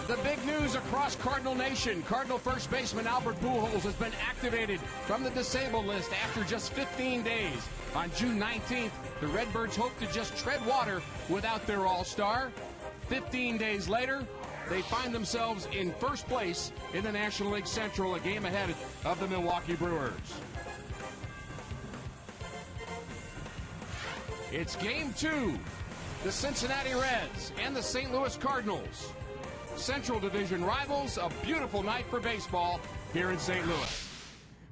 The big news across Cardinal Nation. Cardinal first baseman Albert Pujols has been activated from the disabled list after just 15 days. On June 19th, the Redbirds hope to just tread water without their all-star. 15 days later, they find themselves in first place in the National League Central, a game ahead of the Milwaukee Brewers. It's Game 2. The Cincinnati Reds and the St. Louis Cardinals. Central Division rivals, a beautiful night for baseball here in St. Louis.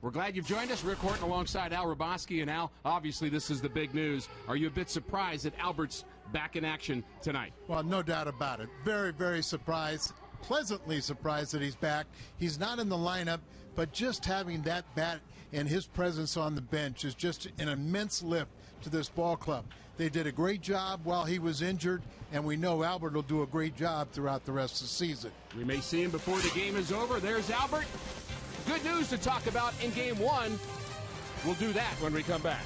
We're glad you've joined us. Rick Horton alongside Al Roboski. And Al, obviously this is the big news. Are you a bit surprised that Albert's back in action tonight? Well, no doubt about it. Very, very surprised. Pleasantly surprised that he's back. He's not in the lineup, but just having that bat and his presence on the bench is just an immense lift to this ball club. They did a great job while he was injured, and we know Albert will do a great job throughout the rest of the season. We may see him before the game is over. There's Albert. Good news to talk about in Game 1. We'll do that when we come back.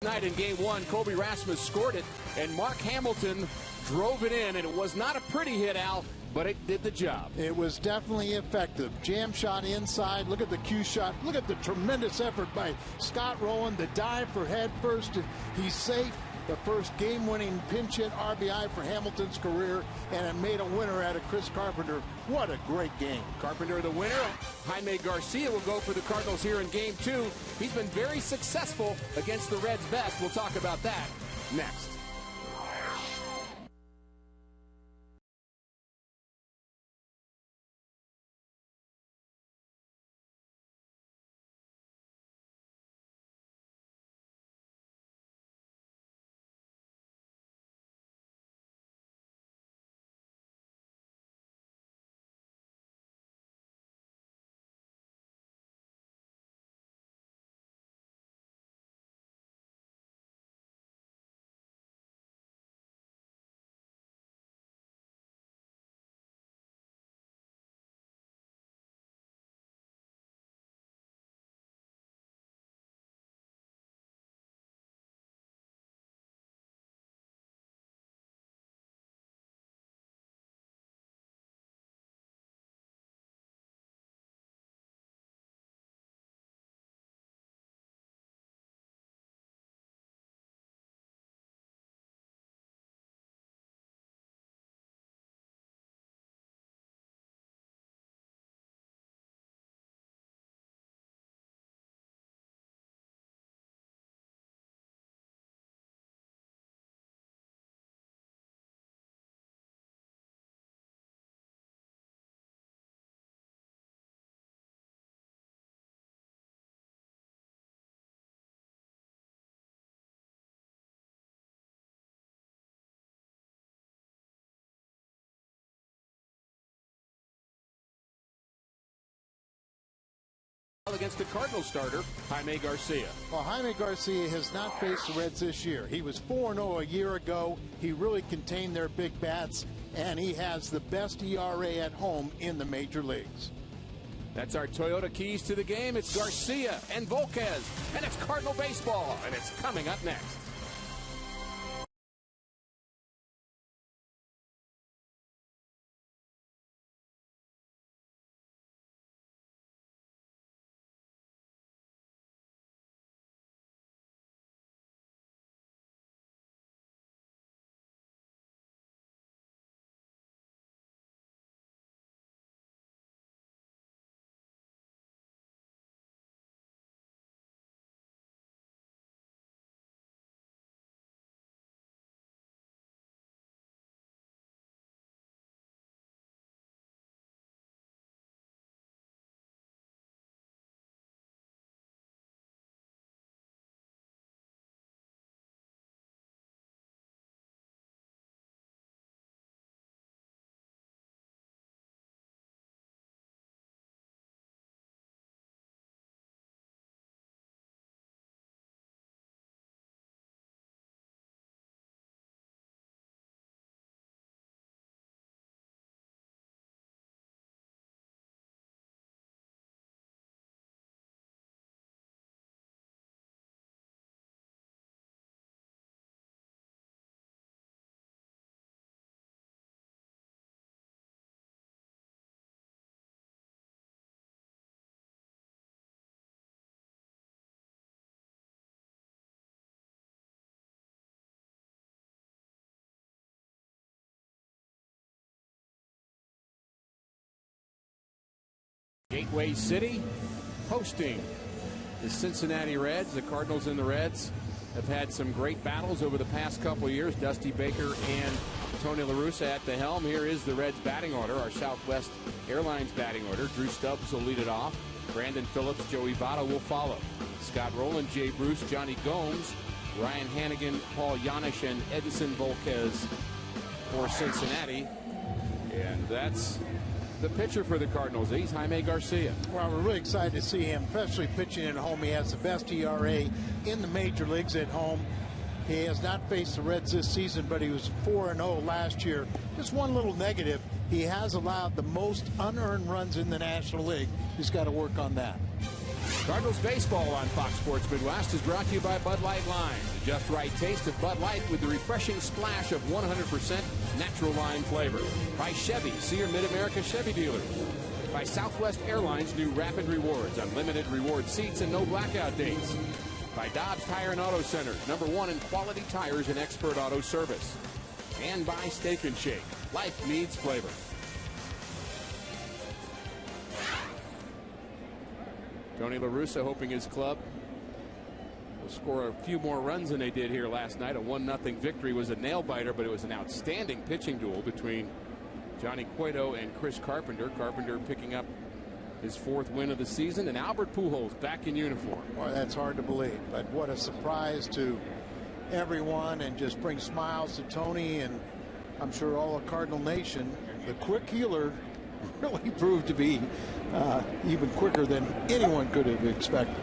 Night in Game 1, Kobe Rasmus scored it, and Mark Hamilton drove it in, and it was not a pretty hit, Al, but it did the job. It was definitely effective. Jam shot inside. Look at the cue shot. Look at the tremendous effort by Scott Rowland. The dive for head first. He's safe. The first game-winning pinch hit RBI for Hamilton's career, and it made a winner out of Chris Carpenter. What a great game. Carpenter the winner. Jaime Garcia will go for the Cardinals here in Game 2. He's been very successful against the Reds' best. We'll talk about that next. well against the Cardinals starter, Jaime Garcia. Well, Jaime Garcia has not faced the Reds this year. He was 4-0 a year ago. He really contained their big bats, and he has the best ERA at home in the major leagues. That's our Toyota keys to the game. It's Garcia and Volquez, and it's Cardinal baseball, and it's coming up next. Gateway City hosting the Cincinnati Reds. The Cardinals and the Reds have had some great battles over the past couple of years. Dusty Baker and Tony La Russa at the helm. Here is the Reds batting order, our Southwest Airlines batting order. Drew Stubbs will lead it off. Brandon Phillips, Joey Votto will follow. Scott Rowland, Jay Bruce, Johnny Gomes, Ryan Hannigan, Paul Janisch, and Edinson Volquez for Cincinnati. And that's the pitcher for the Cardinals. He's Jaime Garcia. Well, we're really excited to see him, especially pitching at home. He has the best ERA in the major leagues at home. He has not faced the Reds this season, but he was 4-0 last year. Just one little negative, he has allowed the most unearned runs in the National League. He's got to work on that. Cardinals baseball on Fox Sports Midwest is brought to you by Bud Light Lime. The just right taste of Bud Light with the refreshing splash of 100% natural lime flavor. By Chevy, see your Mid-America Chevy dealers. By Southwest Airlines, new Rapid Rewards, unlimited reward seats and no blackout dates. By Dobbs Tire and Auto Centers, #1 in quality tires and expert auto service. And by Steak and Shake. Life needs flavor. Tony La Russa hoping his club will score a few more runs than they did here last night. A 1-0 victory was a nail-biter, but it was an outstanding pitching duel between Johnny Cueto and Chris Carpenter. Carpenter picking up his 4th win of the season, and Albert Pujols back in uniform. Boy, that's hard to believe, but what a surprise to everyone, and just bring smiles to Tony and I'm sure all of Cardinal Nation. The quick healer really proved to be even quicker than anyone could have expected.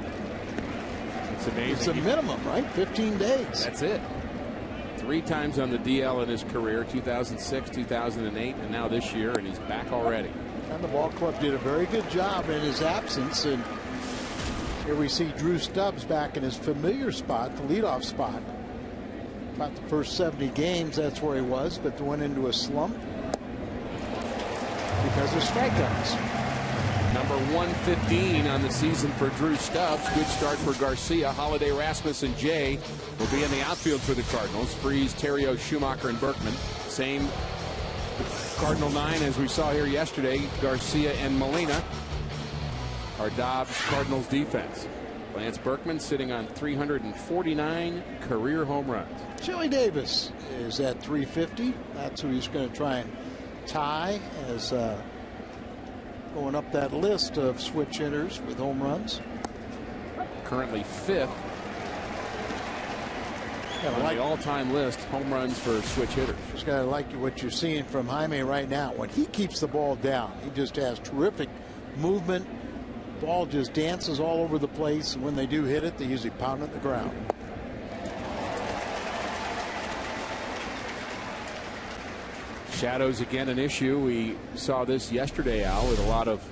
It's amazing. It's a minimum, right? 15 days. That's it. 3 times on the DL in his career, 2006, 2008, and now this year, and he's back already. And the ball club did a very good job in his absence, and here we see Drew Stubbs back in his familiar spot, the leadoff spot. About the first 70 games, that's where he was, but went into a slump because of strikeouts. Number 115 on the season for Drew Stubbs. Good start for Garcia. Holiday, Rasmussen, Jay will be in the outfield for the Cardinals. Freese, Terrio, Schumacher, and Berkman. Same Cardinal 9 as we saw here yesterday. Garcia and Molina are Dobbs Cardinals defense. Lance Berkman sitting on 349 career home runs. Chili Davis is at 350. That's who he's going to try and tie as going up that list of switch hitters with home runs. Currently 5th on the all-time list, home runs for switch hitters. Just got to like what you're seeing from Jaime right now. When he keeps the ball down, he just has terrific movement, ball just dances all over the place. And when they do hit it, they usually pound it at the ground. Shadows again an issue. We saw this yesterday, Al, with a lot of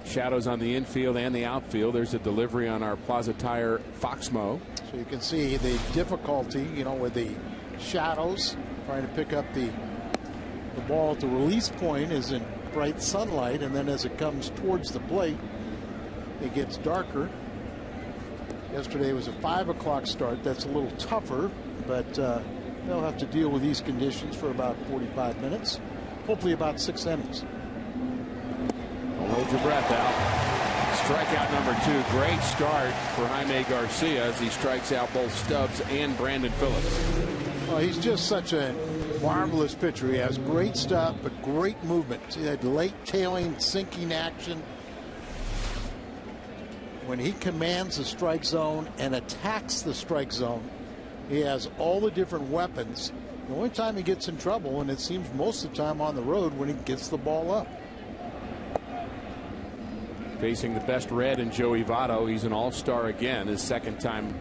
shadows on the infield and the outfield. There's a delivery on our Plaza Tire Foxmo. So you can see the difficulty, you know, with the shadows trying to pick up the ball at the release point is in bright sunlight, and then as it comes towards the plate, it gets darker. Yesterday was a 5 o'clock start. That's a little tougher, but they'll have to deal with these conditions for about 45 minutes, hopefully about 6 innings. Don't hold your breath, Al. Strikeout number 2. Great start for Jaime Garcia as he strikes out both Stubbs and Brandon Phillips. Well, he's just such a marvelous pitcher. He has great stuff, but great movement. He had late tailing, sinking action. When he commands the strike zone and attacks the strike zone, he has all the different weapons. The only time he gets in trouble, and it seems most of the time on the road, when he gets the ball up. Facing the best red in Joey Votto. He's an all-star again, his second time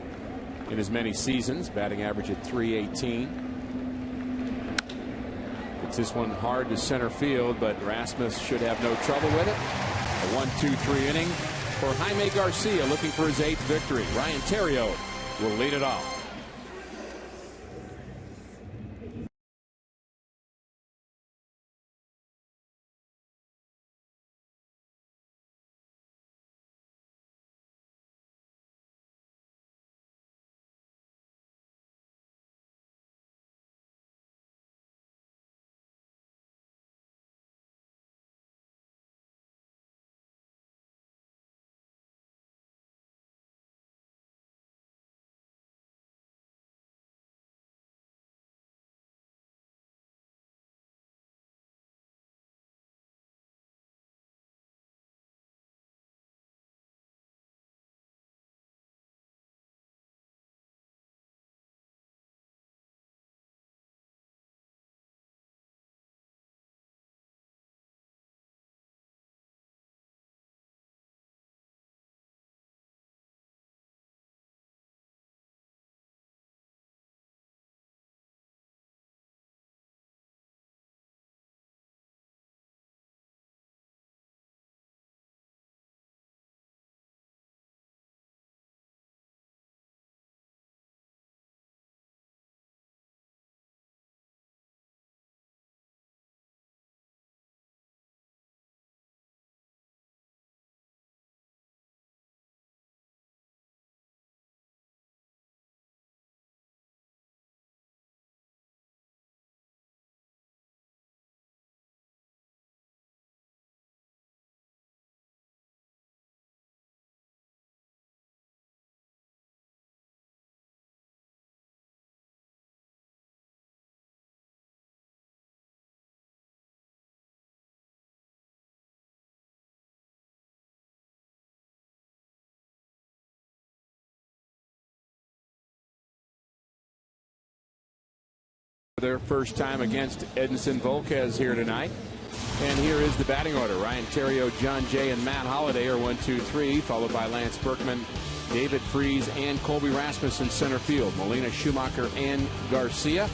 in as many seasons, batting average at .318. It's this one hard to center field, but Rasmus should have no trouble with it. A 1-2-3 inning for Jaime Garcia, looking for his 8th victory. Ryan Theriot will lead it off. Their first time against Edinson Volquez here tonight. And here is the batting order. Ryan Theriot, John Jay, and Matt Holliday are 1-2-3, followed by Lance Berkman, David Freese, and Colby Rasmus in center field. Molina, Schumacher, and Garcia.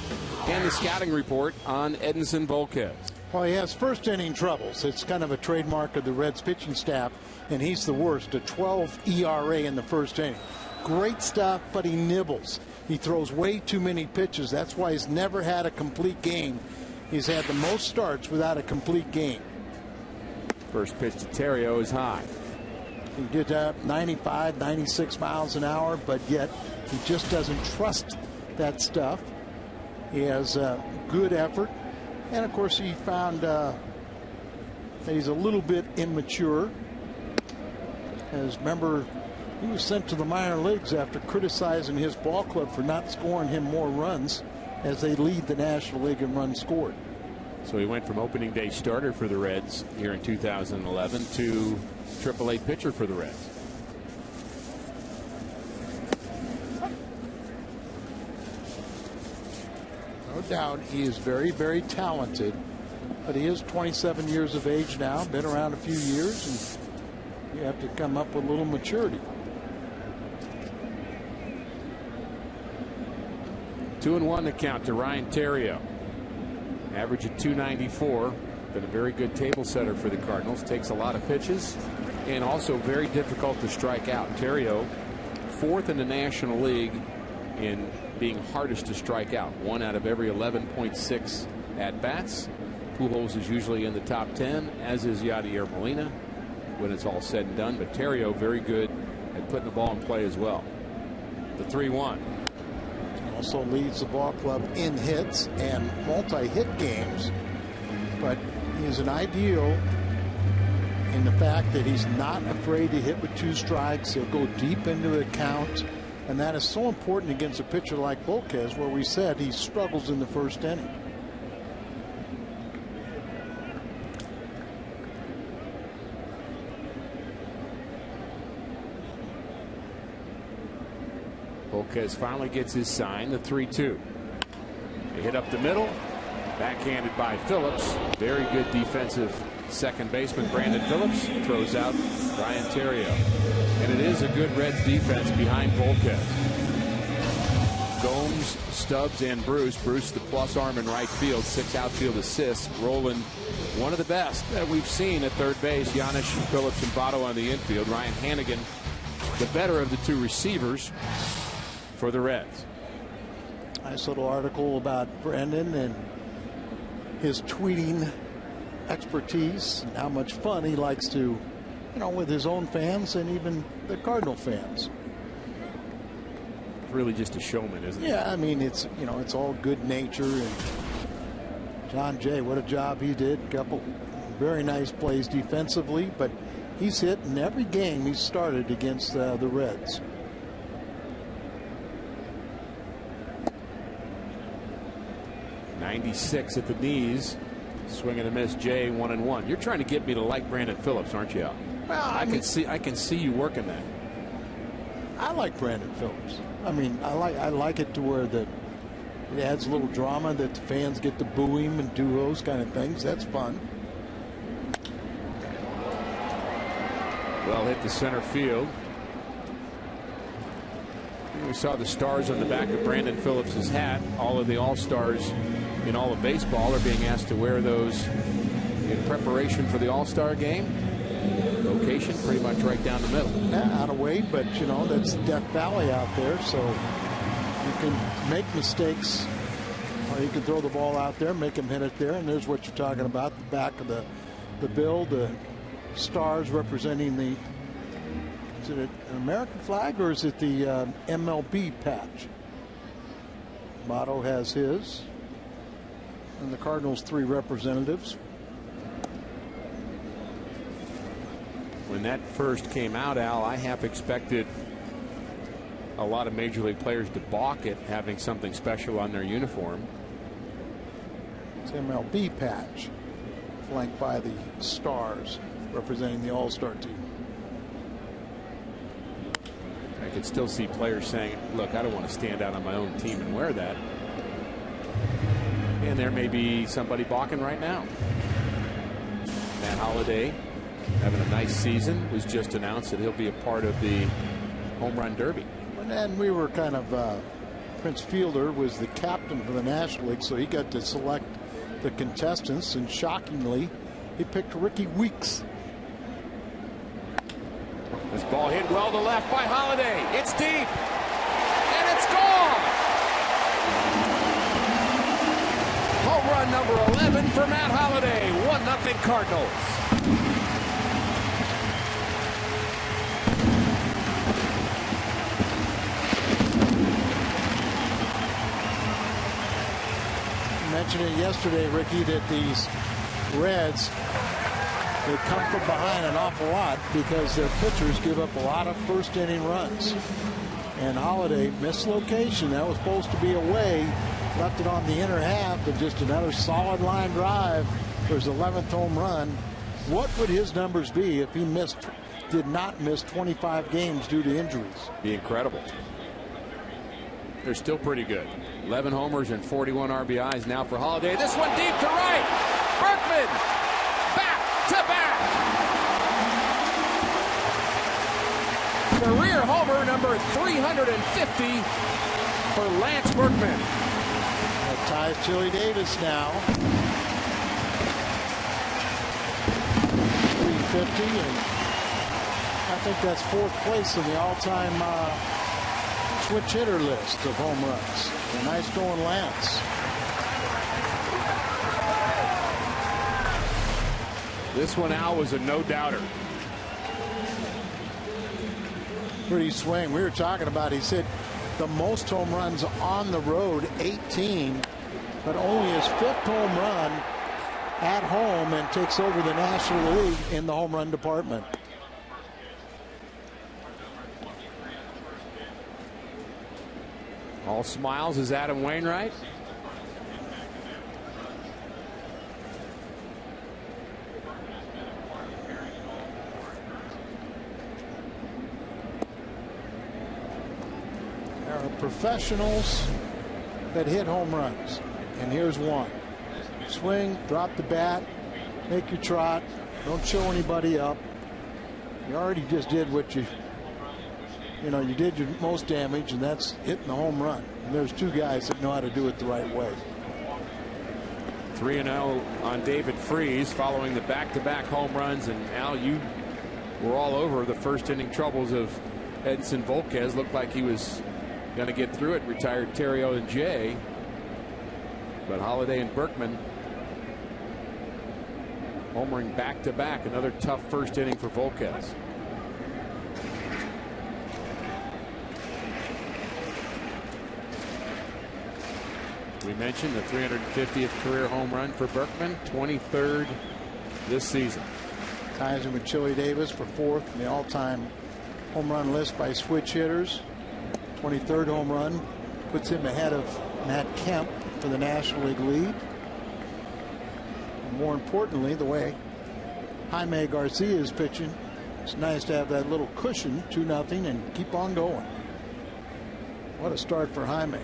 And the scouting report on Edinson Volquez. Well, he has first inning troubles. It's kind of a trademark of the Reds pitching staff, and he's the worst. A 12 ERA in the first inning. Great stuff, but he nibbles. He throws way too many pitches. That's why he's never had a complete game. He's had the most starts without a complete game. First pitch to Theriot is high. He did 95, 96 miles an hour, but yet he just doesn't trust that stuff. He has good effort. And, of course, he found that he's a little bit immature. As remember, he was sent to the minor leagues after criticizing his ball club for not scoring him more runs as they lead the National League in runs scored. So he went from opening day starter for the Reds here in 2011 to AAA pitcher for the Reds. No doubt he is very, very talented, but he is 27 years of age now, been around a few years, and You have to come up with a little maturity. 2-1 to count to Ryan Theriot. Average of 294. Been a very good table setter for the Cardinals. Takes a lot of pitches and also very difficult to strike out. Theriot, 4th in the National League in being hardest to strike out. 1 out of every 11.6 at bats. Pujols is usually in the top 10, as is Yadier Molina when it's all said and done. But Theriot very good at putting the ball in play as well. The 3-1. Also leads the ball club in hits and multi-hit games, but he's an ideal in the fact that he's not afraid to hit with 2 strikes. He'll go deep into the count, and that is so important against a pitcher like Volquez, where we said he struggles in the first inning. Volquez finally gets his sign, the 3-2. They hit up the middle, backhanded by Phillips. Very good defensive second baseman Brandon Phillips throws out Ryan Theriot. And it is a good Reds defense behind Volquez. Gomes, Stubbs, and Bruce. Bruce the plus arm in right field, 6 outfield assists. Roland, one of the best that we've seen at third base. Giannis, Phillips, and Votto on the infield. Ryan Hannigan, the better of the 2 receivers for the Reds. Nice little article about Brendan and his tweeting expertise and how much fun he likes to, with his own fans and even the Cardinal fans. It's really just a showman, isn't it? Yeah, I mean, it's it's all good nature. And John Jay, what a job he did. Couple very nice plays defensively, but he's hit in every game he's started against the Reds. .96 at the knees. Swing and a miss. Jay, 1-1. You're trying to get me to like Brandon Phillips, aren't you, Al? Well, I can see you working that. I like Brandon Phillips. I mean, I like it to where it adds a little drama, that the fans get to boo him and do those kind of things. That's fun. Well hit to center field. We saw the stars on the back of Brandon Phillips' hat. All of the All-Stars in all of baseball are being asked to wear those in preparation for the All-Star game. Location pretty much right down the middle. Yeah, out of weight, but that's Death Valley out there, so you can make mistakes, or you can throw the ball out there, make him hit it there, and there's what you're talking about, the back of the bill, the stars representing the, is it an American flag or is it the MLB patch? Motto has his, and the Cardinals 3 representatives. When that first came out, Al, I half expected a lot of Major League players to balk at having something special on their uniform. It's MLB patch, flanked by the stars representing the All-Star team. I could still see players saying, look, I don't want to stand out on my own team and wear that. And there may be somebody balking right now. Matt Holliday, having a nice season, was just announced that he'll be a part of the Home Run Derby. And we were kind of, Prince Fielder was the captain for the National League, so he got to select the contestants, and shockingly, he picked Ricky Weeks. This ball hit well to left by Holliday. It's deep, and it's gone. Home run number 11 for Matt Holliday. 1-0 Cardinals. Mentioned it yesterday, Ricky, that these Reds, they come from behind an awful lot because their pitchers give up a lot of first inning runs. And Holliday missed location. That was supposed to be away. Left it on the inner half, but just another solid line drive for his 11th home run. What would his numbers be if he did not miss 25 games due to injuries? Be incredible. They're still pretty good. 11 homers and 41 RBIs now for Holliday. This one deep to right. Berkman back to back. homer number 350 for Lance Berkman. That ties Chili Davis now. 350, and I think that's fourth place in the all-time switch hitter list of home runs. A nice going Lance. This one, Al, was a no-doubter. Pretty swing. We were talking about, he said the most home runs on the road, 18, but only his fifth home run at home, and takes over the National League in the home run department. All smiles is Adam Wainwright. There are professionals that hit home runs, and here's one. Swing, drop the bat, make your trot, don't show anybody up. You already just did what you did your most damage, and that's hitting the home run. And there's two guys that know how to do it the right way. 3-0 on David Freese following the back-to-back home runs. And Al, you were all over the first inning troubles of Edinson Volquez. Looked like he was going to get through it. Retired Terrio and Jay. But Holiday and Berkman homering back-to-back. Another tough first inning for Volquez. We mentioned the 350th career home run for Berkman, 23rd this season. Ties him with Chili Davis for fourth in the all-time home run list by switch hitters. 23rd home run puts him ahead of Matt Kemp for the National League lead. And more importantly, the way Jaime Garcia is pitching, it's nice to have that little cushion, 2-0, and keep on going. What a start for Jaime.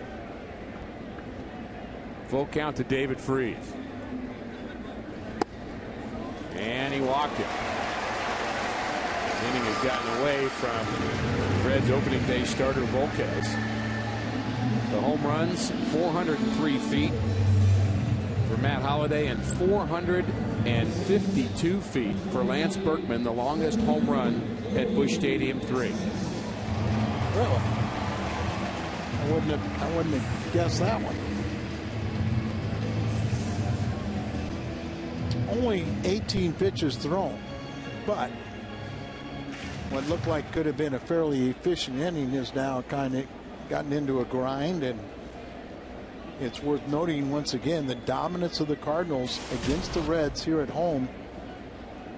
Full count to David Freese. And he walked it. The inning has gotten away from Reds opening day starter Volquez. The home runs, 403 feet for Matt Holliday and 452 feet for Lance Berkman, the longest home run at Busch Stadium 3. Really? I wouldn't have guessed that one. Only 18 pitches thrown, but what looked like could have been a fairly efficient inning is now kind of gotten into a grind. And it's worth noting once again the dominance of the Cardinals against the Reds here at home.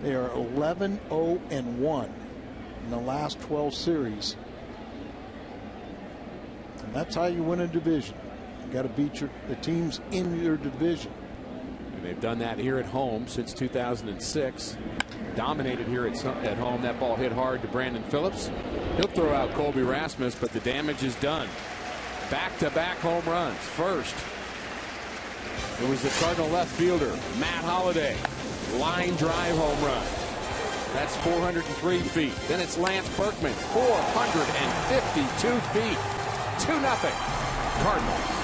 They are 11-0-1 in the last 12 series, and that's how you win a division. You got to beat the teams in your division. They've done that here at home since 2006. Dominated here at home. That ball hit hard to Brandon Phillips. He'll throw out Colby Rasmus, but the damage is done. Back-to-back home runs. First, it was the Cardinal left fielder, Matt Holliday. Line drive home run. That's 403 feet. Then it's Lance Berkman, 452 feet. 2-0 Cardinals.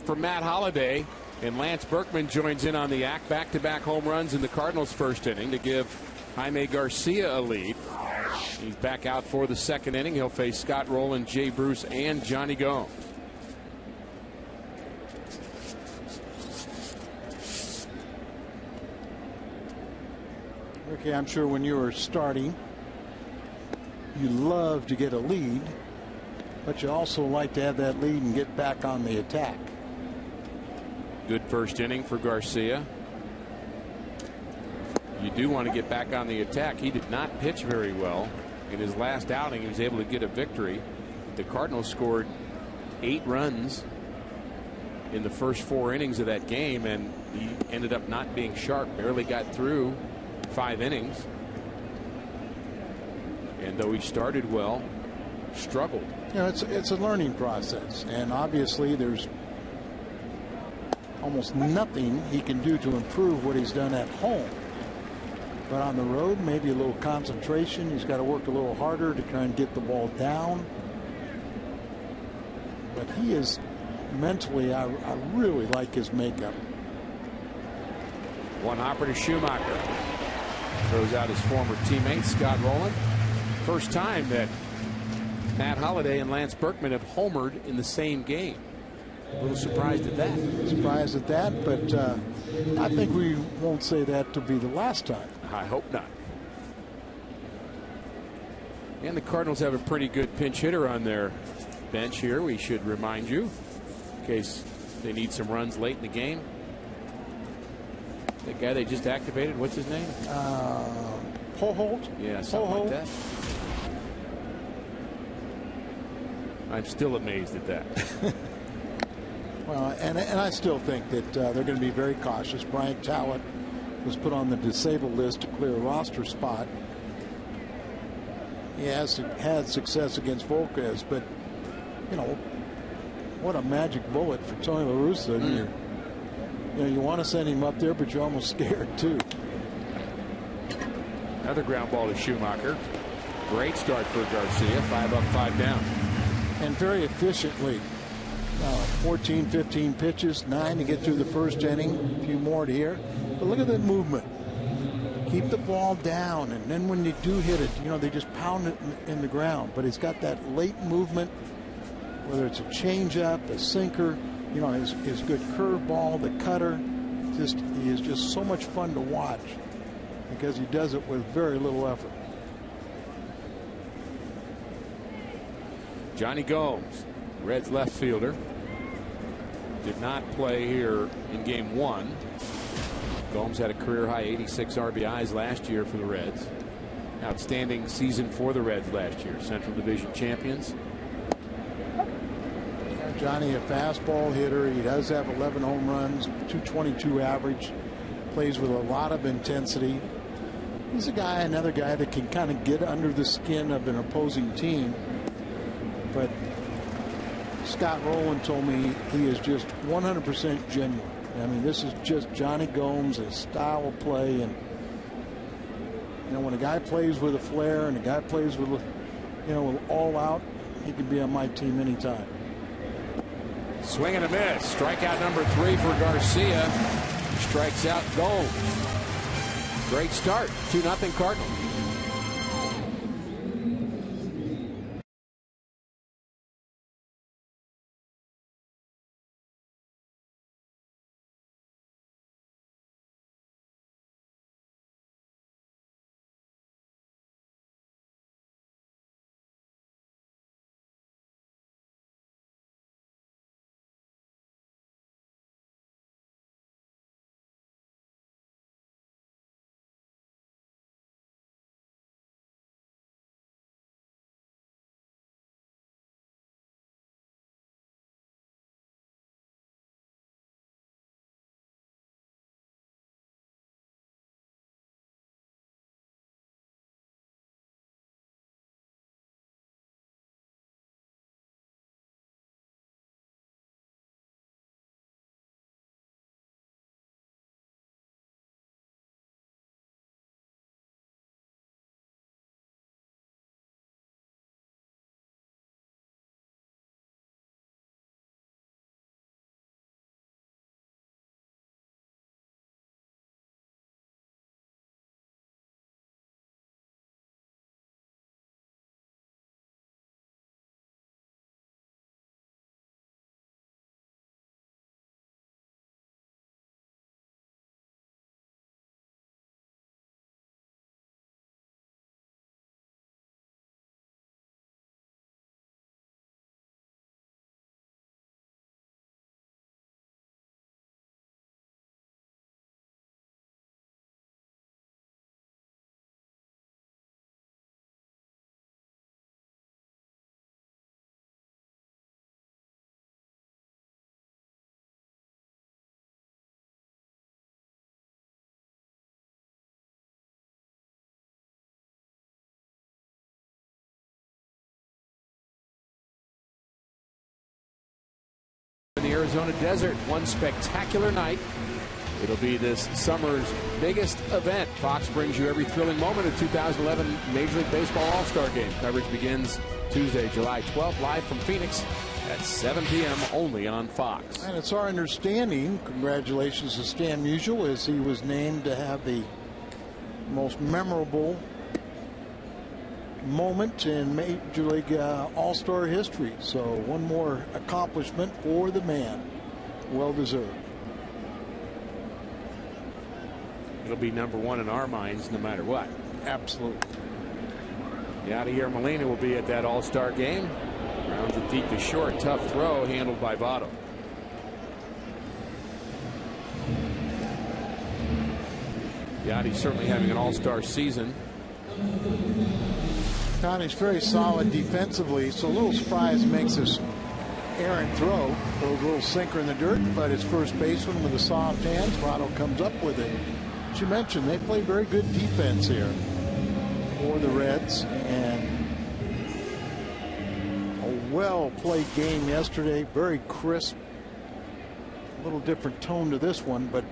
For Matt Holliday, and Lance Berkman joins in on the act. Back-to-back home runs in the Cardinals' first inning to give Jaime Garcia a lead. He's back out for the second inning. He'll face Scott Rowland, Jay Bruce, and Johnny Gomes. Okay, I'm sure when you were starting, you love to get a lead, but you also like to have that lead and get back on the attack. Good first inning for Garcia. You do want to get back on the attack. He did not pitch very well in his last outing. He was able to get a victory. The Cardinals scored 8 runs in the first 4 innings of that game, and he ended up not being sharp. Barely got through 5 innings. And though he started well, struggled. You know, it's a learning process, and obviously there's almost nothing he can do to improve what he's done at home. But on the road, maybe a little concentration. He's got to work a little harder to try and get the ball down. But he is mentally, I really like his makeup. One hopper to Schumacher. Throws out his former teammate, Scott Rowland. First time that Matt Holliday and Lance Berkman have homered in the same game. A little surprised at that. Surprised at that, but I think we won't say that to be the last time. I hope not. And the Cardinals have a pretty good pinch hitter on their bench here. We should remind you, in case they need some runs late in the game. The guy they just activated, what's his name? Pujols? Yeah, something like that. I'm still amazed at that. Well, and I still think that they're going to be very cautious. Brian Talent was put on the disabled list to clear a roster spot. He has had success against Volquez, but you know what a magic bullet for Tony La Russa. You want to send him up there, but you're almost scared too. Another ground ball to Schumacher. Great start for Garcia. 5 up, 5 down. And very efficiently. 14, 15 pitches, 9 to get through the first inning, a few more to here. But look at that movement. Keep the ball down, and then when you do hit it, they just pound it in the ground. But he's got that late movement, whether it's a changeup, a sinker, his good curveball, the cutter. He is just so much fun to watch because he does it with very little effort. Johnny Gomes, Reds left fielder, did not play here in game 1. Gomes had a career high 86 RBIs last year for the Reds. Outstanding season for the Reds last year. Central Division champions. Johnny, a fastball hitter. He does have 11 home runs, 222 average. Plays with a lot of intensity. He's another guy that can kind of get under the skin of an opposing team. But Scott Rowland told me he is just 100% genuine. I mean, this is just Johnny Gomes, his style of play. And when a guy plays with a flair and a guy plays with all out, he can be on my team anytime. Swing and a miss. Strikeout number 3 for Garcia. He strikes out Gomes. Great start. 2-0 Cardinals. Arizona desert. One spectacular night. It'll be this summer's biggest event. Fox brings you every thrilling moment of 2011 Major League Baseball All-Star Game. Coverage begins Tuesday, July 12th, live from Phoenix at 7 p.m. only on Fox. And it's our understanding, congratulations to Stan Musial, as he was named to have the most memorable moment in Major League All-Star history. So one more accomplishment for the man. Well deserved. It'll be number one in our minds no matter what. Absolutely. Yadier Molina will be at that All-Star game. Rounds it deep to short. Tough throw handled by Votto. Yadi's certainly having an all-star season. Connie's very solid defensively, so a little surprise makes this errant throw. Throws a little sinker in the dirt, but his first baseman with a soft hand. Votto comes up with it. As you mentioned, they play very good defense here for the Reds, and a well-played game yesterday. Very crisp. A little different tone to this one, but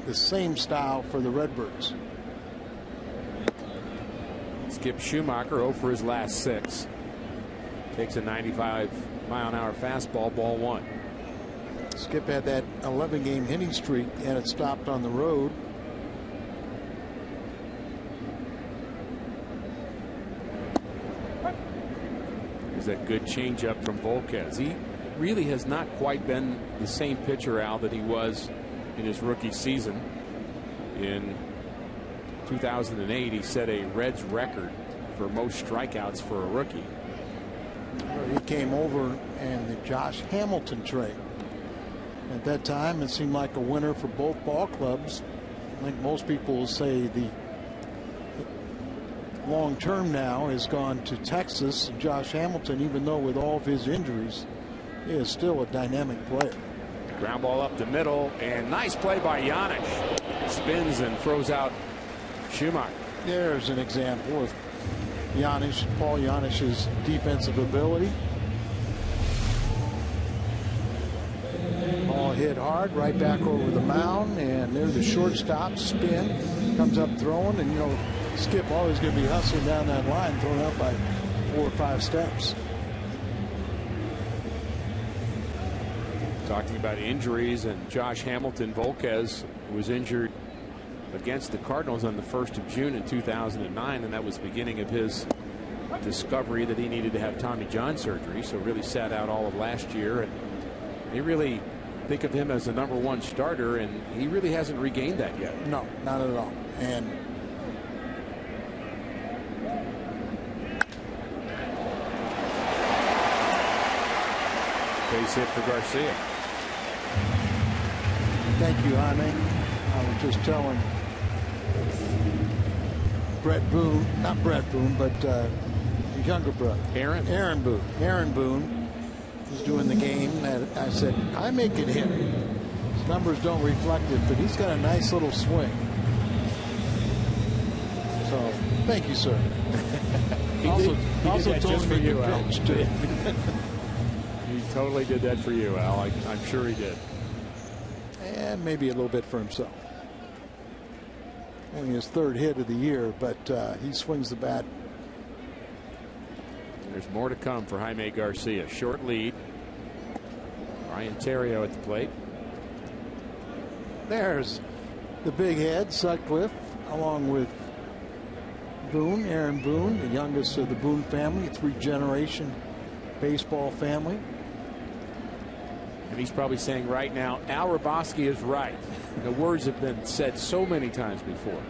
the same style for the Redbirds. Skip Schumacher 0 for his last 6. Takes a 95-mile-an-hour fastball, ball 1. Skip had that 11-game hitting streak, and it stopped on the road. There's that good changeup from Volquez. He really has not quite been the same pitcher, Al, that he was in his rookie season. In 2008, he set a Reds record for most strikeouts for a rookie. He came over in the Josh Hamilton trade. At that time, it seemed like a winner for both ball clubs. I think most people will say the long term now has gone to Texas. Josh Hamilton, even though with all of his injuries, is still a dynamic player. Ground ball up the middle, and nice play by Janich. Spins and throws out Schumacher. There's an example of Paul Janich's defensive ability. Ball hit hard right back over the mound, and there's the shortstop spin, comes up throwing, and you know Skip always going to be hustling down that line, thrown up by 4 or 5 steps. Talking about injuries, and Josh Hamilton, Volquez was injured against the Cardinals on the 1st of June in 2009, and that was the beginning of his discovery that he needed to have Tommy John surgery, so really sat out all of last year. And they really think of him as the #1 starter, and he really hasn't regained that yet. No, not at all. And base hit for Garcia. Thank you, Jaime. I was just telling Brett Boone, not Brett Boone, but his younger brother, Aaron Boone was doing the game, and I said, Jaime can hit. His numbers don't reflect it, but he's got a nice little swing. So, thank you, sir. He did that just for you, Al. He totally did that for you, Al. I'm sure he did. And maybe a little bit for himself. Only his 3rd hit of the year, but he swings the bat. There's more to come for Jaime Garcia. Short lead. Ryan Theriot at the plate. There's the big head, Sutcliffe, along with Boone, Aaron Boone, the youngest of the Boone family, 3-generation baseball family. And he's probably saying right now, Al Hrabosky is right. The words have been said so many times before.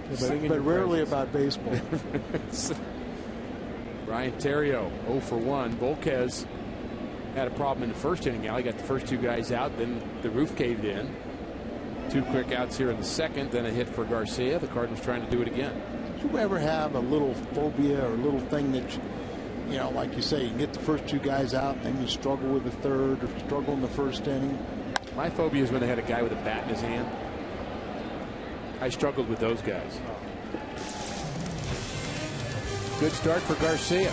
But rarely about baseball. Ryan Theriot 0 for 1. Volquez had a problem in the first inning. Al, he got the first 2 guys out, then the roof caved in. 2 quick outs here in the second, then a hit for Garcia. The Cardinals trying to do it again. Did you ever have a little phobia or a little thing that you know, like you say, you can get the first 2 guys out, then you struggle with the 3rd or struggle in the first inning? My phobia is when they had a guy with a bat in his hand. I struggled with those guys. Good start for Garcia.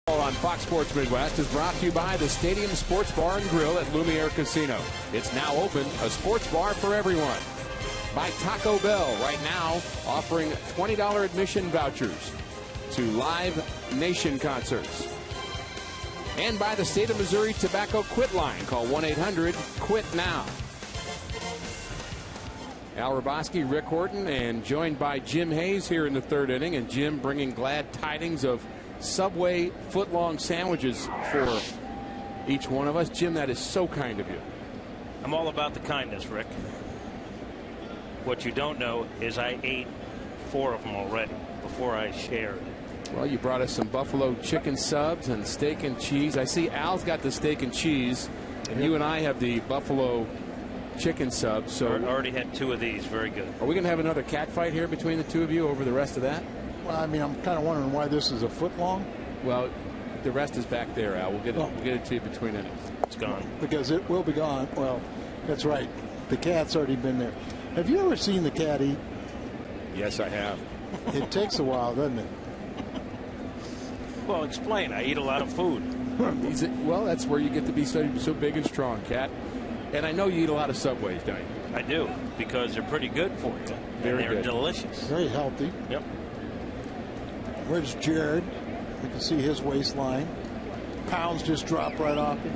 On Fox Sports Midwest is brought to you by the Stadium Sports Bar and Grill at Lumiere Casino. It's now open, a sports bar for everyone. By Taco Bell, right now offering $20 admission vouchers to Live Nation concerts. And by the State of Missouri Tobacco Quit Line. Call 1-800-QUIT-NOW. Al Raboski, Rick Horton, and joined by Jim Hayes here in the third inning. And Jim bringing glad tidings of Subway footlong sandwiches for each one of us. Jim, that is so kind of you. I'm all about the kindness, Rick. What you don't know is I ate 4 of them already before I shared. Well, you brought us some buffalo chicken subs and steak and cheese. I see Al's got the steak and cheese, and you and I have the buffalo chicken subs. So I already had 2 of these. Very good. Are we going to have another cat fight here between the two of you over the rest of that? Well, I mean, I'm kind of wondering why this is a foot long. Well, the rest is back there, Al. We'll get it to you between innings. It's gone. Because it will be gone. Well, that's right. The cat's already been there. Have you ever seen the cat eat? Yes, I have. It takes a while, doesn't it? Well, explain. I eat a lot of food. Well, that's where you get to be so big and strong, Cat. And I know you eat a lot of Subways, don't you? I do, because they're pretty good for you. Very and they're good. delicious. Very healthy. Yep. Where's Jared? You can see his waistline. Pounds just drop right off it.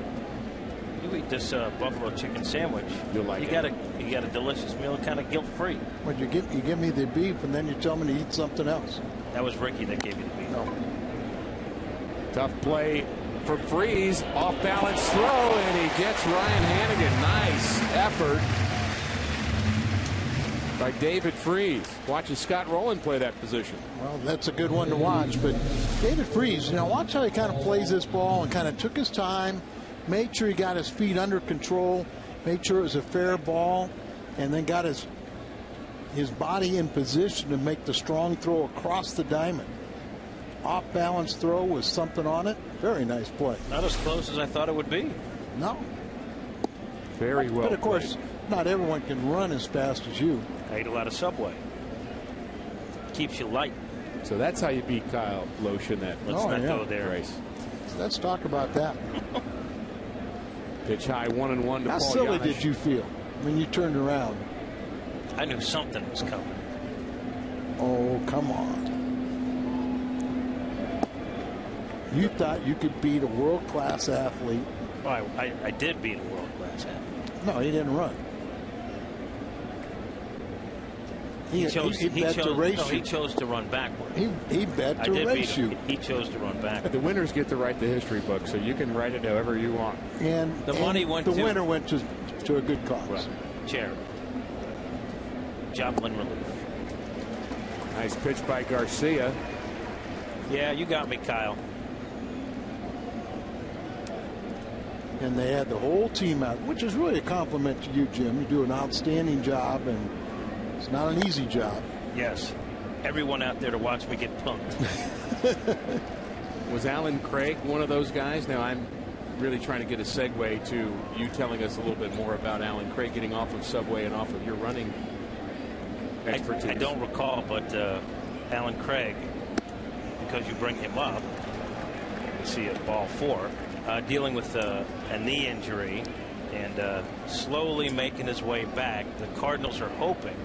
You eat this buffalo chicken sandwich, You'll like it. You got a delicious meal, kind of guilt-free. But you give me the beef, and then you tell me to eat something else. That was Ricky that gave you the beef. No. Tough play for Freeze. Off-balance throw, and he gets Ryan Hannigan. Nice effort by David Freeze. Watching Scott Rowland play that position. Well, that's a good one to watch. But David Freeze, watch how he kind of plays this ball and kind of took his time, made sure he got his feet under control, made sure it was a fair ball, and then got his body in position to make the strong throw across the diamond. Off-balance throw with something on it. Very nice play. Not as close as I thought it would be. No. Very well But, of course, played. not everyone can run as fast as you. I eat a lot of Subway. Keeps you light. So that's how you beat Kyle Loesch in that Let's not go there. race. Let's talk about that. Pitch high 1-1 to How Paul silly Janisch. did you feel when you turned around? I knew something was coming. Oh, come on. You thought you could beat a world-class athlete. Well, I did beat a world-class athlete. No, he didn't run. He bet to race no, you. he chose to run backward. He bet to race you. He chose to run backward. The winners get to write the history book, so you can write it however you want. And the money went the to winner went to a good cause. Right. Charity. Joplin relief. Nice pitch by Garcia. Yeah, you got me, Kyle. And they had the whole team out, which is really a compliment to you, Jim. You do an outstanding job, and it's not an easy job. Yes. Everyone out there to watch me get punked. Was Alan Craig one of those guys? Now, I'm really trying to get a segue to you telling us a little bit more about Alan Craig getting off of Subway and off of your running expertise. I don't recall, but Alan Craig, because you bring him up, you see at ball 4, dealing with a knee injury and slowly making his way back. The Cardinals are hoping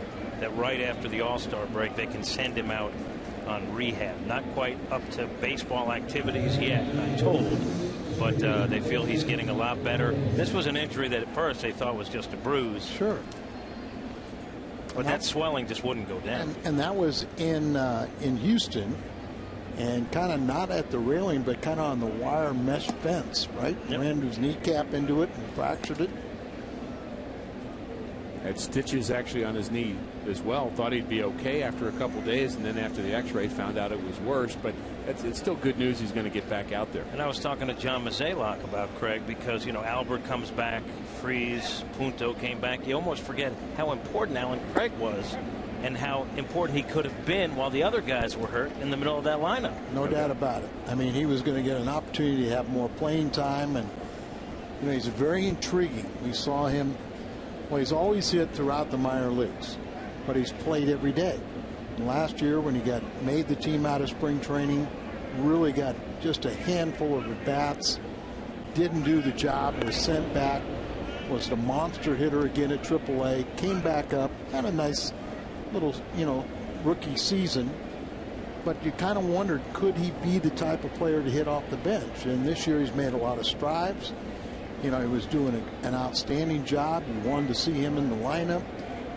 that right after the All-Star break they can send him out on rehab. Not quite up to baseball activities yet, I'm told, but they feel he's getting a lot better. This was an injury that at first they thought was just a bruise. Sure. But that swelling just wouldn't go down. And that was in Houston, and kind of not at the railing, but kind of on the wire mesh fence, right? Yep. Ran his kneecap into it and fractured it. Had stitches actually on his knee as well. Thought he'd be okay after a couple days, and then after the x-ray found out it was worse. But it's still good news he's going to get back out there. And I was talking to John Mozeliak about Craig because, you know, Albert comes back, Freeze, Punto came back. You almost forget how important Alan Craig was and how important he could have been while the other guys were hurt in the middle of that lineup. No doubt about it. I mean, he was going to get an opportunity to have more playing time, and you know, he's very intriguing. We saw him. Well, he's always hit throughout the minor leagues, but he's played every day. And last year, when he made the team out of spring training, really got just a handful of at-bats, didn't do the job, was sent back, was the monster hitter again at AAA, came back up, had a nice little, you know, rookie season, but you kind of wondered, could he be the type of player to hit off the bench? And this year he's made a lot of strides. You know, he was doing an outstanding job. You wanted to see him in the lineup,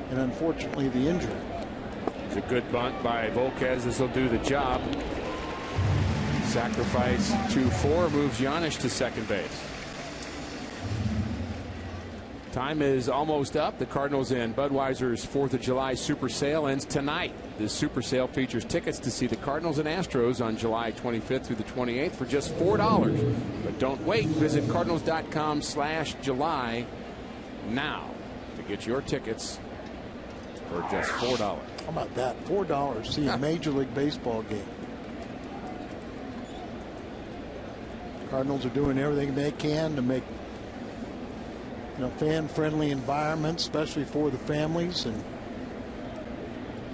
and unfortunately the injury. It's a good bunt by Volquez. This will do the job. Sacrifice 2-4 moves Giannis to second base. Time is almost up. The Cardinals and Budweiser's 4th of July Super Sale ends tonight. This Super Sale features tickets to see the Cardinals and Astros on July 25th through the 28th for just $4. But don't wait. Visit Cardinals.com/July now to get your tickets for just $4. How about that? $4 to see a Major League Baseball game. Cardinals are doing everything they can to make, you know, fan-friendly environment, especially for the families, and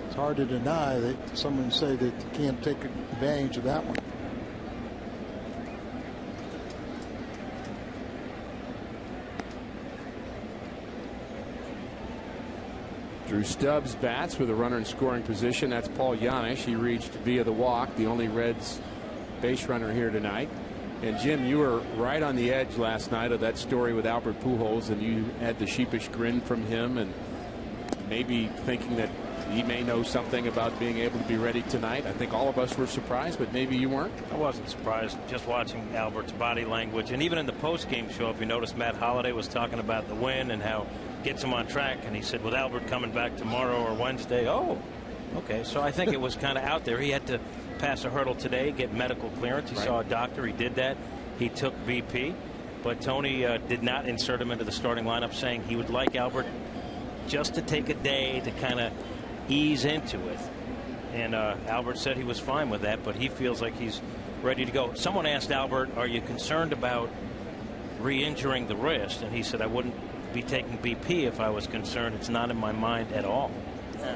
it's hard to deny that someone say that you can't take advantage of that one. Drew Stubbs bats with a runner in scoring position. That's Paul Giannis. He reached via the walk, the only Reds base runner here tonight. And Jim, you were right on the edge last night of that story with Albert Pujols, and you had the sheepish grin from him and maybe thinking that he may know something about being able to be ready tonight. I think all of us were surprised, but maybe you weren't. I wasn't surprised just watching Albert's body language. And even in the post-game show, if you notice, Matt Holliday was talking about the win and how it gets him on track. And he said, with Albert coming back tomorrow or Wednesday, oh, okay. So I think it was kind of out there. He had to pass a hurdle today, get medical clearance. He saw a doctor. He did that. He took BP. But Tony did not insert him into the starting lineup, saying he would like Albert just to take a day to kind of ease into it. And Albert said he was fine with that, but he feels like he's ready to go. Someone asked Albert, are you concerned about re-injuring the wrist? And he said, I wouldn't be taking BP if I was concerned. It's not in my mind at all.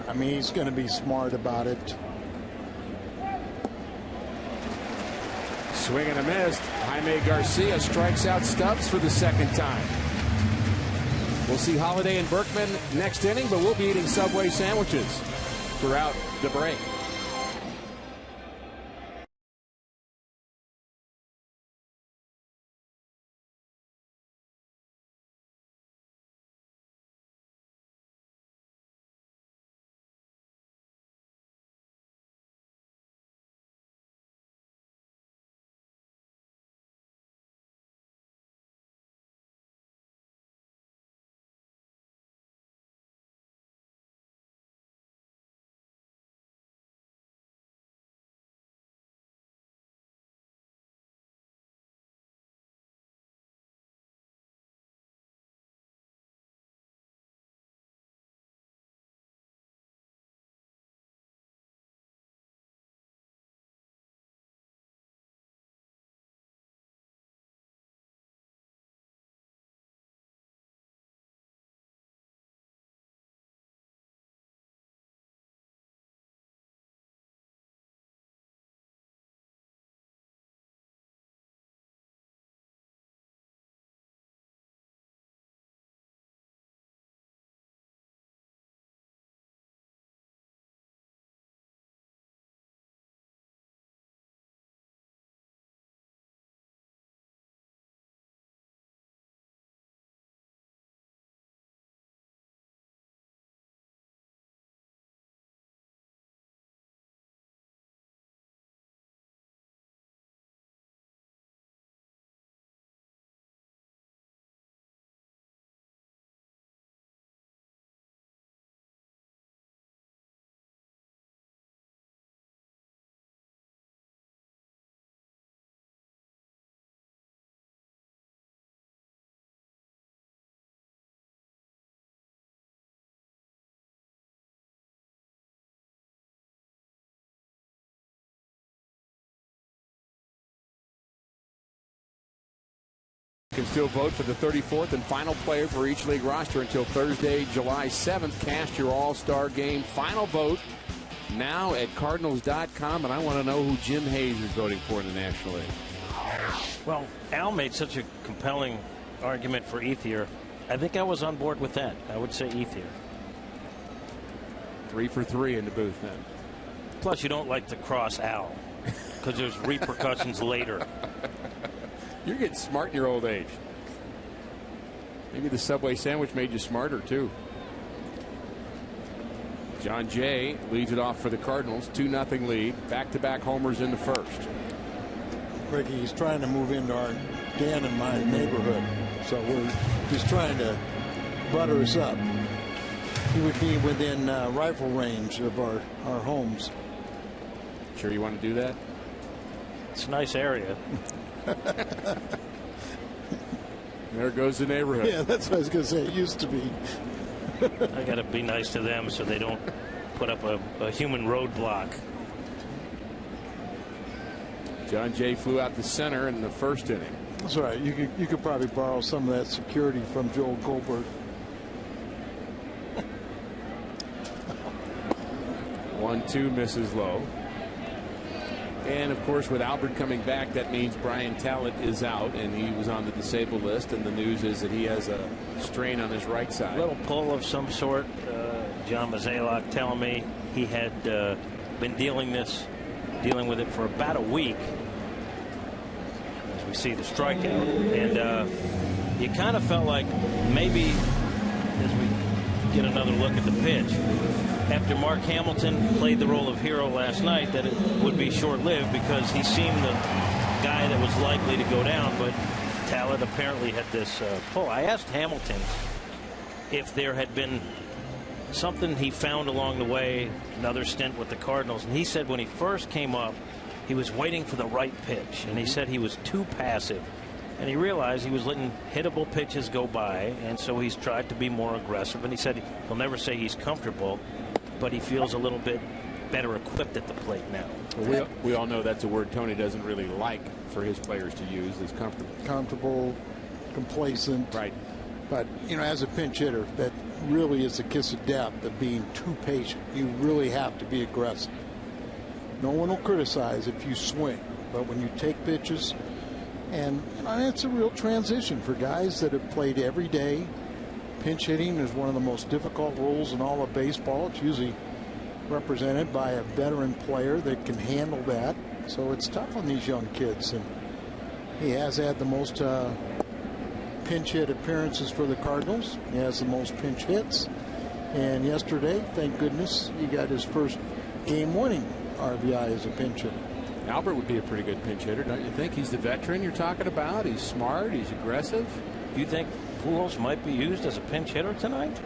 I mean, he's going to be smart about it. Swing and a miss. Jaime Garcia strikes out Stubbs for the second time. We'll see Holliday and Berkman next inning, but we'll be eating Subway sandwiches throughout the break. can still vote for the 34th and final player for each league roster until Thursday, July 7th. Cast your All-Star Game final vote now at Cardinals.com, and I want to know who Jim Hayes is voting for in the National League. Well, Al made such a compelling argument for Ethier. I think I was on board with that. I would say Ethier. 3 for 3 in the booth then. Plus, you don't like to cross Al because there's repercussions later. You're getting smart in your old age. Maybe the Subway sandwich made you smarter, too. John Jay leads it off for the Cardinals. 2-0 lead. Back-to-back homers in the first. Ricky, he's trying to move into our Dan and my neighborhood. So he's trying to butter us up. He would be within rifle range of our homes. Sure you want to do that? It's a nice area. There goes the neighborhood. Yeah, that's what I was going to say. It used to be. I got to be nice to them so they don't put up a human roadblock. John Jay flew out to center in the first inning. That's right. You could probably borrow some of that security from Joel Goldberg. 1-2 misses low. And of course, with Albert coming back, that means Brian Talent is out, and he was on the disabled list. And the news is that he has a strain on his right side. A little pull of some sort. John Mozeliak telling me he had been dealing with it for about a week. As we see the strikeout, and you kind of felt like maybe as we get another look at the pitch, after Mark Hamilton played the role of hero last night, that it would be short-lived because he seemed the guy that was likely to go down. But Talent apparently had this pull. I asked Hamilton if there had been something he found along the way, another stint with the Cardinals, and he said when he first came up, he was waiting for the right pitch, and he said he was too passive. And he realized he was letting hittable pitches go by, and so he's tried to be more aggressive. And he said he'll never say he's comfortable, but he feels a little bit better equipped at the plate now. Well, we all know that's a word Tony doesn't really like for his players to use, is comfortable. Comfortable, complacent. Right. But, you know, as a pinch hitter, that really is a kiss of death of being too patient. You really have to be aggressive. No one will criticize if you swing, but when you take pitches, and it's a real transition for guys that have played every day. Pinch hitting is one of the most difficult roles in all of baseball. It's usually represented by a veteran player that can handle that. So it's tough on these young kids. And he has had the most pinch hit appearances for the Cardinals. He has the most pinch hits. And yesterday, thank goodness, he got his first game-winning RBI as a pinch hitter. Albert would be a pretty good pinch hitter, don't you think? He's the veteran you're talking about. He's smart. He's aggressive. Do you think Pujols might be used as a pinch hitter tonight?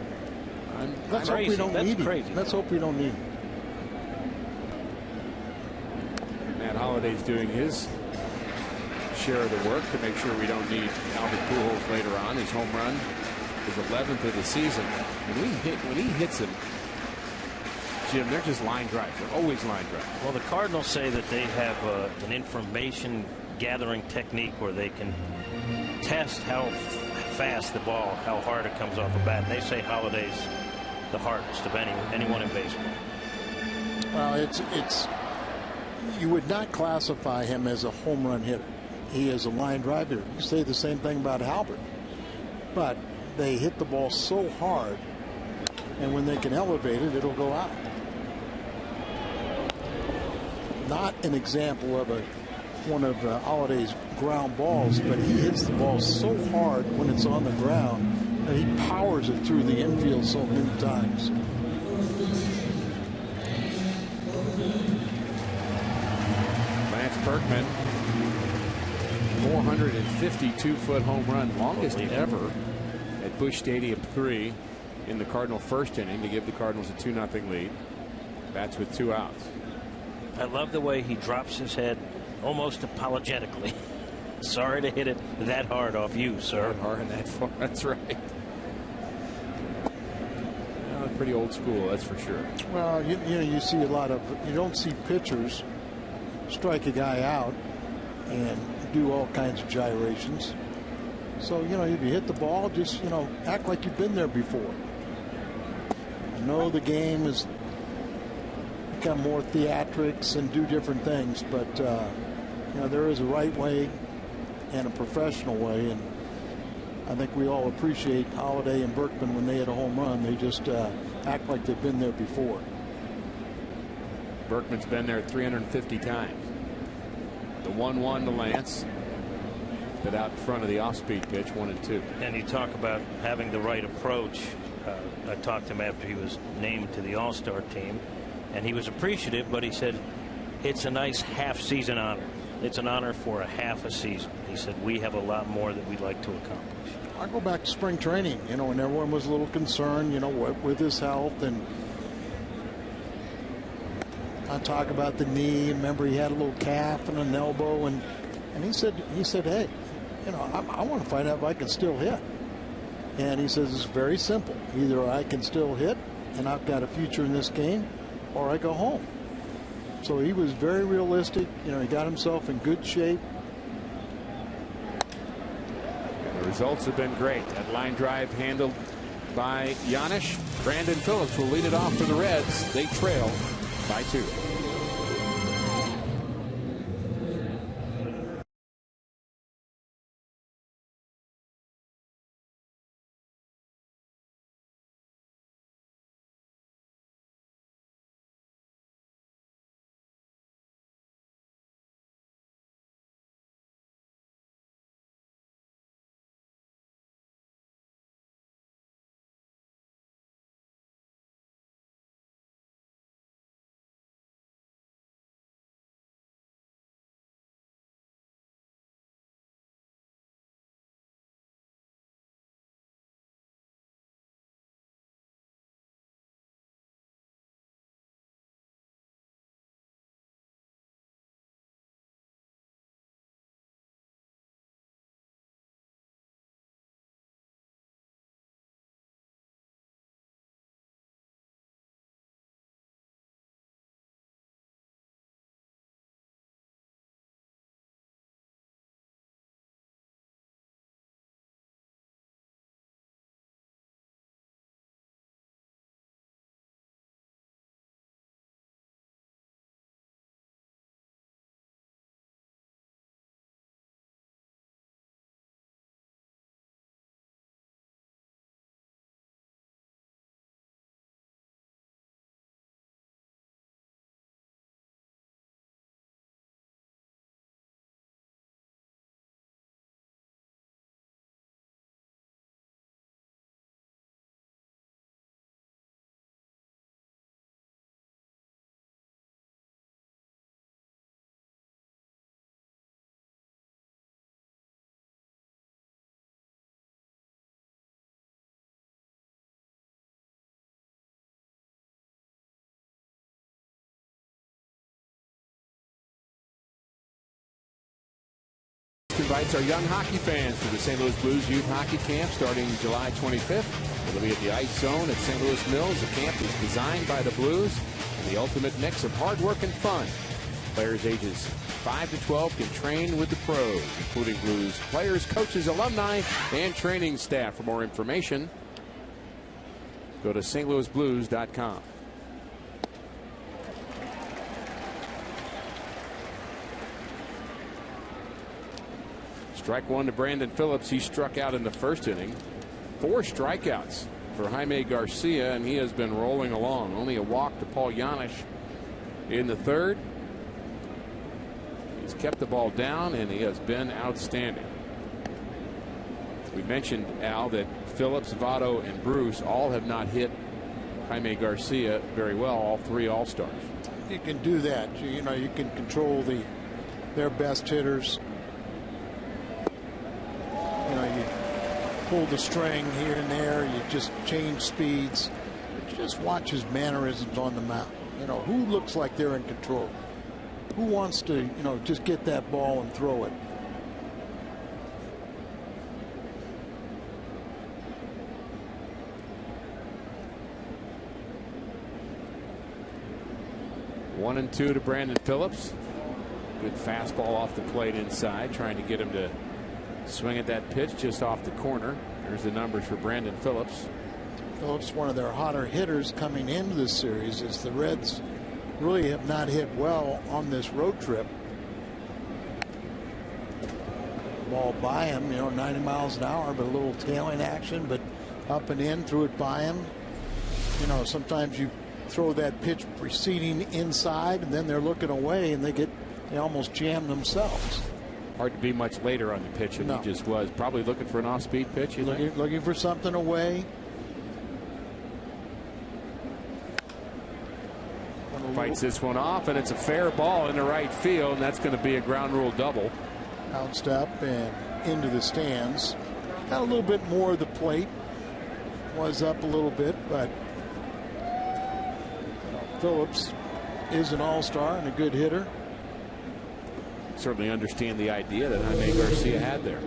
Let's hope we don't need him. Let's hope we don't need him. Matt Holliday's doing his share of the work to make sure we don't need Albert Pujols later on. His home run is 11th of the season. When he hits him, Jim, they're just line drives. They're always line drives. Well, the Cardinals say that they have an information gathering technique where they can test how fast the ball, how hard it comes off a bat. And they say Holiday's the hardest of anyone in baseball. Well, it's you would not classify him as a home run hitter. He is a line drive hitter. You say the same thing about Albert, but they hit the ball so hard, and when they can elevate it, it'll go out. Not an example of one of Holiday's ground balls, but he hits the ball so hard when it's on the ground that he powers it through the infield so many times. Lance Berkman, 452-foot home run, longest ever at Busch Stadium 3 in the Cardinal first inning to give the Cardinals a 2-0 lead. Bats with 2 outs. I love the way he drops his head almost apologetically. Sorry to hit it that hard off you, sir. That hard and that far. That's right. Well, pretty old school, that's for sure. Well, you know, you see a lot of, you don't see pitchers strike a guy out and do all kinds of gyrations. So, if you hit the ball, just, act like you've been there before. I know the game has become more theatrics and do different things, but, there is a right way and a professional way. And I think we all appreciate Holiday and Berkman when they hit a home run. They just act like they've been there before. Berkman's been there 350 times. The 1-1 to Lance. But out in front of the off-speed pitch, 1-2. And you talk about having the right approach. I talked to him after he was named to the All-Star team, and he was appreciative, but he said it's a nice half-season honor. It's an honor for a half a season. He said we have a lot more that we'd like to accomplish. I go back to spring training, and everyone was a little concerned, with his health, and I talk about the knee. Remember, he had a little calf and an elbow, and he said, hey, I want to find out if I can still hit. And he says it's very simple. Either I can still hit, and I've got a future in this game, or I go home. So he was very realistic. He got himself in good shape. The results have been great. That line drive handled by Giannis. Brandon Phillips will lead it off for the Reds. They trail by 2. Invites our young hockey fans to the St. Louis Blues Youth Hockey Camp starting July 25th. It'll be at the Ice Zone at St. Louis Mills. The camp is designed by the Blues and the ultimate mix of hard work and fun. Players ages 5 to 12 can train with the pros, including Blues players, coaches, alumni, and training staff. For more information, go to stlouisblues.com. Strike 1 to Brandon Phillips. He struck out in the first inning. 4 strikeouts for Jaime Garcia, and he has been rolling along. Only a walk to Paul Giannis in the third. He's kept the ball down, and he has been outstanding. We mentioned, Al, that Phillips, Votto, and Bruce all have not hit Jaime Garcia very well, all 3 All-Stars. You can do that. You can control their best hitters. You pull the string here and there. You just change speeds. But just watch his mannerisms on the mound. Who looks like they're in control? Who wants to, just get that ball and throw it? One and 2 to Brandon Phillips. Good fastball off the plate inside, trying to get him to Swing at that pitch just off the corner. There's the numbers for Brandon Phillips. Phillips, one of their hotter hitters coming into this series, as the Reds really have not hit well on this road trip. Ball by him, 90 miles an hour, but a little tailing action, but up and in, threw it by him. Sometimes you throw that pitch preceding inside, and then they're looking away, and they almost jam themselves. Hard to be much later on the pitch than he just was. Probably looking for an off-speed pitch. Looking for something away. Fights this one off, and it's a fair ball into right field, and that's going to be a ground rule double. Bounced up and into the stands. Got a little bit more of the plate. Was up a little bit, but Phillips is an all-star and a good hitter. Certainly understand the idea that Jaime Garcia had there.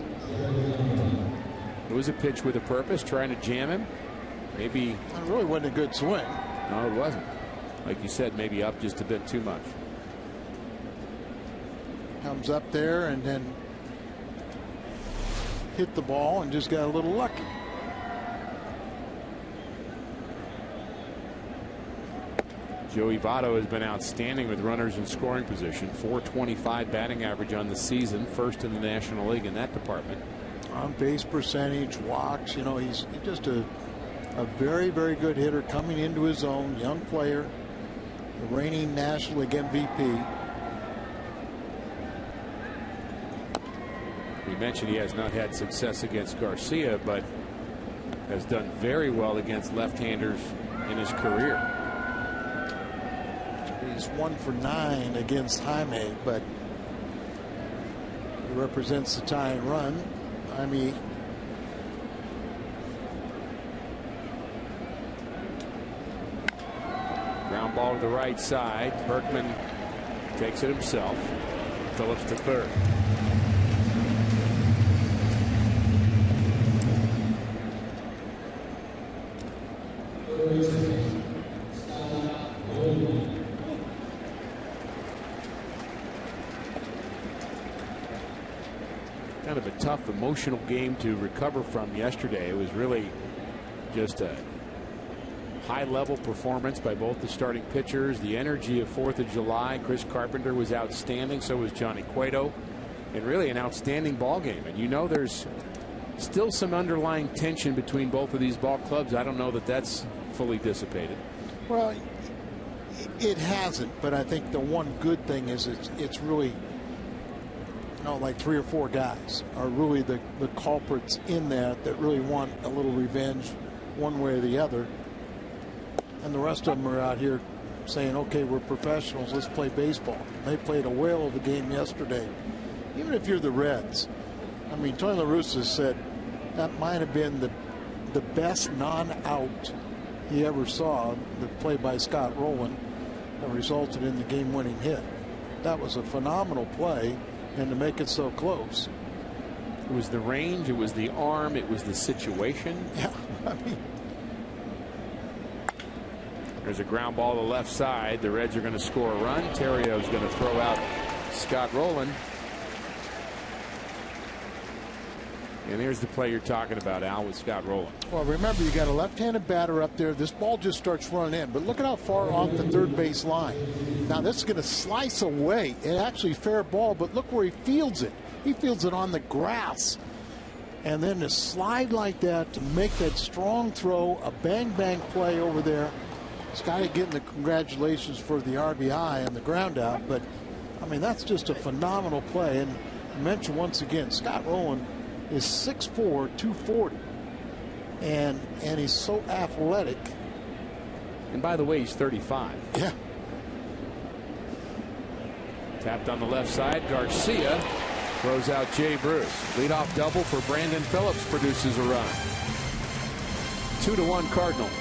It was a pitch with a purpose, trying to jam him. Maybe it really wasn't a good swing. No, it wasn't. Like you said, maybe up just a bit too much. Comes up there and then hit the ball and just got a little lucky. Joey Votto has been outstanding with runners in scoring position. .425 batting average on the season, first in the National League in that department. On base percentage, walks, he's just a very, very good hitter coming into his own, young player, the reigning National League MVP. We mentioned he has not had success against Garcia, but has done very well against left-handers in his career. He's 1 for 9 against Jaime, but he represents the tying run. Jaime ground ball to the right side. Berkman takes it himself. Phillips to third. Kind of a tough emotional game to recover from yesterday. It was really just a high-level performance by both the starting pitchers. The energy of 4th of July. Chris Carpenter was outstanding. So was Johnny Cueto. And really an outstanding ball game. And there's still some underlying tension between both of these ball clubs. I don't know that that's fully dissipated. Well, it hasn't, but I think the one good thing is it's really like 3 or 4 guys are really the culprits in that really want a little revenge one way or the other, and the rest of them are out here saying, okay, we're professionals, let's play baseball. They played a whale of a game yesterday. Even if you're the Reds, Tony La Russa said that might have been the best non-out he ever saw, the play by Scott Rowland that resulted in the game-winning hit. That was a phenomenal play, and to make it so close. It was the range, it was the arm, it was the situation. Yeah, there's a ground ball to the left side. The Reds are going to score a run. Terrio's going to throw out Scott Rowland. And here's the play you're talking about, Al, with Scott Rowland. Well, remember, you got a left-handed batter up there. This ball just starts running in, but look at how far off the third base line. Now, this is going to slice away. It's actually fair ball, but look where he fields it. He fields it on the grass. And then to slide like that, to make that strong throw, a bang-bang play over there. Scotty getting the congratulations for the RBI and the ground out, but, that's just a phenomenal play. And I mentioned once again, Scott Rowland is 6'4", 240, and he's so athletic. And by the way, he's 35. Yeah. Tapped on the left side. Garcia throws out Jay Bruce. Leadoff double for Brandon Phillips produces a run. 2-1 Cardinals.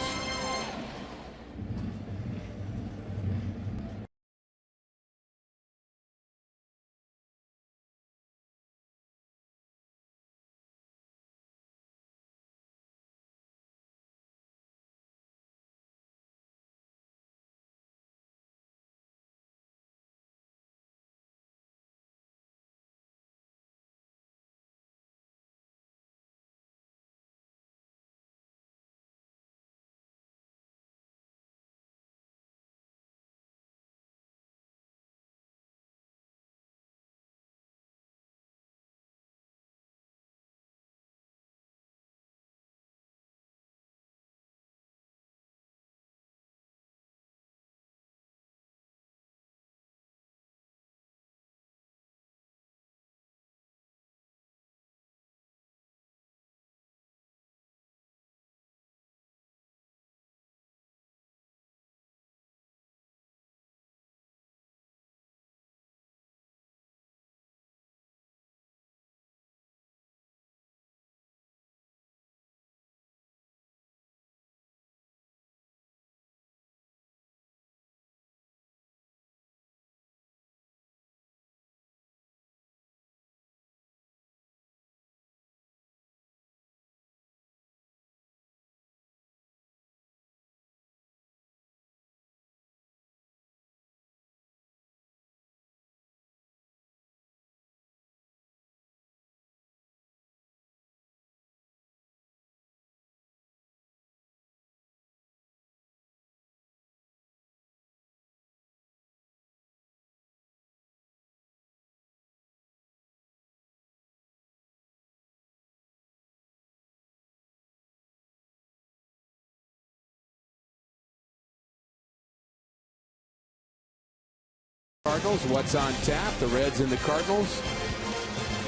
Cardinals. What's on tap? The Reds and the Cardinals.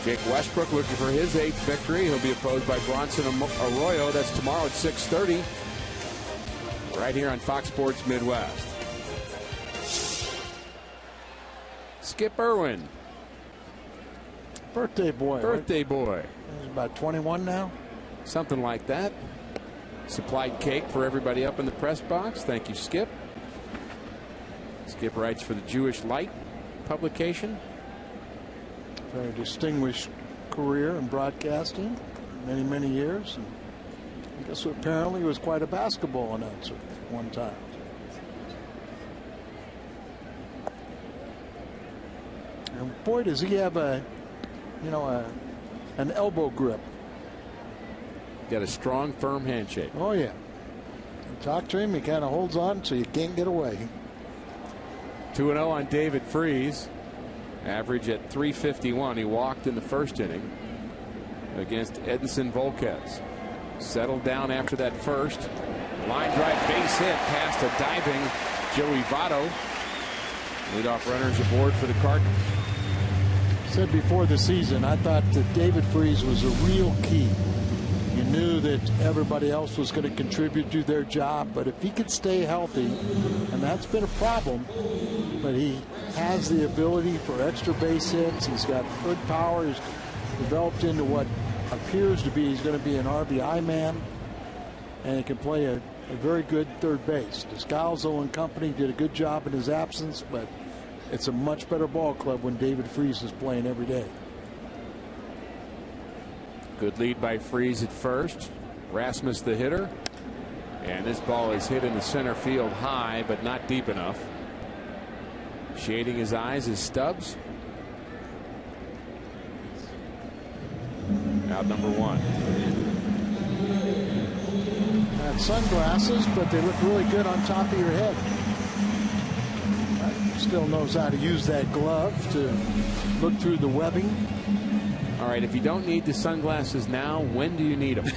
Jake Westbrook looking for his 8th victory. He'll be opposed by Bronson Arroyo. That's tomorrow at 6:30. Right here on Fox Sports Midwest. Skip Irwin. Birthday boy. Birthday boy. He's about 21 now. Something like that. Supplied cake for everybody up in the press box. Thank you, Skip. Skip writes for the Jewish Light publication. Very distinguished career in broadcasting, many years. And I guess apparently was quite a basketball announcer at one time. And boy, does he have an elbow grip. Got a strong, firm handshake. Oh yeah. You talk to him, he kind of holds on so you can't get away. 2-0 on David Freese. Average at .351. He walked in the first inning against Edinson Volquez. Settled down after that first. Line drive base hit past a diving Joey Votto. Leadoff runners aboard for the Cardinals. Said before the season, I thought that David Freese was a real key. You knew that everybody else was going to contribute to their job, but if he could stay healthy, and that's been a problem, but he has the ability for extra base hits. He's got good power. He's developed into what appears to be, he's going to be an RBI man, and he can play a very good third base. Descalzo and company did a good job in his absence, but it's a much better ball club when David Freese is playing every day. Good lead by Freese at first. Rasmus the hitter. And this ball is hit in the center field high, but not deep enough. Shading his eyes is Stubbs. Out number 1. Got sunglasses, but they look really good on top of your head. Still knows how to use that glove to look through the webbing. All right, if you don't need the sunglasses now, when do you need them?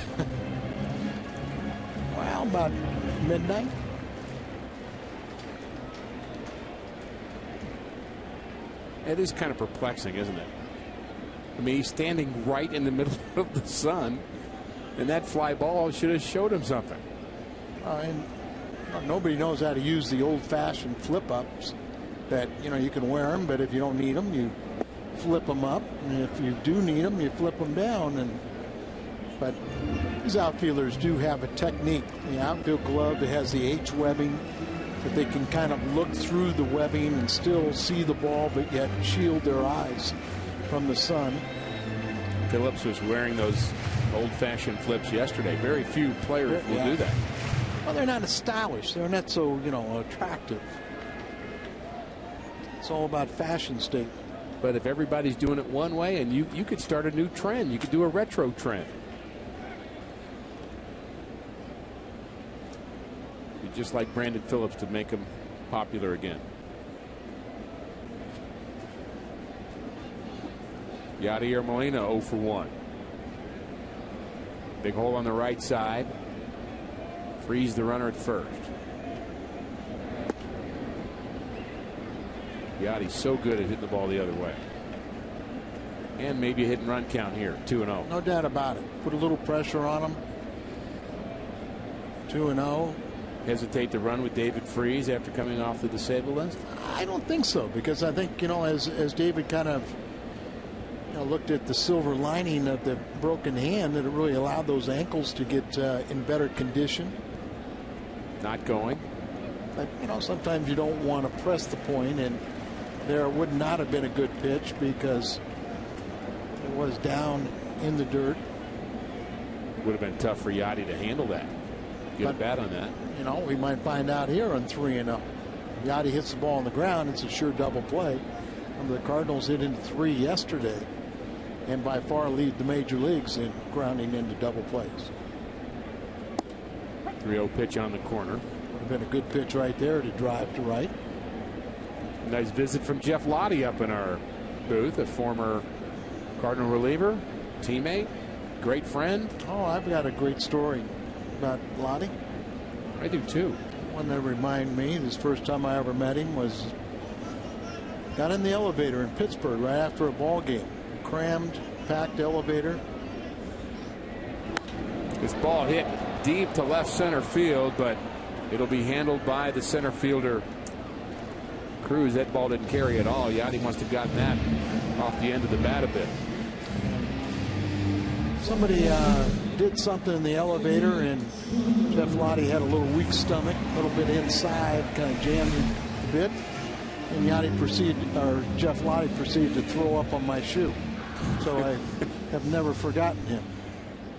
Well, about midnight. It is kind of perplexing, isn't it? I mean, he's standing right in the middle of the sun, and that fly ball should have showed him something. And nobody knows how to use the old-fashioned flip-ups that, you can wear them, but if you don't need them, you flip them up, and if you do need them, you flip them down. But these outfielders do have a technique. The outfield glove that has the H webbing, that they can kind of look through the webbing and still see the ball, but yet shield their eyes from the sun. Phillips was wearing those old-fashioned flips yesterday. Very few players will do that. Well, they're not as stylish. They're not so, attractive. It's all about fashion statement. But if everybody's doing it one way, and you could start a new trend. You could do a retro trend. You'd just like Brandon Phillips to make him popular again. Yadier Molina 0 for 1. Big hole on the right side. Freeze the runner at first. Yadi's so good at hitting the ball the other way. And maybe a hit and run count here. 2-0. No doubt about it. Put a little pressure on him. 2-0. Hesitate to run with David Freese after coming off the disabled list? I don't think so, because I think, as David kind of looked at the silver lining of the broken hand, that it really allowed those ankles to get in better condition. Not going. But, sometimes you don't want to press the point, and there would not have been a good pitch because it was down in the dirt. Would have been tough for Yadi to handle that. Get a bat on that. We might find out here on 3-0. Yadi hits the ball on the ground. It's a sure double play. Remember, the Cardinals hit into 3 yesterday, and by far lead the major leagues in grounding into double plays. 3-0 pitch on the corner. Would have been a good pitch right there to drive to right. Nice visit from Jeff Lottie up in our booth, a former Cardinal reliever, teammate, great friend. Oh, I've got a great story about Lottie. I do too. One that reminded me, this first time I ever met him was Got in the elevator in Pittsburgh right after a ball game. Crammed, packed elevator. This ball hit deep to left center field, but it'll be handled by the center fielder, Cruz. That ball didn't carry at all. Yachty must have gotten that off the end of the bat a bit. Somebody did something in the elevator, and Jeff Lottie had a little weak stomach, a little bit inside, kind of jammed a bit. And Jeff Lottie proceeded to throw up on my shoe. So I have never forgotten him.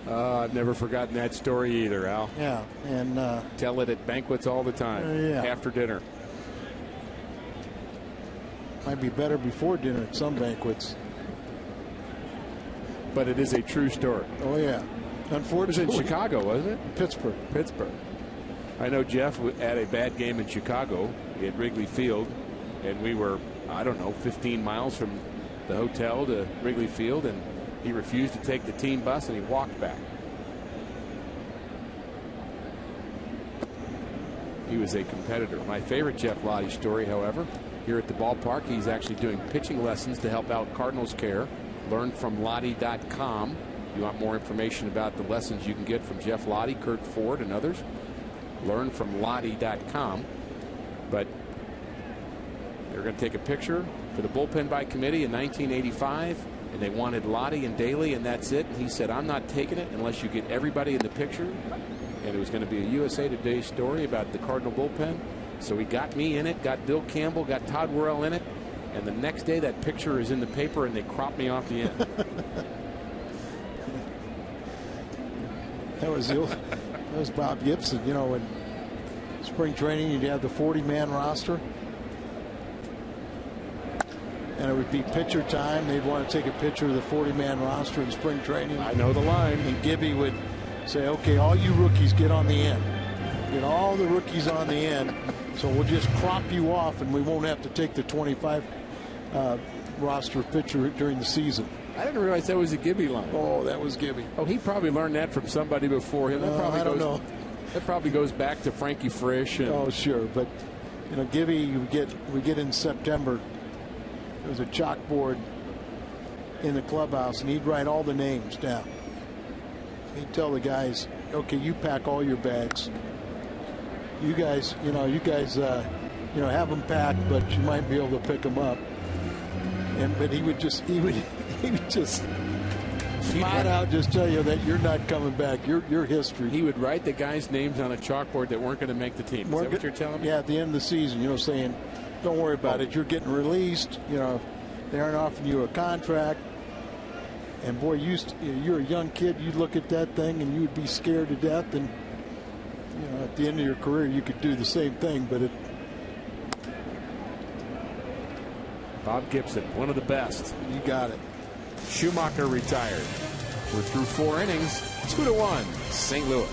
I've never forgotten that story either, Al. Yeah, and tell it at banquets all the time. Yeah. After dinner. Might be better before dinner at some banquets. But it is a true story. Oh yeah. Unfortunately, it was in Chicago, wasn't it? Pittsburgh. Pittsburgh. I know Jeff had a bad game in Chicago at Wrigley Field, and we were, I don't know, 15 miles from the hotel to Wrigley Field, and he refused to take the team bus and he walked back. He was a competitor. My favorite Jeff Lottie story, however, here at the ballpark, he's actually doing pitching lessons to help out Cardinals Care. LearnFromLottie.com. If you want more information about the lessons you can get from Jeff Lottie, Kurt Ford, and others, LearnFromLottie.com. But they're going to take a picture for the bullpen by committee in 1985, and they wanted Lottie and Daly, and that's it. And he said, I'm not taking it unless you get everybody in the picture. And it was going to be a USA Today story about the Cardinal bullpen. So he got me in it, got Bill Campbell, got Todd Worrell in it. And the next day that picture is in the paper and they crop me off the end. That was Bob Gibson. You know, in spring training you'd have the 40-man roster. And it would be pitcher time. They'd want to take a picture of the 40-man roster in spring training. I know the line. And Gibby would say, okay, all you rookies get on the end. Get all the rookies on the end. So we'll just crop you off and we won't have to take the 25 roster pitcher during the season. I didn't realize that was a Gibby line. Oh, that was Gibby. Oh, he probably learned that from somebody before him. That probably I don't know. That probably goes back to Frankie Frisch. And oh, sure. But, you know, Gibby, we get in September. There was a chalkboard in the clubhouse, and he'd write all the names down. He'd tell the guys, okay, you pack all your bags. You guys, have them packed, but you might be able to pick them up. But he would just flat out just tell you that you're not coming back. You're history. He would write the guys' names on a chalkboard that weren't going to make the team. Is that what you're telling me? Yeah, at the end of the season, saying, don't worry about it. You're getting released. They aren't offering you a contract. And boy, you're a young kid. You'd look at that thing and you would be scared to death. And at the end of your career, you could do the same thing. But Bob Gibson, one of the best. You got it. Schumacher retired. We're through 4 innings, 2-1, St. Louis.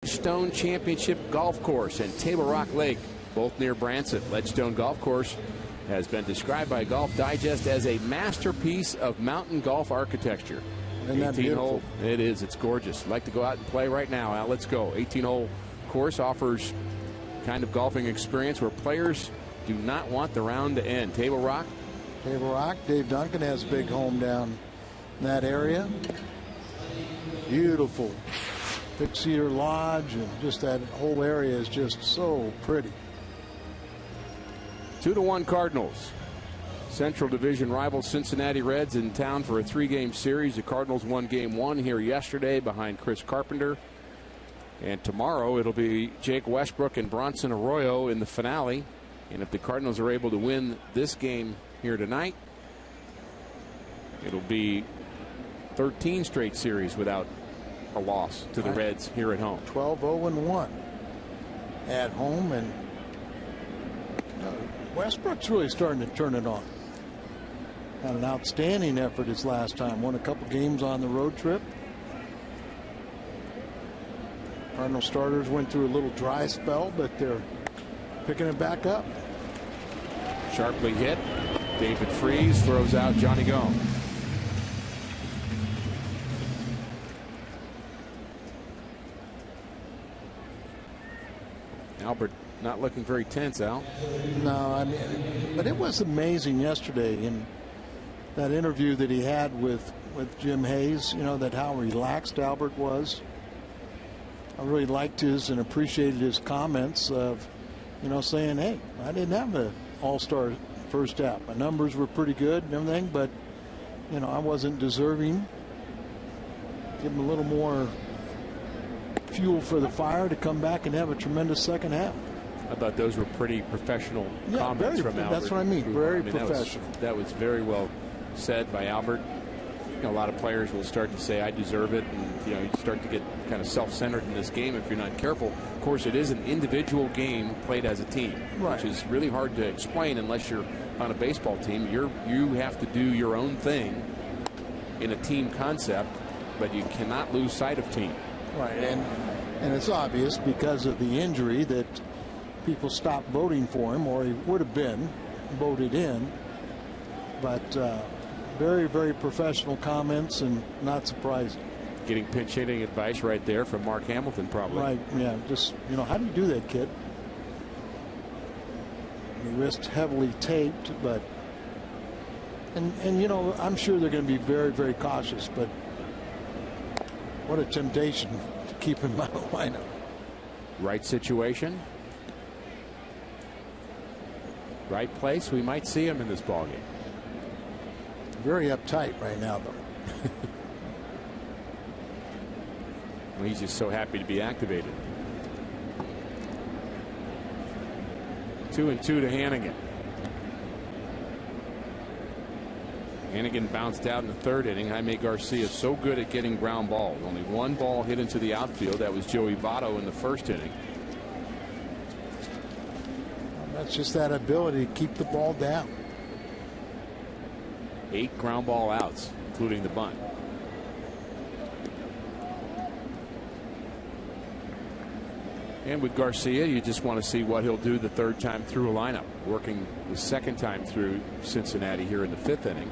Stone Championship Golf Course and Table Rock Lake both near Branson. Ledgestone Golf Course has been described by Golf Digest as a masterpiece of mountain golf architecture. Isn't that beautiful? It is. It's gorgeous. I'd like to go out and play right now. Al, let's go. 18-hole course offers kind of golfing experience where players do not want the round to end. Table Rock. Table Rock. Dave Duncan has a big home down in that area. Beautiful. Fix-Eater Lodge, and just that whole area is just so pretty. 2-1 Cardinals. Central Division rival Cincinnati Reds in town for a 3-game series. The Cardinals won game 1 here yesterday behind Chris Carpenter. And tomorrow it'll be Jake Westbrook and Bronson Arroyo in the finale. And if the Cardinals are able to win this game here tonight, it'll be 13 straight series without a loss to the Reds here at home. 12-0-1 at home, and Westbrook's really starting to turn it on. Had an outstanding effort his last time. Won a couple games on the road trip. Cardinal starters went through a little dry spell, but they're picking it back up. Sharply hit. David Freese throws out Johnny Gomes. Albert not looking very tense, Al. No, I mean, but it was amazing yesterday in that interview that he had with Jim Hayes, you know, that how relaxed Albert was. I really liked his and appreciated his comments of, you know, saying, hey, I didn't have an all-star first half. My numbers were pretty good and everything, but, you know, I wasn't deserving. Give him a little more fuel for the fire to come back and have a tremendous second half. I thought those were pretty professional comments from Albert. That's what I mean. Very professional. That was very well said by Albert. You know, a lot of players will start to say, I deserve it. And, you know, you start to get kind of self-centered in this game if you're not careful. Of course, it is an individual game played as a team, right, which is really hard to explain unless you're on a baseball team. You have to do your own thing in a team concept, but you cannot lose sight of team. Right, and it's obvious because of the injury that people stopped voting for him, or he would have been voted in. But very, very professional comments and not surprising. Getting pinch hitting advice right there from Mark Hamilton, probably. Right, yeah. Just, you know, how do you do that, kid? The wrist heavily taped, but and you know, I'm sure they're going to be very, very cautious, but what a temptation to keep him out of the lineup. Right situation, right place. We might see him in this ballgame. Very uptight right now, though. Well, he's just so happy to be activated. 2-2 to Hannigan. Hannigan bounced out in the third inning. Jaime Garcia so good at getting ground balls. Only one ball hit into the outfield. That was Joey Votto in the first inning. That's just that ability to keep the ball down. 8 ground ball outs, including the bunt. And with Garcia, you just want to see what he'll do the third time through a lineup. Working the second time through Cincinnati here in the 5th inning.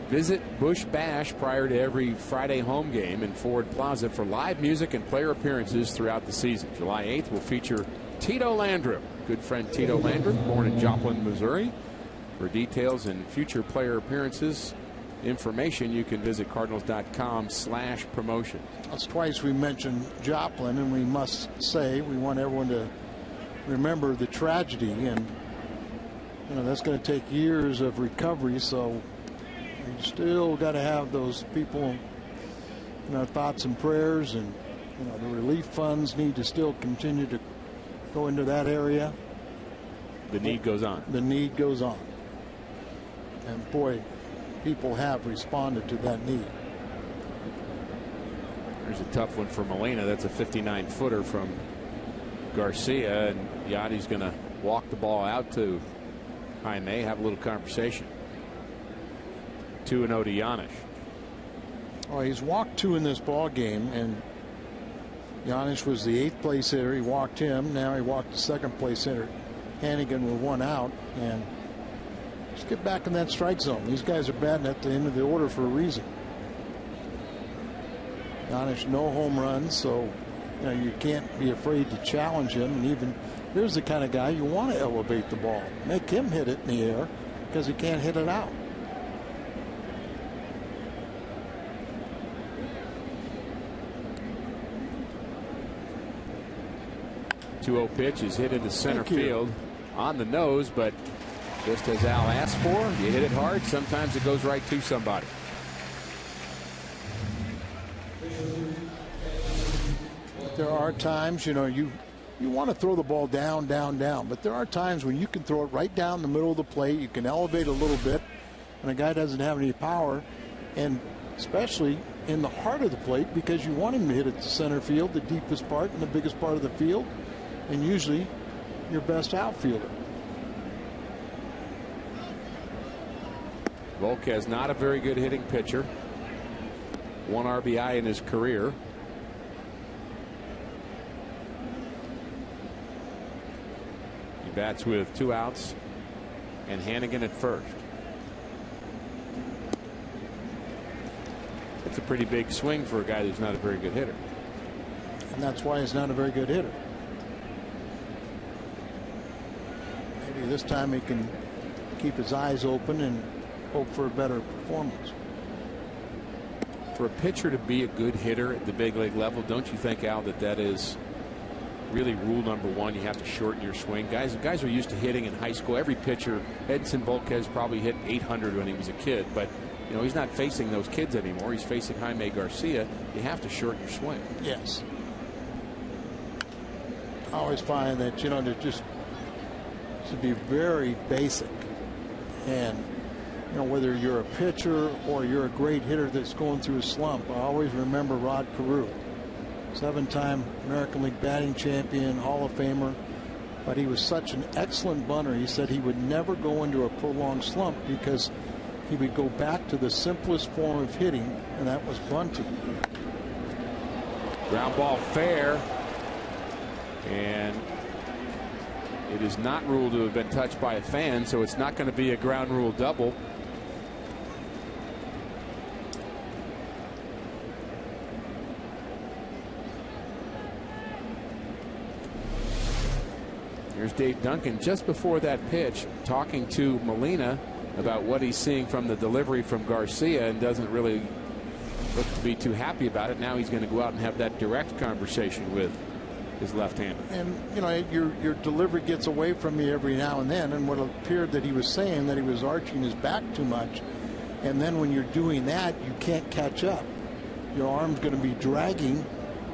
Visit Busch Bash prior to every Friday home game in Ford Plaza for live music and player appearances throughout the season. July 8th will feature Tito Landrum. Good friend Tito Landrum, born in Joplin, Missouri. For details and future player appearances information, you can visit cardinals.com/promotion. That's twice we mentioned Joplin, and we must say we want everyone to remember the tragedy, and you know that's going to take years of recovery, so we still got to have those people in our thoughts and prayers, and you know the relief funds need to still continue to go into that area. The need goes on. The need goes on. And boy, people have responded to that need. There's a tough one for Molina. That's a 59-footer from Garcia, and Yadi's going to walk the ball out to Jaime, have a little conversation. 2-0 to Giannis. Oh, he's walked 2 in this ball game, and Giannis was the 8th place hitter. He walked him. Now he walked the 2nd place hitter, Hannigan, with 1 out. And just get back in that strike zone. These guys are batting at the end of the order for a reason. Giannis, no home runs, so you can't be afraid to challenge him. And even here's the kind of guy you want to elevate the ball, make him hit it in the air because he can't hit it out. .20 pitch is hit into center field on the nose, but just as Al asked for, you hit it hard. Sometimes it goes right to somebody. There are times, you want to throw the ball down, but there are times when you can throw it right down the middle of the plate. You can elevate a little bit, and a guy doesn't have any power, and especially in the heart of the plate, because you want him to hit it to center field, the deepest part and the biggest part of the field, and usually your best outfielder. Volquez, not a very good hitting pitcher. 1 RBI in his career. He bats with 2 outs and Hannigan at first. It's a pretty big swing for a guy who's not a very good hitter. And that's why he's not a very good hitter. Maybe this time he can keep his eyes open and hope for a better performance. For a pitcher to be a good hitter at the big league level, don't you think, Al, that is really rule number 1? You have to shorten your swing. Guys are used to hitting in high school. Every pitcher, Edson Volquez probably hit 800 when he was a kid, but he's not facing those kids anymore. He's facing Jaime Garcia. You have to shorten your swing. Yes. I always find that to just to be very basic, and whether you're a pitcher or you're a great hitter that's going through a slump. I always remember Rod Carew, 7-time American League batting champion, Hall of Famer, but he was such an excellent bunter. He said he would never go into a prolonged slump because he would go back to the simplest form of hitting, and that was bunting. Ground ball fair, and it is not ruled to have been touched by a fan, so it's not going to be a ground rule double. Here's Dave Duncan just before that pitch talking to Molina about what he's seeing from the delivery from Garcia, and doesn't really look to be too happy about it. Now he's going to go out and have that direct conversation with his left-hander. And your delivery gets away from you every now and then, and what appeared that he was saying that he was arching his back too much, and then when you're doing that, you can't catch up. Your arm's going to be dragging,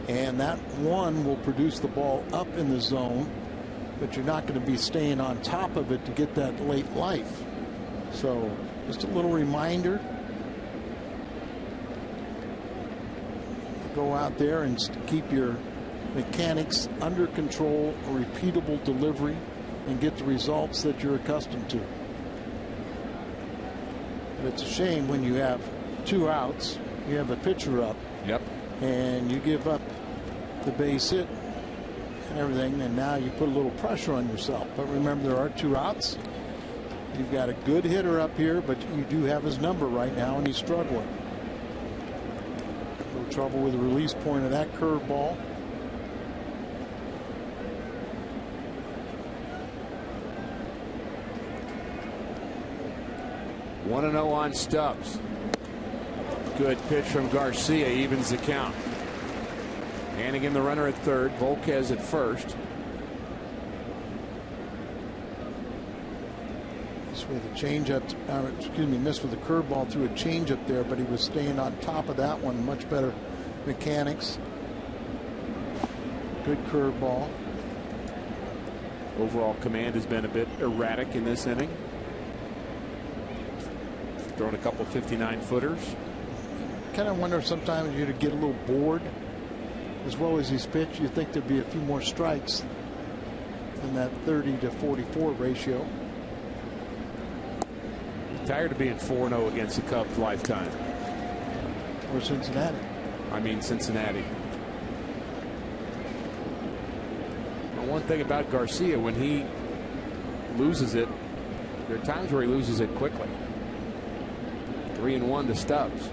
and that one will produce the ball up in the zone, but you're not going to be staying on top of it to get that late life. So just a little reminder, go out there and keep your mechanics under control, a repeatable delivery, and get the results that you're accustomed to. But it's a shame when you have 2 outs, you have a pitcher up, and you give up the base hit and everything, and now you put a little pressure on yourself. But remember, there are 2 outs. You've got a good hitter up here, but you do have his number right now, and he's struggling. No trouble with the release point of that curveball. One 1-0 on Stubbs. Good pitch from Garcia, evens the count. Hannigan the runner at third, Volquez at first. Missed with a changeup, missed with a curveball through a changeup there, but he was staying on top of that one. Much better mechanics. Good curveball. Overall command has been a bit erratic in this inning. Throwing a couple 59-footers. Kind of wonder sometimes you'd get a little bored. As well as he's pitched, you think there'd be a few more strikes in that 30-to-44 ratio. He's tired of being 4-0 against the Cubs lifetime. Or Cincinnati. I mean Cincinnati. Well, one thing about Garcia, when he loses it, there are times where he loses it quickly. 3-1 to Stubbs.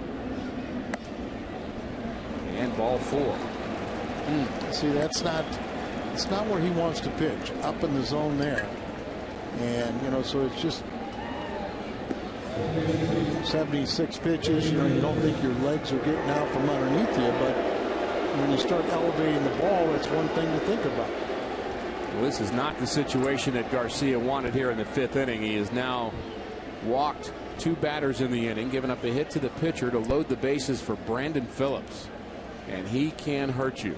And ball 4. See, it's not where he wants to pitch, up in the zone there. And, you know, so it's just 76 pitches. You know, you don't think your legs are getting out from underneath you, but when you start elevating the ball, that's one thing to think about. Well, this is not the situation that Garcia wanted here in the 5th inning. He has now walked 2 batters in the inning, given up a hit to the pitcher to load the bases for Brandon Phillips. And he can hurt you.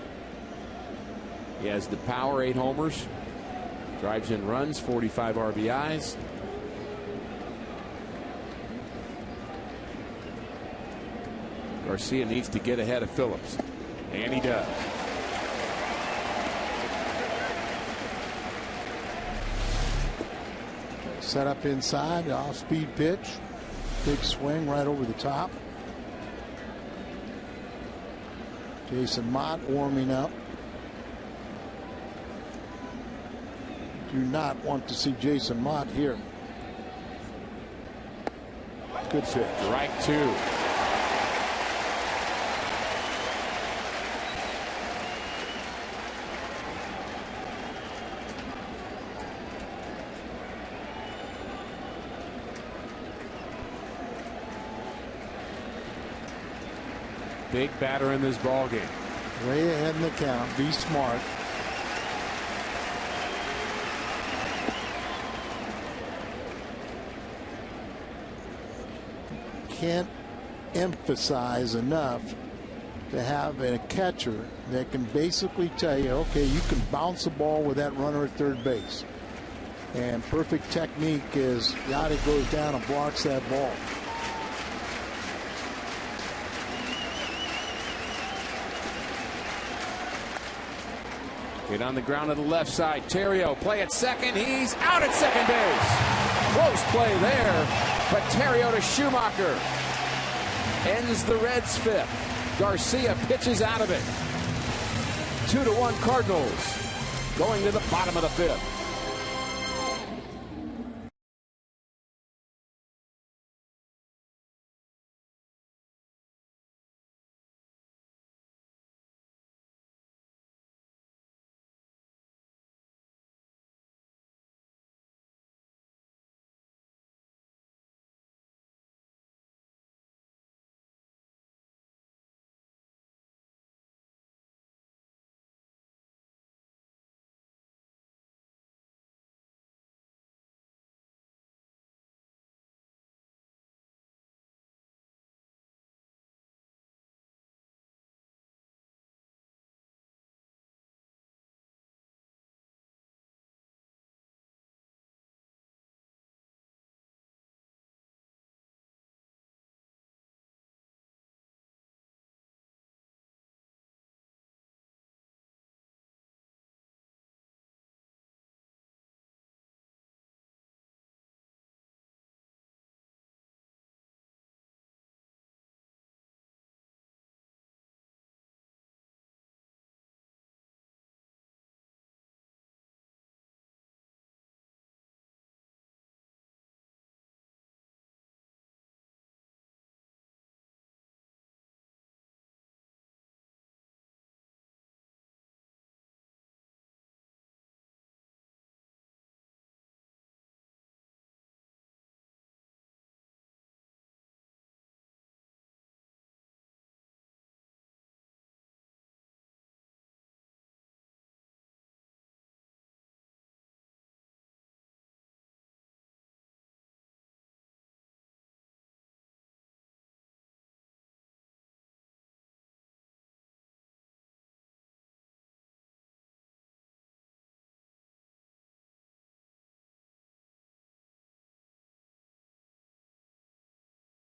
He has the power, 8 homers, drives in runs, 45 RBIs. Garcia needs to get ahead of Phillips, and he does. Set up inside, off-speed pitch, big swing right over the top. Jason Mott warming up. Do not want to see Jason Mott here. Good pitch. Strike 2. Big batter in this ball game. Way ahead in the count. Be smart. Can't emphasize enough to have a catcher that can basically tell you, okay, you can bounce the ball with that runner at third base. And perfect technique is Yachty goes down and blocks that ball. Hit on the ground to the left side. Terrio play at second. He's out at second base. Close play there. But Terrio to Schumacher. Ends the Reds' 5th. Garcia pitches out of it. 2-1 Cardinals. Going to the bottom of the 5th.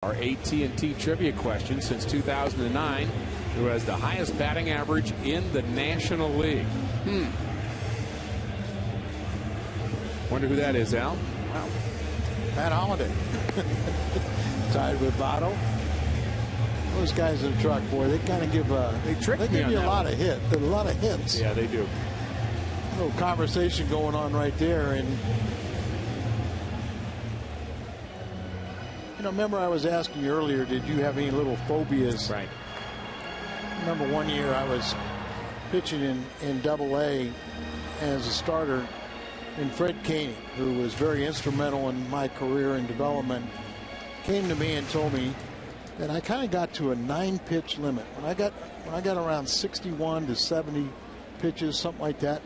Our AT&T trivia question: since 2009, who has the highest batting average in the National League? Wonder who that is, Al? Pat Holliday. Tied with Votto. Those guys in the truck, boy, they kind of give they give you a lot of hits. Yeah, they do. A little conversation going on right there, and remember I was asking you earlier, did you have any little phobias? Right. I remember one year I was pitching in Double-A as a starter, and Fred Koenig, who was very instrumental in my career and development, came to me and told me that I kind of got to a 9-pitch limit. When I got around 61 to 70 pitches, something like that,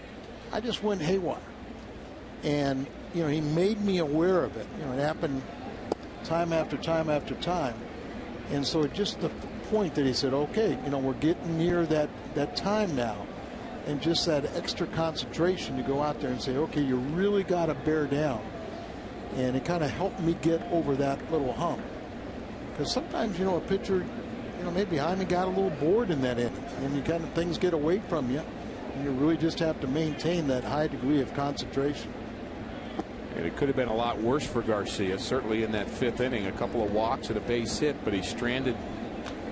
I just went haywire. And he made me aware of it. It happened time after time after time. And so just the point that he said, okay, we're getting near that time now, and just that extra concentration to go out there and say, okay, you really got to bear down. And it kind of helped me get over that little hump. Because sometimes, a pitcher, maybe Jaime got a little bored in that inning, and things get away from you, and you really just have to maintain that high degree of concentration. And it could have been a lot worse for Garcia, certainly in that 5th inning. A couple of walks and a base hit, but he stranded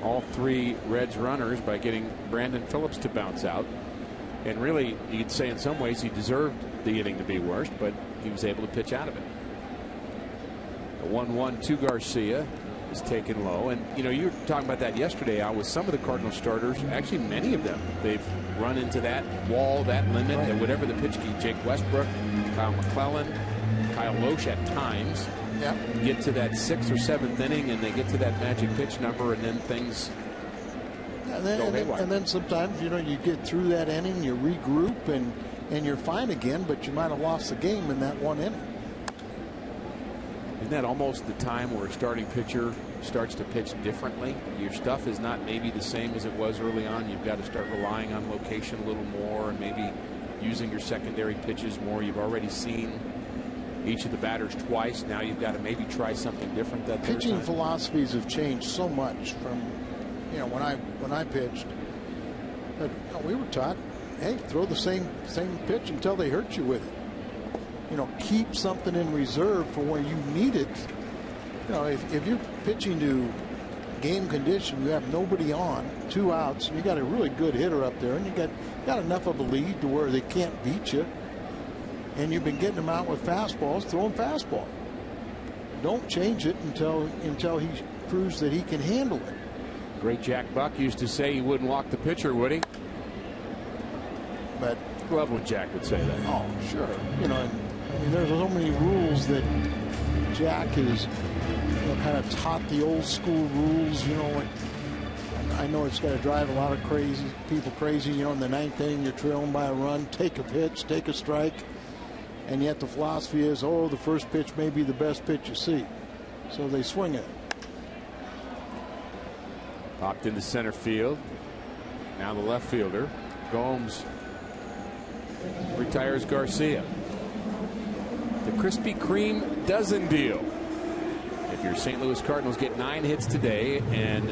all 3 Reds runners by getting Brandon Phillips to bounce out. And really, you could say in some ways he deserved the inning to be worse, but he was able to pitch out of it. The 1-1 to Garcia is taken low. And, you were talking about that yesterday, Al, with some of the Cardinals starters. Actually, many of them, they've run into that wall, that limit, that whatever the pitch key. Jake Westbrook, Kyle McClellan, Kyle Loesch at times get to that 6th or 7th inning, and they get to that magic pitch number, and then things go haywire. And then sometimes, you get through that inning, you regroup, and you're fine again, but you might have lost the game in that one inning. Isn't that almost the time where a starting pitcher starts to pitch differently? Your stuff is not maybe the same as it was early on. You've got to start relying on location a little more, and maybe using your secondary pitches more. You've already seen each of the batters twice. Now you've got to maybe try something different. That pitching philosophies have changed so much from when I pitched. But we were taught, hey, throw the same pitch until they hurt you with it. Keep something in reserve for when you need it. If you're pitching to game condition, you have nobody on, 2 outs, and you got a really good hitter up there, and you got enough of a lead to where they can't beat you. And you've been getting them out with fastballs, throw him fastball. Don't change it until he proves that he can handle it. Great Jack Buck used to say he wouldn't walk the pitcher, would he? But I love when Jack would say that. Oh, sure. There's so many rules that Jack has kind of taught the old school rules. I know it's got to drive a lot of people crazy. In the 9th inning, you're trailing by a run, take a pitch, take a strike. And yet the philosophy is, the first pitch may be the best pitch you see. So they swing it. Popped into center field. Now the left fielder, Gomes, retires Garcia. The Krispy Kreme dozen deal. If your St. Louis Cardinals get 9 hits today, and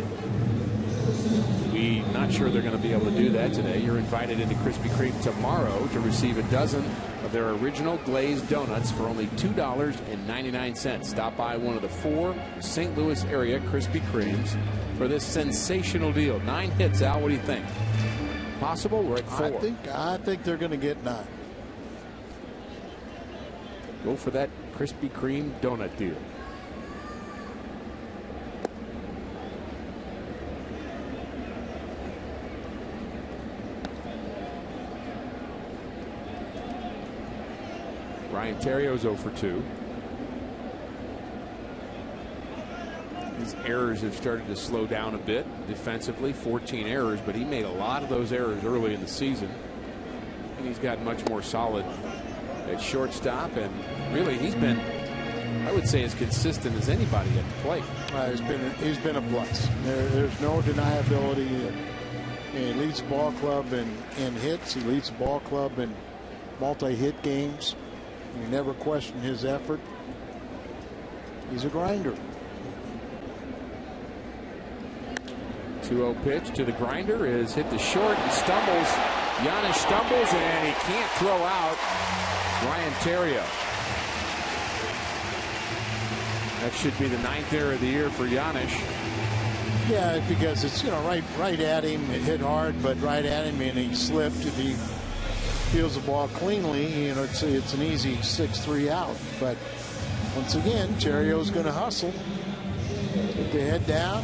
we're not sure they're going to be able to do that today, you're invited into Krispy Kreme tomorrow to receive a dozen of their original glazed donuts for only $2.99. Stop by one of the 4 St. Louis area Krispy Kremes for this sensational deal. 9 hits, Al, what do you think? Possible? We're at 4. I think they're going to get 9. Go for that Krispy Kreme donut deal. Ryan Terrio's 0 for 2. His errors have started to slow down a bit defensively. 14 errors, but he made a lot of those errors early in the season. And he's gotten much more solid at shortstop, and really he's been, I would say, as consistent as anybody at the plate. He's been a plus. There's no deniability. He leads the ball club in hits. He leads the ball club in multi-hit games. You never question his effort. He's a grinder. 2-0 pitch to the grinder is hit to short and stumbles. Giannis stumbles and he can't throw out Ryan Theriot. That should be the 9th error of the year for Giannis. Yeah, because it's, right at him. It hit hard, but right at him, and he slipped. If he feels the ball cleanly, it's an easy 6-3 out. But once again, Terrio's going to hustle. Put the head down.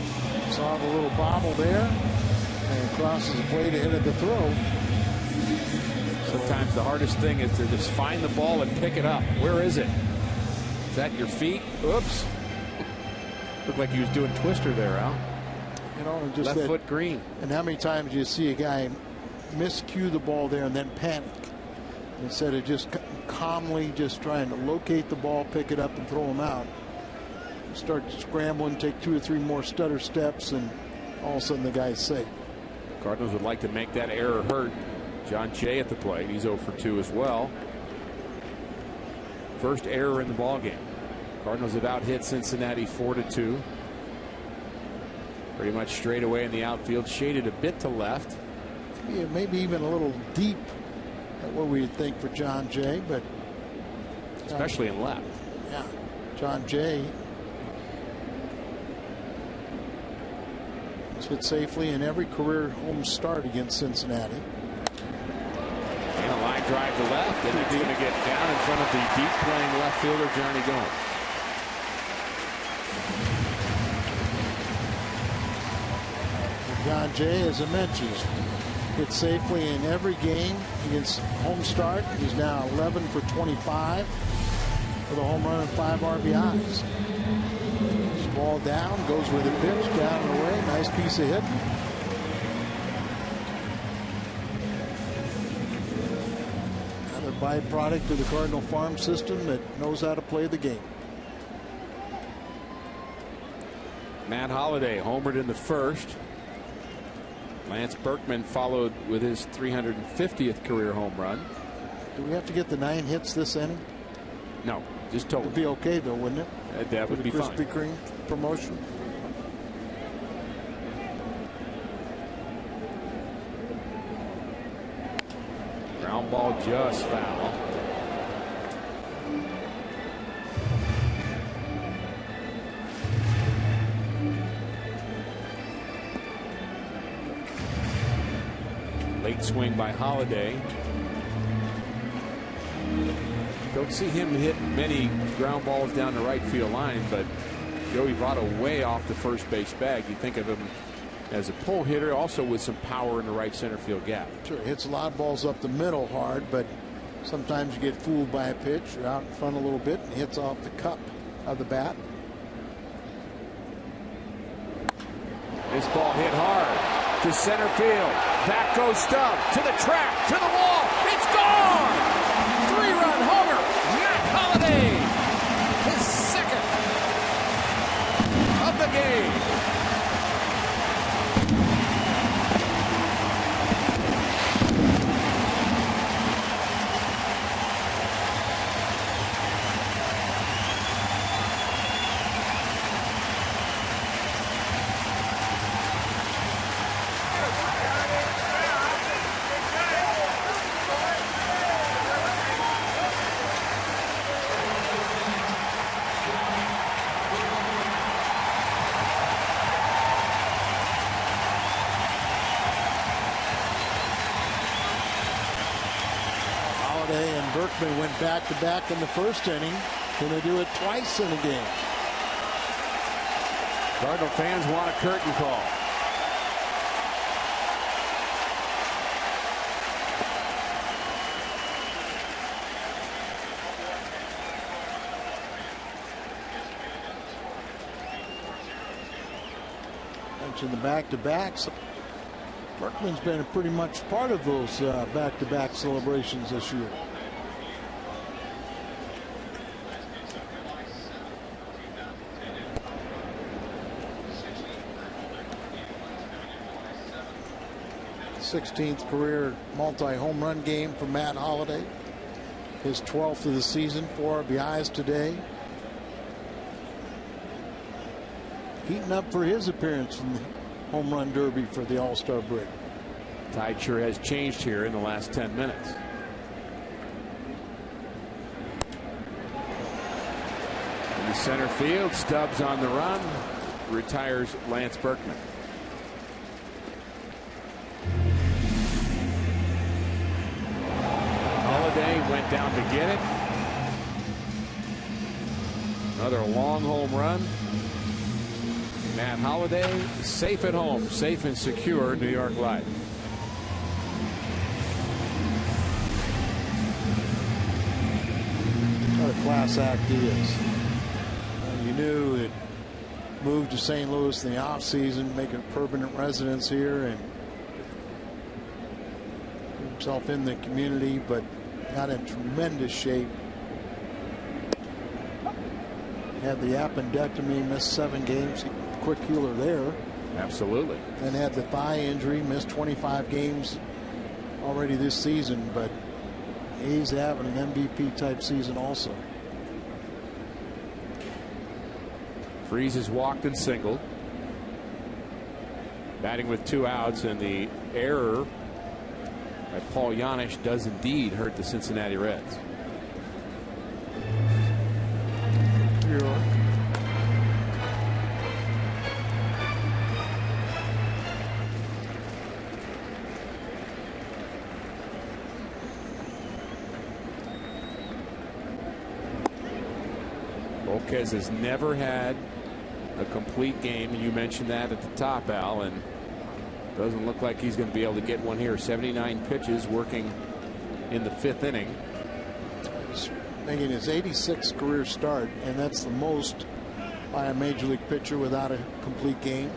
Saw the little bobble there, and crosses the plate ahead of the throw. Sometimes the hardest thing is to just find the ball and pick it up. Where is it? Is that your feet? Oops. Looked like he was doing twister there, Al. Just left foot green. And how many times do you see a guy miscue the ball there and then panic instead of just calmly just trying to locate the ball, pick it up, and throw him out? Start scrambling, take 2 or 3 more stutter steps, and all of a sudden the guy's safe. Cardinals would like to make that error hurt. John Jay at the plate. He's 0 for 2 as well. First error in the ball game. Cardinals have out-hit Cincinnati 4-2. Pretty much straight away in the outfield, shaded a bit to left. Yeah, maybe even a little deep at what we would think for John Jay, but especially in left. Yeah, John Jay has hit safely in every career home start against Cincinnati. And a line drive to left, and it's going to get down in front of the deep playing left fielder Johnny Gomes. John Jay, as I mentioned, hit safely in every game against home start. He's now 11 for 25 with a home run and 5 RBIs. Ball down, goes with the pitch, down and away. Nice piece of hitting. Another byproduct of the Cardinal farm system that knows how to play the game. Matt Holliday homered in the first. Lance Berkman followed with his 350th career home run. Do we have to get the 9 hits this inning? No, just total. It'd be okay though, wouldn't it? That would be fine. Krispy Kreme promotion. Ground ball just foul. Late swing by Holliday. Don't see him hit many ground balls down the right field line, but Joey Votto way off the first base bag. You think of him as a pull hitter, also with some power in the right center field gap. Sure, hits a lot of balls up the middle hard, but sometimes you get fooled by a pitch. You're out in front a little bit and hits off the cup of the bat. This ball hit hard to center field. Back goes Stubb to the track, to the wall. It's gone! 3-run homer. Matt Holliday, his second of the game. Berkman went back-to-back in the first inning. Can they do it twice in a game? Cardinal fans want a curtain call. Mentioned the back-to-backs. Berkman's been pretty much part of those back-to-back celebrations this year. th career multi-home run game for Matt Holliday. His 12th of the season, 4 RBIs today. Heating up for his appearance in the home run derby for the All-Star break. Tide sure has changed here in the last 10 minutes. In the center field, Stubbs on the run, retires Lance Berkman. got down to get it. Another long home run. Matt Holliday safe at home, safe and secure, New York Life. What a class act he is. You knew it moved to St. Louis in the offseason, make a permanent residence here, and himself in the community, but got in tremendous shape. Had the appendectomy, missed 7 games, quick healer there. Absolutely. And had the thigh injury, missed 25 games already this season, but he's having an MVP type season also. Freese has walked and singled. Batting with 2 outs, and the error by Paul Janisch does indeed hurt the Cincinnati Reds. Volquez has never had a complete game, and you mentioned that at the top, Al, and doesn't look like he's going to be able to get one here. 79 pitches, working in the 5th inning. He's making his 86th career start, and that's the most by a major league pitcher without a complete game.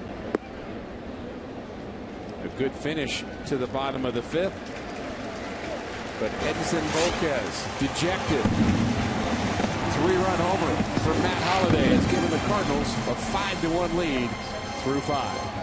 A good finish to the bottom of the 5th, but Edinson Volquez dejected. 3-run homer for Matt Holliday has given the Cardinals a 5-1 lead through 5.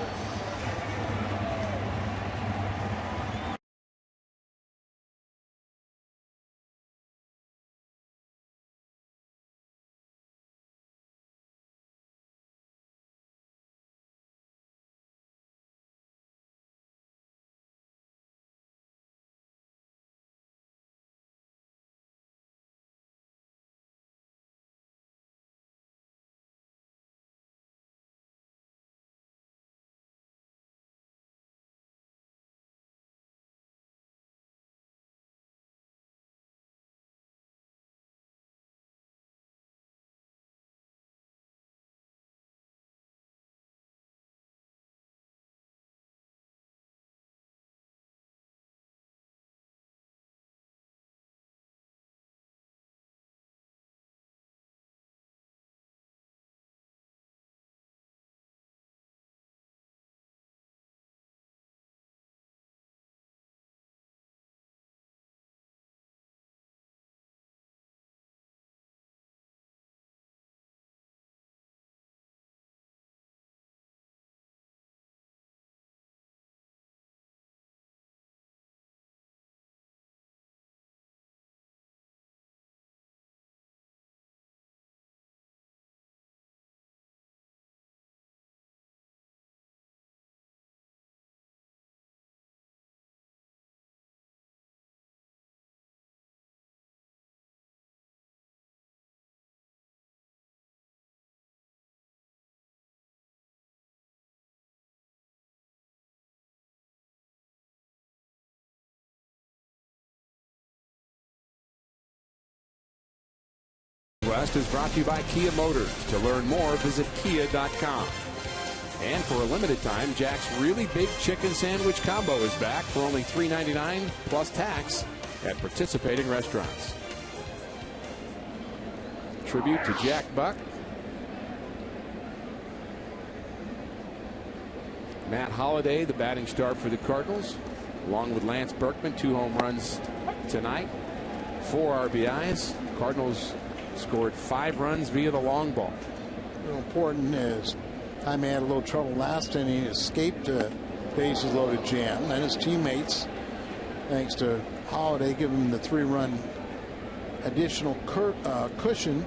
West is brought to you by Kia Motors. To learn more, visit kia.com. And for a limited time, Jack's Really Big Chicken Sandwich Combo is back for only $3.99 plus tax at participating restaurants. Tribute to Jack Buck. Matt Holliday, the batting star for the Cardinals, along with Lance Berkman, 2 home runs tonight, 4 RBIs. Cardinals scored 5 runs via the long ball. Real important is Jaime had a little trouble last inning. He escaped a bases loaded jam, and his teammates, thanks to Holliday, give him the 3-run additional cushion.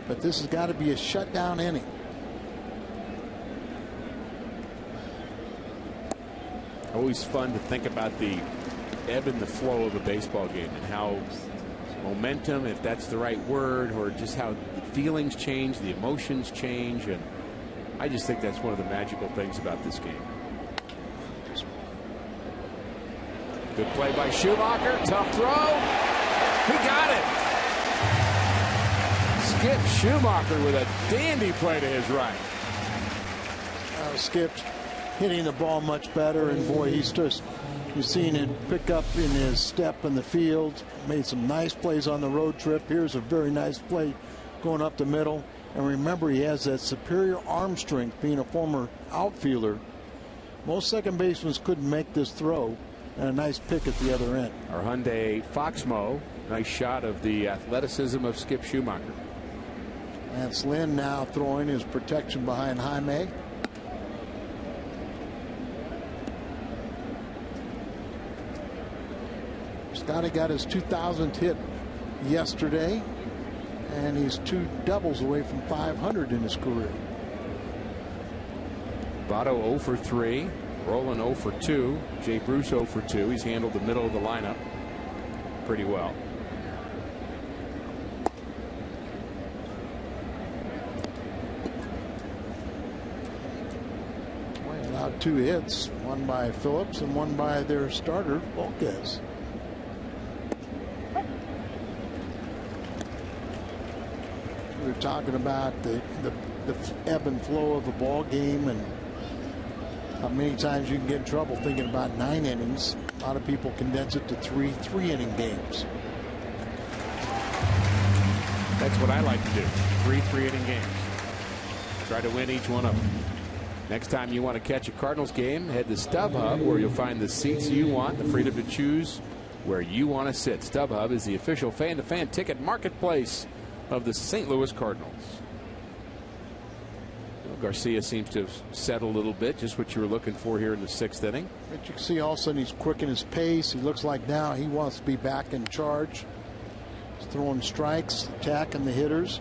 But this has got to be a shutdown inning. Always fun to think about the ebb and the flow of a baseball game and how momentum, if that's the right word, or just how the feelings change, the emotions change, and I just think that's one of the magical things about this game. Good play by Schumacher, tough throw. He got it. Skip Schumacher with a dandy play to his right. Skip's hitting the ball much better, and boy, you've seen it pick up in his step in the field. Made some nice plays on the road trip. Here's a very nice play going up the middle. And remember, he has that superior arm strength, being a former outfielder. Most second basemen couldn't make this throw, and a nice pick at the other end. Our Hyundai Foxmo, nice shot of the athleticism of Skip Schumacher. And SLN now throwing his protection behind Jaime. Scotty got his 2000th hit yesterday, and he's 2 doubles away from 500 in his career. Votto 0 for 3, Rolen 0 for 2, Jay Bruce 0 for 2. He's handled the middle of the lineup pretty well. Allowed 2 hits, one by Phillips and one by their starter, Volquez. We were talking about the ebb and flow of a ball game and how many times you can get in trouble thinking about 9 innings. A lot of people condense it to 3 3-inning games. That's what I like to do. 3 3-inning games. Try to win each one of them. Next time you want to catch a Cardinals game, head to StubHub, where you'll find the seats you want, the freedom to choose where you want to sit. StubHub is the official fan-to-fan ticket marketplace of the St. Louis Cardinals. Well, Garcia seems to have settled a little bit, just what you were looking for here in the 6th inning. But you can see all of a sudden he's quickening his pace. He looks like now he wants to be back in charge. He's throwing strikes, attacking the hitters.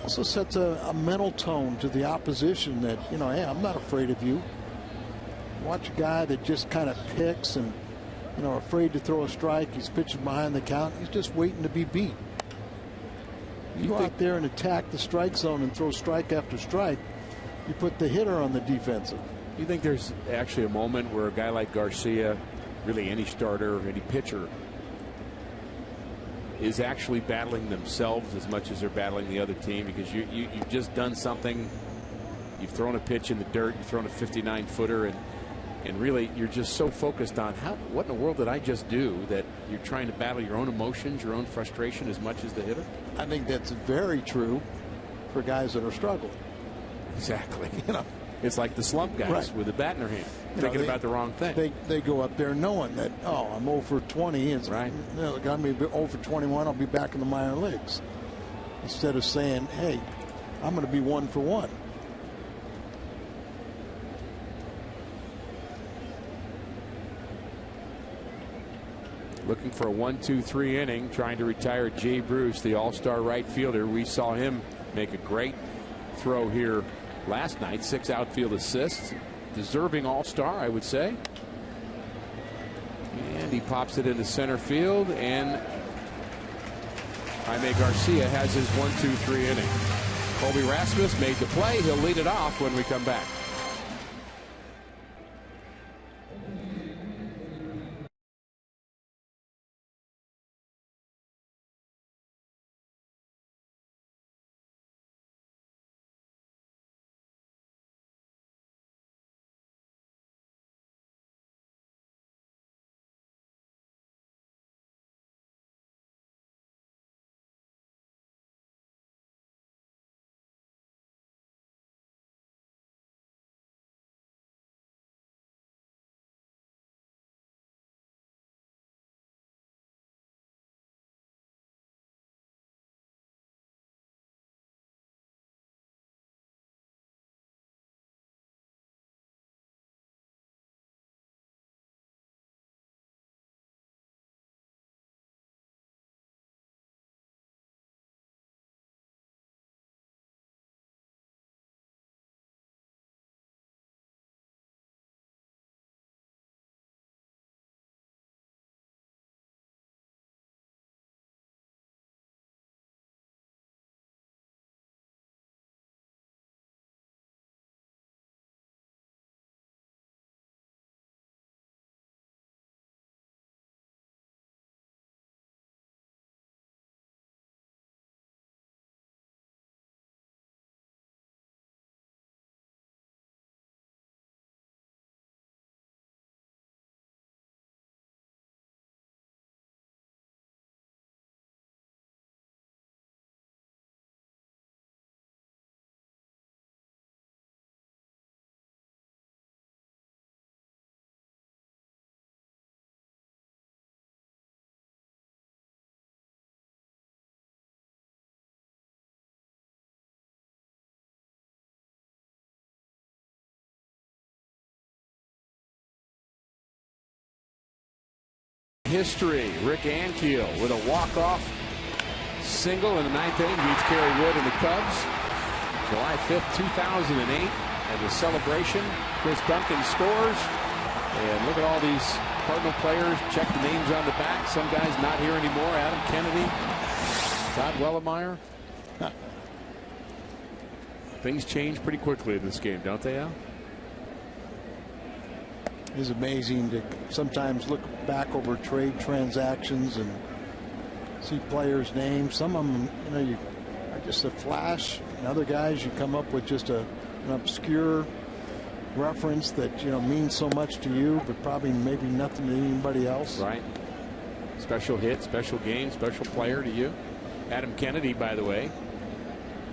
Also sets a mental tone to the opposition that, you know, hey, I'm not afraid of you. Watch a guy that just kind of picks and, you know, afraid to throw a strike. He's pitching behind the count. He's just waiting to be beat. You go out there and attack the strike zone and throw strike after strike, you put the hitter on the defensive. You think there's actually a moment where a guy like Garcia, really any starter, any pitcher, is actually battling themselves as much as they're battling the other team? Because you've just done something. You've thrown a pitch in the dirt. You've thrown a 59-footer, and really you're just so focused on what in the world did I just do, that you're trying to battle your own emotions, your own frustration as much as the hitter. I think that's very true for guys that are struggling. Exactly. You know, it's like the slump guys, right, with a bat in their hand, thinking about the wrong thing. They go up there knowing that, oh, I'm 0 for 20. It's, right. You know, I'm going to be 0 for 21. I'll be back in the minor leagues. Instead of saying, hey, I'm going to be 1 for 1. Looking for a 1-2-3 inning, trying to retire Jay Bruce, the all-star right fielder. We saw him make a great throw here last night. 6 outfield assists. Deserving all-star, I would say. And he pops it into center field, and Jaime Garcia has his 1-2-3 inning. Colby Rasmus made the play. He'll lead it off when we come back. history. Rick Ankiel with a walk-off single in the 9th inning beats Kerry Wood and the Cubs. July 5th, 2008. And the celebration, Chris Duncan scores. And look at all these Cardinal players. Check the names on the back. Some guys not here anymore. Adam Kennedy, Todd Wellemeyer. Things change pretty quickly in this game, don't they, Al? It is amazing to sometimes look back over trade transactions and see players' names. Some of them, you are just a flash. And other guys, you come up with just an obscure reference that means so much to you, but probably maybe nothing to anybody else. Right. Special hit, special game, special player to you. Adam Kennedy, by the way,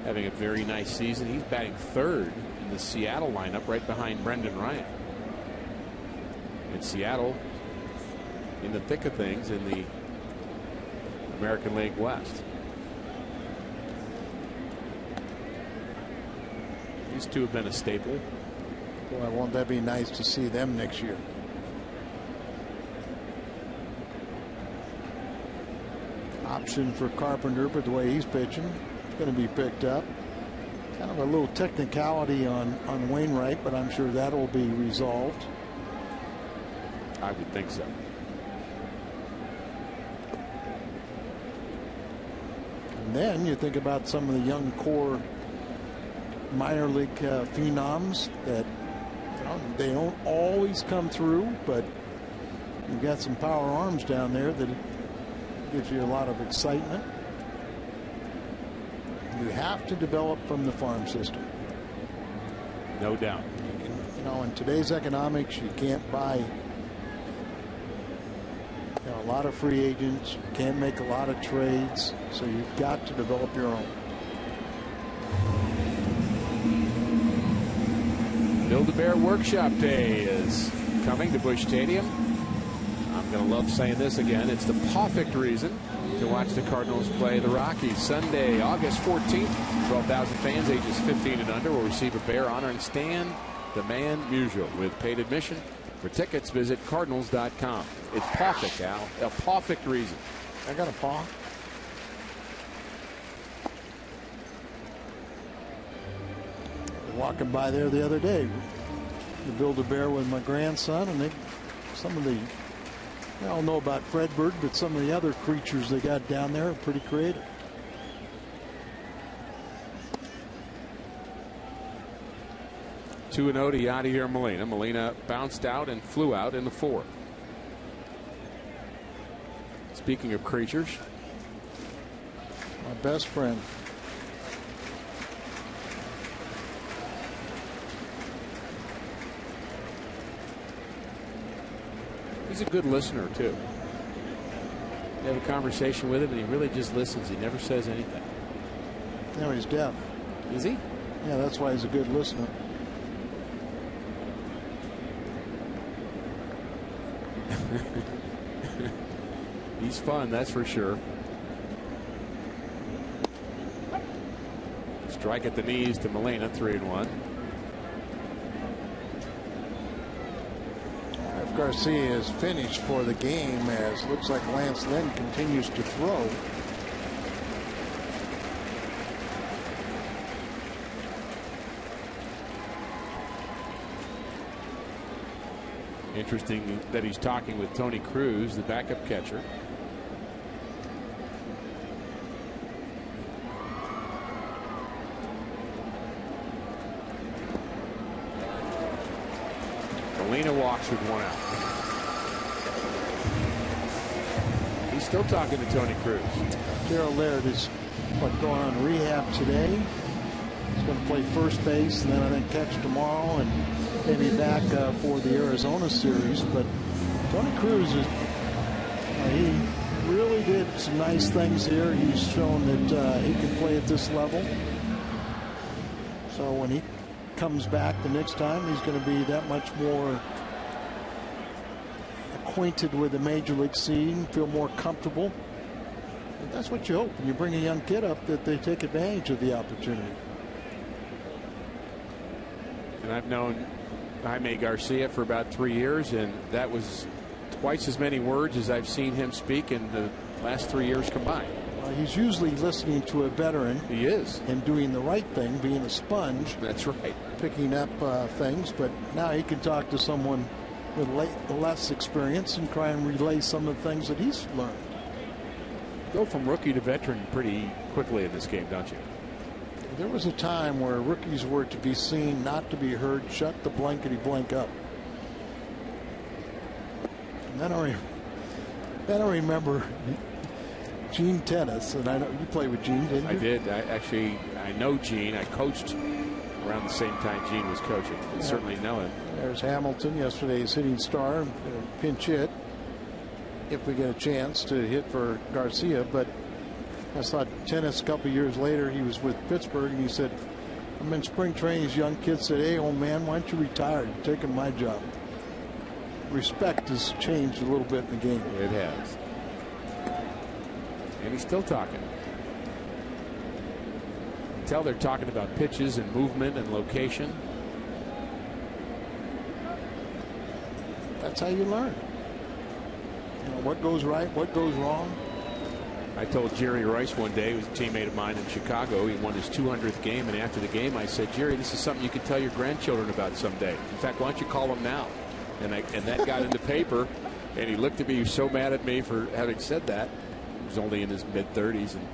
having a very nice season. He's batting 3rd in the Seattle lineup, right behind Brendan Ryan. And Seattle in the thick of things in the American League West. These two have been a staple. Boy, won't that be nice to see them next year? Option for Carpenter, but the way he's pitching, it's going to be picked up. Kind of a little technicality on Wainwright, but I'm sure that'll be resolved. I would think so. And then you think about some of the young core minor league phenoms that they don't always come through, but you've got some power arms down there that gives you a lot of excitement. You have to develop from the farm system. No doubt. In today's economics, you can't buy a lot of free agents. You can't make a lot of trades, so you've got to develop your own. Build-A-Bear Workshop Day is coming to Busch Stadium. I'm going to love saying this again. It's the perfect reason to watch the Cardinals play the Rockies. Sunday, August 14th, 12,000 fans ages 15 and under will receive a Bear honor and Stan the Man Musial with paid admission. For tickets, visit Cardinals.com. It's perfect, Al. A perfect reason. I got a paw. Walking by there the other day to Build-A-Bear with my grandson, and some of the, I don't know about Fredbird, but some of the other creatures they got down there are pretty creative. Two and 0 to Yadier Molina. Molina bounced out and flew out in the 4th. Speaking of creatures, my best friend. He's a good listener, too. You have a conversation with him, and he really just listens. He never says anything. No, he's deaf. Is he? Yeah, that's why he's a good listener. He's fun, that's for sure. Strike at the knees to Molina, 3-1. Garcia is finished for the game, as looks like Lance Lynn continues to throw. Interesting that he's talking with Tony Cruz, the backup catcher. Molina walks with 1 out. He's still talking to Tony Cruz. Gerald Laird is going on rehab today. He's going to play first base and then I think catch tomorrow and maybe back for the Arizona series. But Tony Cruz is he really did some nice things here. He's shown that he can play at this level. So when he comes back the next time, he's going to be that much more acquainted with the major league scene, feel more comfortable. And that's what you hope when you bring a young kid up, that they take advantage of the opportunity. And I've known Jaime Garcia for about 3 years, and that was twice as many words as I've seen him speak in the last 3 years combined. He's usually listening to a veteran. He is. And doing the right thing, being a sponge. That's right. Picking up things, but now he can talk to someone with less experience and try and relay some of the things that he's learned. Go from rookie to veteran pretty quickly in this game, don't you? There was a time where rookies were to be seen, not to be heard. Shut the blankety blank up. And then I remember Gene Tennis, and I know you played with Gene, didn't you? I did. I know Gene. I coached around the same time Gene was coaching. I certainly know him. There's Hamilton, yesterday's hitting star, pinch hit if we get a chance to hit for Garcia. But I saw Tennis a couple years later. He was with Pittsburgh, and he said, I'm in spring training. These young kids said, hey, old man, why don't you retire? You're taking my job. Respect has changed a little bit in the game. It has. And he's still talking. Tell they're talking about pitches and movement and location. That's how you learn. You know, what goes right, what goes wrong. I told Jerry Rice one day, he was a teammate of mine in Chicago. He won his 200th game, and after the game I said, Jerry, this is something you can tell your grandchildren about someday. In fact, why don't you call them now? And that got in the paper, and he looked at me. He was so mad at me for having said that. He was only in his mid-30s, and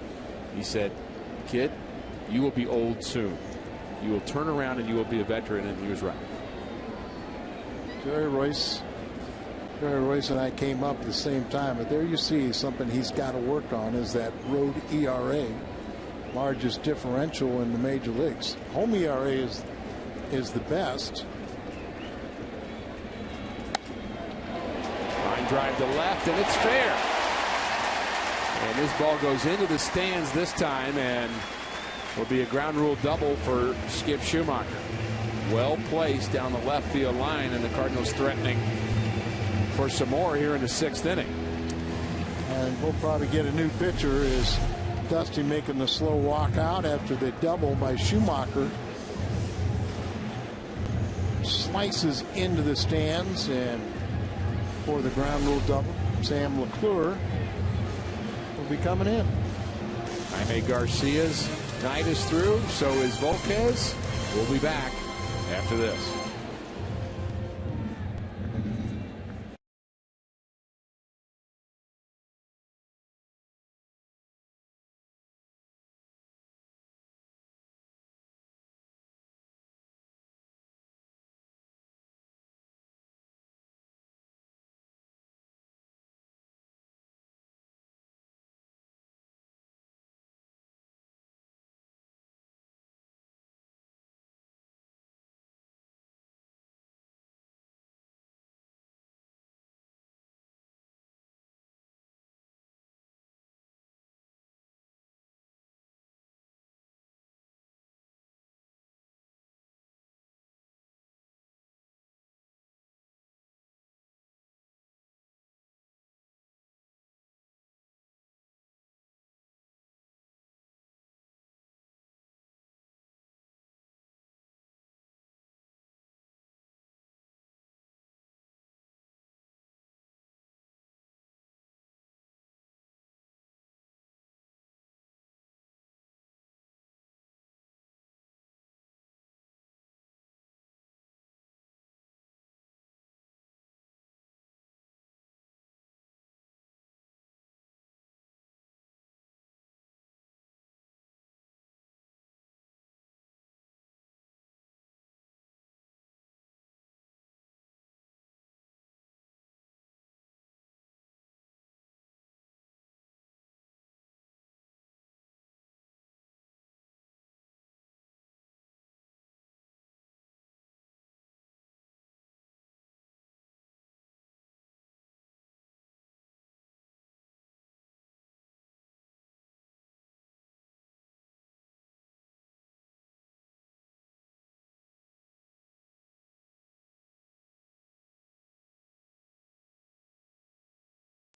he said, kid, you will be old soon. You will turn around and you will be a veteran. And he was right. Jerry Royce and I came up at the same time, but there you see something he's got to work on is that road ERA, largest differential in the major leagues. Home ERA is the best. Line drive to left, and it's fair. And this ball goes into the stands this time, and will be a ground rule double for Skip Schumacher. Well placed down the left field line, and the Cardinals threatening for some more here in the 6th inning. And we'll probably get a new pitcher. Is Dusty making the slow walk out after the double by Schumacher. Slices into the stands, and for the ground rule double, Sam LeClure will be coming in. Jaime Garcia's night is through. So is Volquez. We'll be back after this.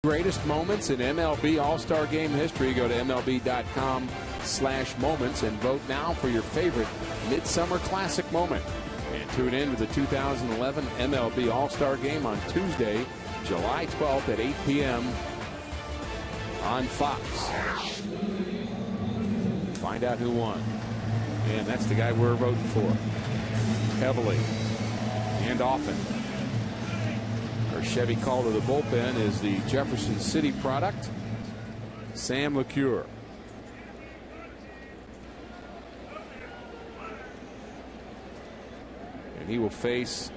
Greatest moments in MLB All-Star Game history. Go to MLB.com/moments and vote now for your favorite Midsummer Classic moment. And tune in to the 2011 MLB All-Star Game on Tuesday, July 12th at 8 p.m. on Fox. Find out who won. And that's the guy we're voting for. Heavily and often. Our Chevy call to the bullpen is the Jefferson City product, Sam LeCure. And he will face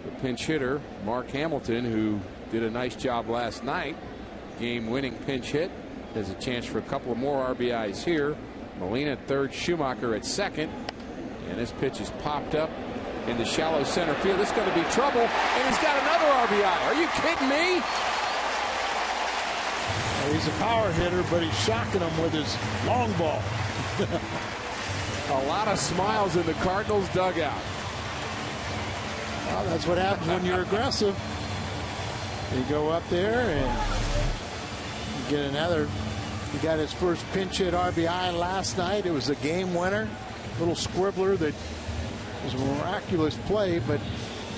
the pinch hitter, Mark Hamilton, who did a nice job last night. Game-winning pinch hit. Has a chance for a couple of more RBIs here. Molina at third, Schumacher at second. And this pitch is popped up in the shallow center field. It's going to be trouble, and he's got another RBI. Are you kidding me? Well, he's a power hitter, but he's shocking him with his long ball. A lot of smiles in the Cardinals dugout. Well, that's what happens when you're aggressive. You go up there and you get another. He got his first pinch hit RBI last night. It was a game winner. Little squibbler that was a miraculous play, but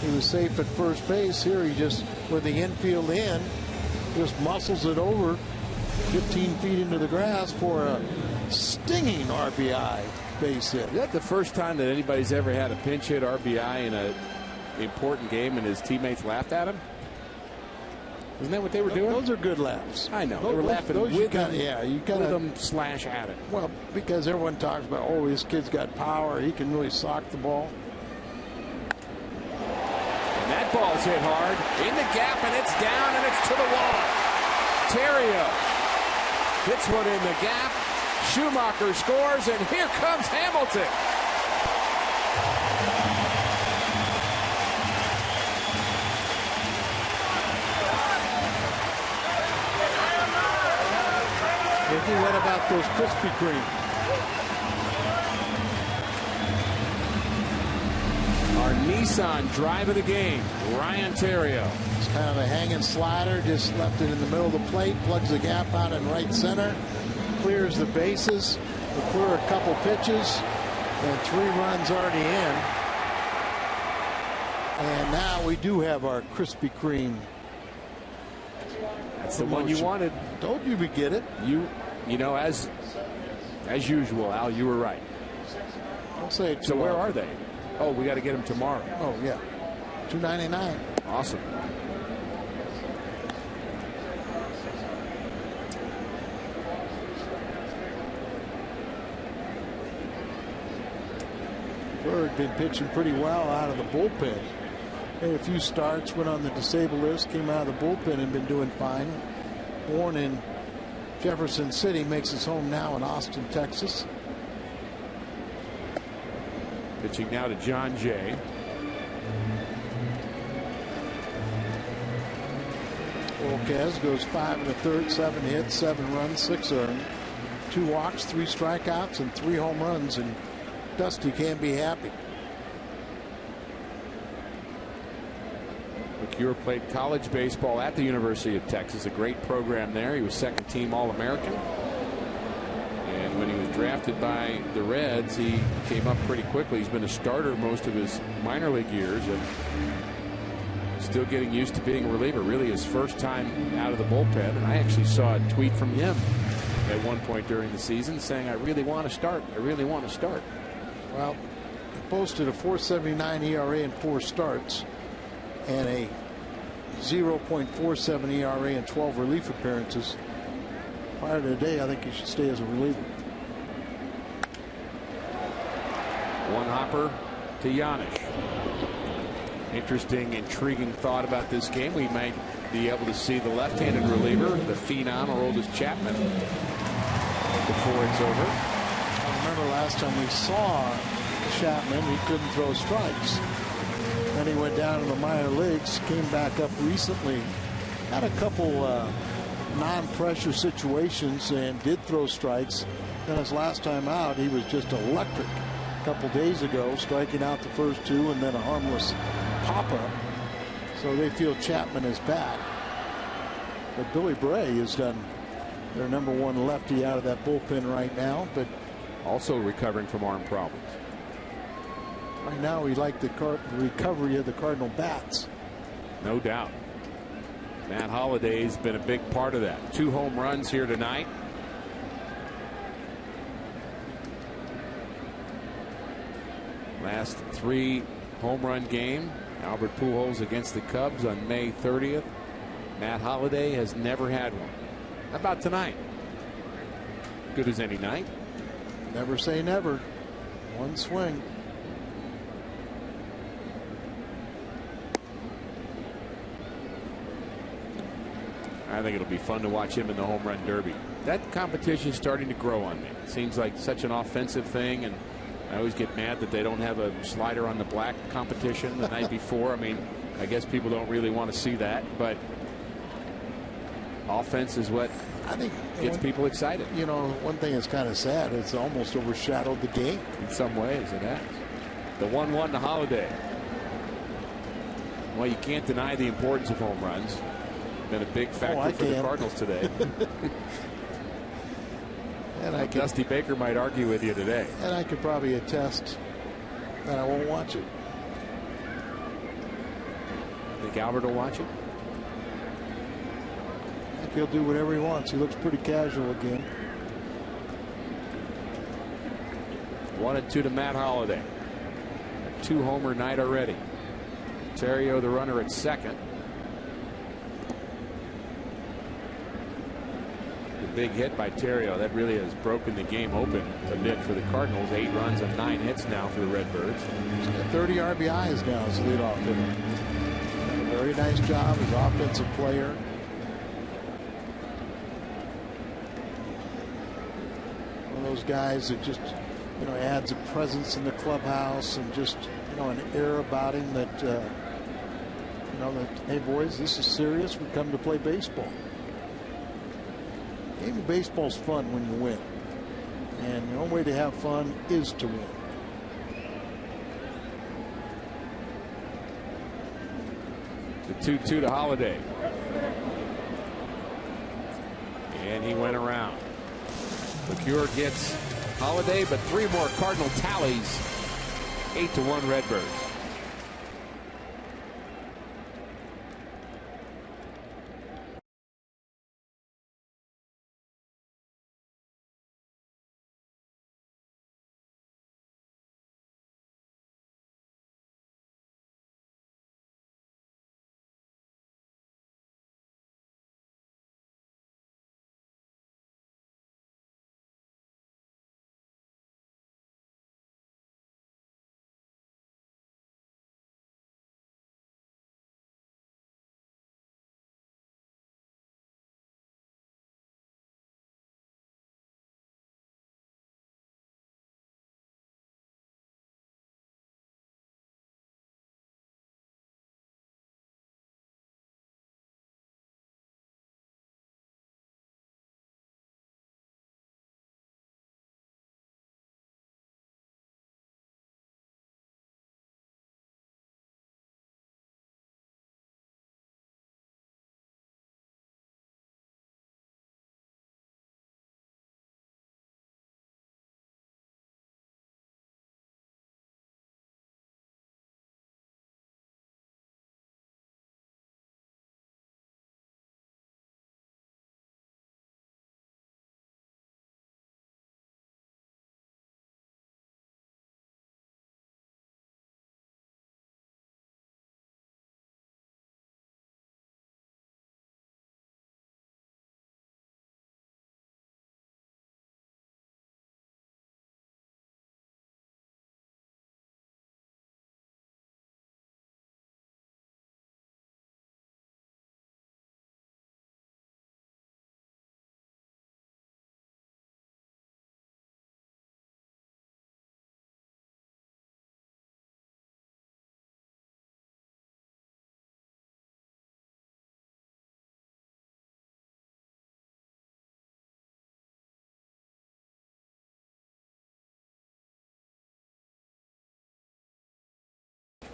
he was safe at first base. Here he just, with the infield in, just muscles it over 15 feet into the grass for a stinging RBI base hit. Is that the first time that anybody's ever had a pinch hit RBI in an important game and his teammates laughed at him? Isn't that what they were doing? Those are good laughs. I know. They were laughing with him. Yeah, you got them slash at it. Well, because everyone talks about, oh, this kid's got power. He can really sock the ball. And that ball's hit hard in the gap, and it's down, and it's to the wall. Terrio hits one in the gap. Schumacher scores, and here comes Hamilton. Ricky, what about those Krispy Kreme? Our Nissan drive of the game, Ryan Terrio. It's kind of a hanging slider, just left it in the middle of the plate, plugs the gap out in right center, clears the bases, will clear a couple pitches, and 3 runs already in. And now we do have our Krispy Kreme. That's the one you wanted. Told you we'd get it. You know, as usual, Al, you were right. Don't say it. So where are they? Oh, we got to get them tomorrow. Oh yeah, $2.99. Awesome. Bird been pitching pretty well out of the bullpen. Made a few starts, went on the disabled list, came out of the bullpen and been doing fine. Born in Jefferson City, makes his home now in Austin, Texas. Pitching now to John Jay. Volquez goes 5 1/3, 7 hits, 7 runs, 6 earned, 2 walks, 3 strikeouts, and 3 home runs. And Dusty can't be happy. McCure played college baseball at the University of Texas, a great program there. He was second team All-American. And when he was drafted by the Reds, he came up pretty quickly. He's been a starter most of his minor league years and still getting used to being a reliever. Really his first time out of the bullpen. And I actually saw a tweet from him at one point during the season saying, I really want to start. I really want to start. Well, he posted a .479 ERA in 4 starts and a 0.47 ERA in 12 relief appearances. Prior to today, I think he should stay as a reliever. One hopper to Giannis. Interesting, intriguing thought about this game. We might be able to see the left-handed reliever, the phenom, Aroldis Chapman, before it's over. I remember last time we saw Chapman, he couldn't throw strikes. Then he went down to the minor leagues, came back up recently, had a couple non-pressure situations and did throw strikes. Then his last time out, he was just electric. A couple days ago, striking out the first 2 and then a harmless pop-up. So they feel Chapman is back. But Billy Bray has done their #1 lefty out of that bullpen right now, but also recovering from arm problems. Right now, we like the recovery of the Cardinal bats. No doubt. Matt Holliday's been a big part of that. 2 home runs here tonight. Last 3 home run game. Albert Pujols against the Cubs on May 30th. Matt Holliday has never had one. How about tonight? Good as any night. Never say never. One swing. I think it'll be fun to watch him in the home run derby. That competition is starting to grow on me. It seems like such an offensive thing, and I always get mad that they don't have a slider on the black competition the night before. I mean, I guess people don't really want to see that, but offense is what I think gets people excited. You know, one thing that's kind of sad, it's almost overshadowed the game. In some ways, it has. The 1-1 to Holliday. Well, you can't deny the importance of home runs. Been a big factor for the Cardinals today. And Dusty Baker might argue with you today. And I could probably attest that I won't watch it. Think Albert will watch it? I think he'll do whatever he wants. He looks pretty casual again. 1-2 to Matt Holliday. A 2-homer night already. Terrio, the runner, at second. Big hit by Terrio. That really has broken the game open a bit for the Cardinals. 8 runs and 9 hits now for the Redbirds. He's got 30 RBIs now as leadoff hitter. Done a very nice job as offensive player. One of those guys that just, you know, adds a presence in the clubhouse and just, you know, an air about him that, you know, that, hey boys, this is serious. We come to play baseball. Game of baseball's fun when you win, and the only way to have fun is to win. The 2-2 to Holliday, and he went around. LeCure gets Holliday, but 3 more Cardinal tallies. 8-1 Redbirds.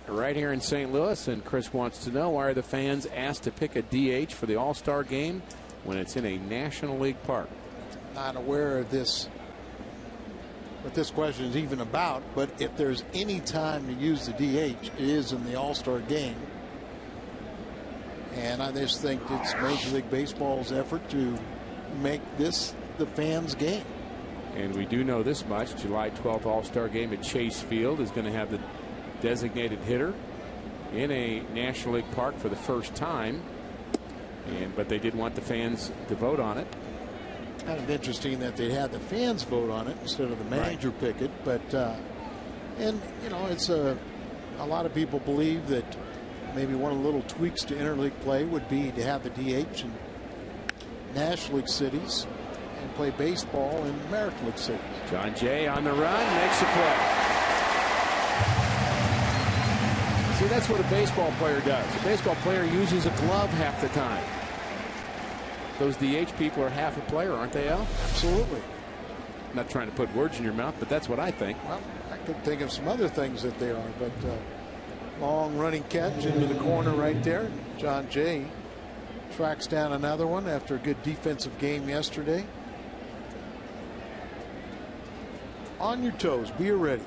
Right here in St. Louis, and Chris wants to know, why are the fans asked to pick a DH for the All-Star game when it's in a National League park? Not aware of this, what this question is even about, but if there's any time to use the DH, it is in the All-Star game. And I just think it's Major League Baseball's effort to make this the fans' game. And we do know this much. July 12th All-Star game at Chase Field is going to have the designated hitter in a National League park for the first time. But they did want the fans to vote on it. Kind of interesting that they had the fans vote on it instead of the manager pick it. But and you know, it's a lot of people believe that maybe one of the little tweaks to interleague play would be to have the DH in National League cities and play baseball in American League cities. John Jay on the run, makes a play. See, that's what a baseball player does. A baseball player uses a glove half the time. Those DH people are half a player, aren't they, Al? Absolutely. I'm not trying to put words in your mouth, but that's what I think. Well, I could think of some other things that they are, but long running catch into the corner right there. John Jay tracks down another one after a good defensive game yesterday. On your toes, be ready.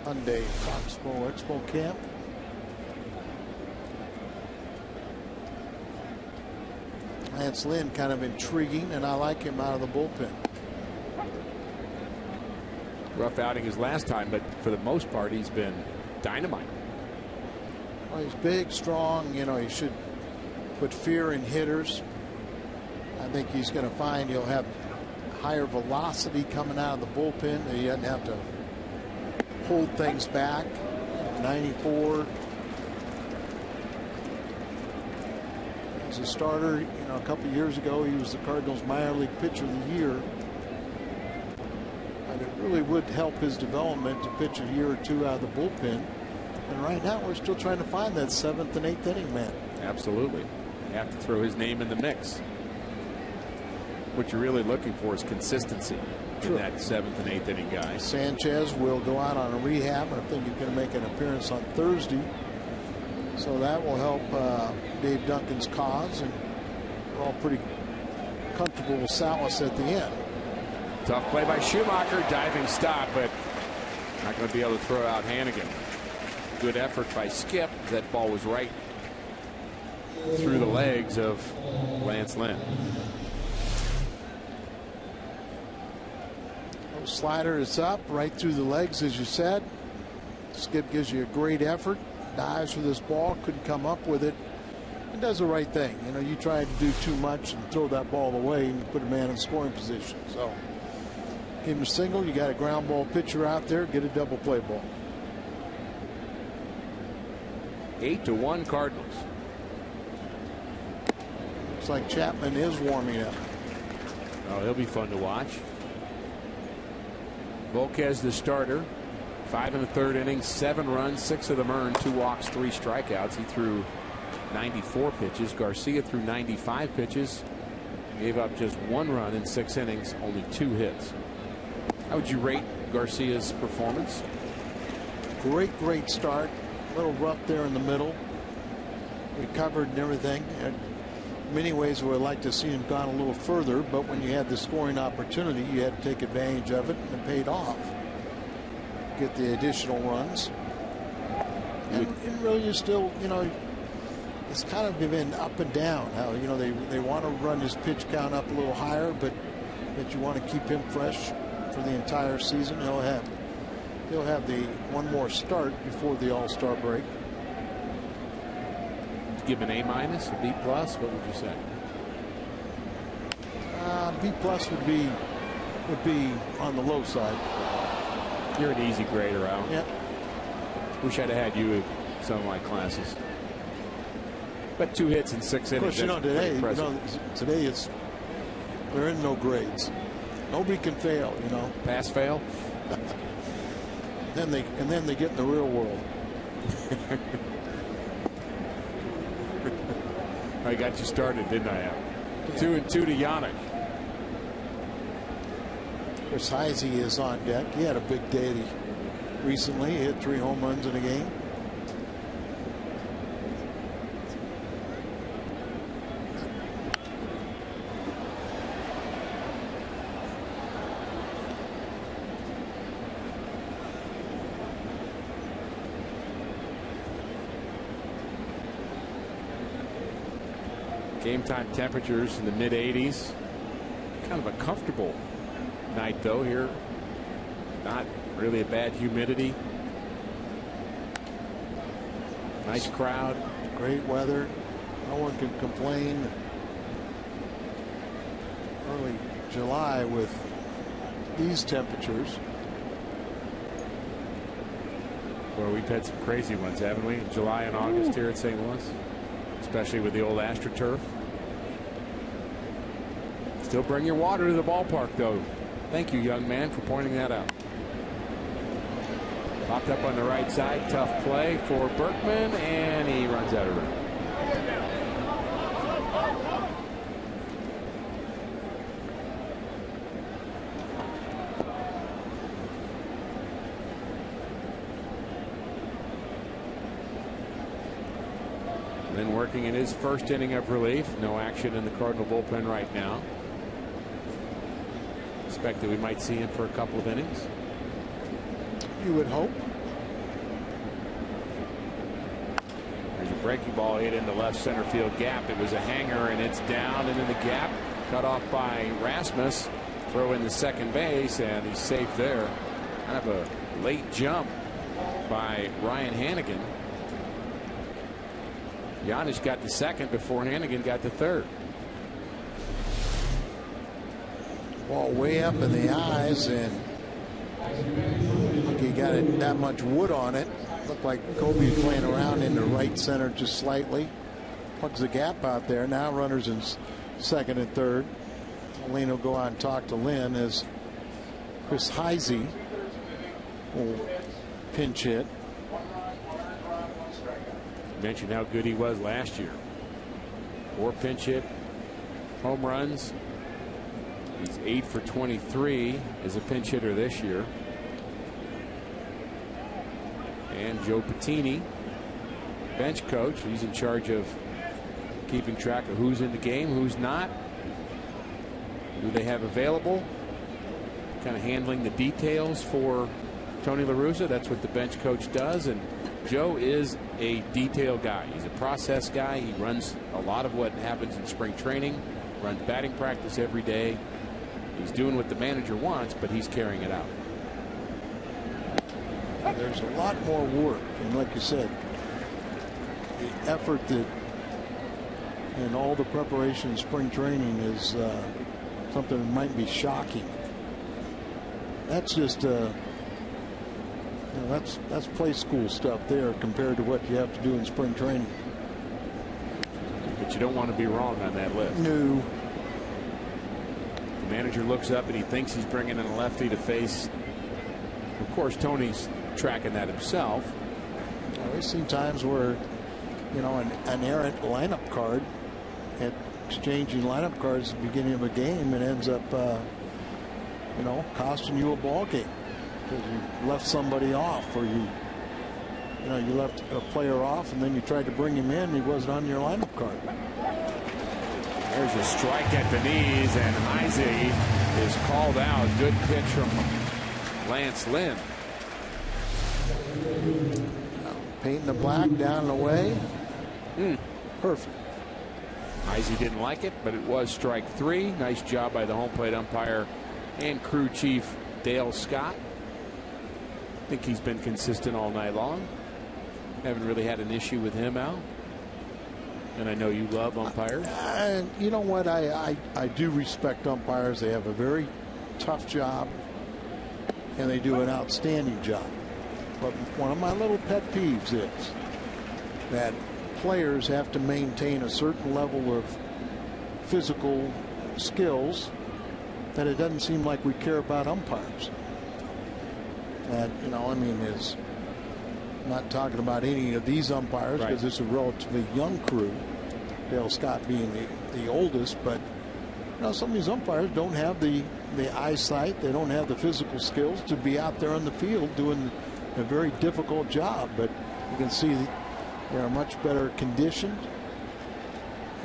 Hyundai Foxborough Expo Camp. Lance Lynn kind of intriguing, and I like him out of the bullpen. Rough outing his last time, but for the most part, he's been dynamite. Well, he's big, strong. You know, he should put fear in hitters. I think he's going to find he'll have higher velocity coming out of the bullpen. He doesn't have to hold things back. 94. As a starter, you know, a couple of years ago, he was the Cardinals minor league pitcher of the year. And it really would help his development to pitch a year or two out of the bullpen. And right now, we're still trying to find that 7th and 8th inning man. Absolutely. You have to throw his name in the mix. What you're really looking for is consistency in that 7th and 8th inning guy. Sanchez will go out on a rehab. I think he's going to make an appearance on Thursday. So that will help Dave Duncan's cause, and we're all pretty comfortable with Salas at the end. Tough play by Schumacher, diving stop, but not going to be able to throw out Hannigan. Good effort by Skip. That ball was right through the legs of Lance Lynn. Slider is up right through the legs, as you said. Skip gives you a great effort. Dives for this ball, couldn't come up with it, and does the right thing. You know, you try to do too much and throw that ball away and put a man in scoring position. So give him a single. You got a ground ball pitcher out there. Get a double play ball. 8-1 Cardinals. Looks like Chapman is warming up. Oh, he'll be fun to watch. Volquez, the starter. 5 1/3 innings, 7 runs, 6 of them earned, 2 walks, 3 strikeouts. He threw 94 pitches. Garcia threw 95 pitches, gave up just 1 run in 6 innings, only 2 hits. How would you rate Garcia's performance? Great start. A little rough there in the middle. Recovered and everything. In many ways, we would like to see him gone a little further, but when you had the scoring opportunity, you had to take advantage of it, and it paid off. Get the additional runs. And really, you still, you know, it's kind of been up and down. How, you know, they want to run his pitch count up a little higher, but you want to keep him fresh for the entire season. He'll have the one more start before the All-Star break. Give him an A-, a B+, what would you say? B+ would be on the low side. You're an easy grader, Al. Yep. Wish I'd have had you in some of my classes. But 2 hits in 6 innings. Of course, today there are no grades. Nobody can fail, you know. Pass, fail. then they get in the real world. I got you started, didn't I, Al? 2-2 to Yannick. Chris Heisey is on deck. He had a big day recently. He hit 3 home runs in a game. Game time temperatures in the mid 80s. Kind of a comfortable night though here. Not really a bad humidity. Nice crowd. Great weather. No one can complain. Early July with these temperatures. Well, we've had some crazy ones, haven't we? July and August here at St. Louis, especially with the old AstroTurf. Still bring your water to the ballpark, though. Thank you, young man, for pointing that out. Popped up on the right side. Tough play for Berkman, and he runs out of room. Then working in his first inning of relief. No action in the Cardinal bullpen right now. Expect that we might see him for a couple of innings. You would hope. There's a breaking ball hit in the left center field gap. It was a hanger, and it's down into the gap. Cut off by Rasmus. Throw in the second base, and he's safe there. Kind of a late jump by Ryan Hannigan. Giannis got the second before Hannigan got the third. Ball way up in the eyes, and he got it that much wood on it. Looked like Kobe playing around in the right center just slightly. Plugs the gap out there. Now runners in second and third. Lane will go out and talk to Lynn as Chris Heisey will pinch hit. Mentioned how good he was last year. 4 pinch hit home runs. He's 8 for 23 as a pinch hitter this year. And Joe Patini, bench coach. He's in charge of keeping track of who's in the game, who's not, who they have available, kind of handling the details for Tony La Russa. That's what the bench coach does. And Joe is a detail guy. He's a process guy. He runs a lot of what happens in spring training, runs batting practice every day. He's doing what the manager wants, but he's carrying it out. There's a lot more work, and like you said, the effort that and all the preparation in spring training is something that might be shocking. That's just that's play school stuff there compared to what you have to do in spring training. But you don't want to be wrong on that list. No. The manager looks up and he thinks he's bringing in a lefty to face. Of course, Tony's tracking that himself. I've seen times where, an errant lineup card at exchanging lineup cards at the beginning of a game, and ends up, costing you a ball game because you left somebody off, or you left a player off, and then you tried to bring him in, and he wasn't on your lineup card. There's a strike at the knees, and Heisey is called out. Good pitch from Lance Lynn. Painting the black down and away. Perfect. Heisey didn't like it, but it was strike 3. Nice job by the home plate umpire and crew chief Dale Scott. I think he's been consistent all night long. Haven't really had an issue with him, Al. And I know you love umpires. You know what? I do respect umpires. They have a very tough job, and they do an outstanding job. But one of my little pet peeves is that players have to maintain a certain level of physical skills that it doesn't seem like we care about umpires. That, is not talking about any of these umpires because it's a relatively young crew, Dale Scott being the oldest, but some of these umpires don't have the eyesight, they don't have the physical skills to be out there on the field doing a very difficult job, but you can see they're much better conditioned,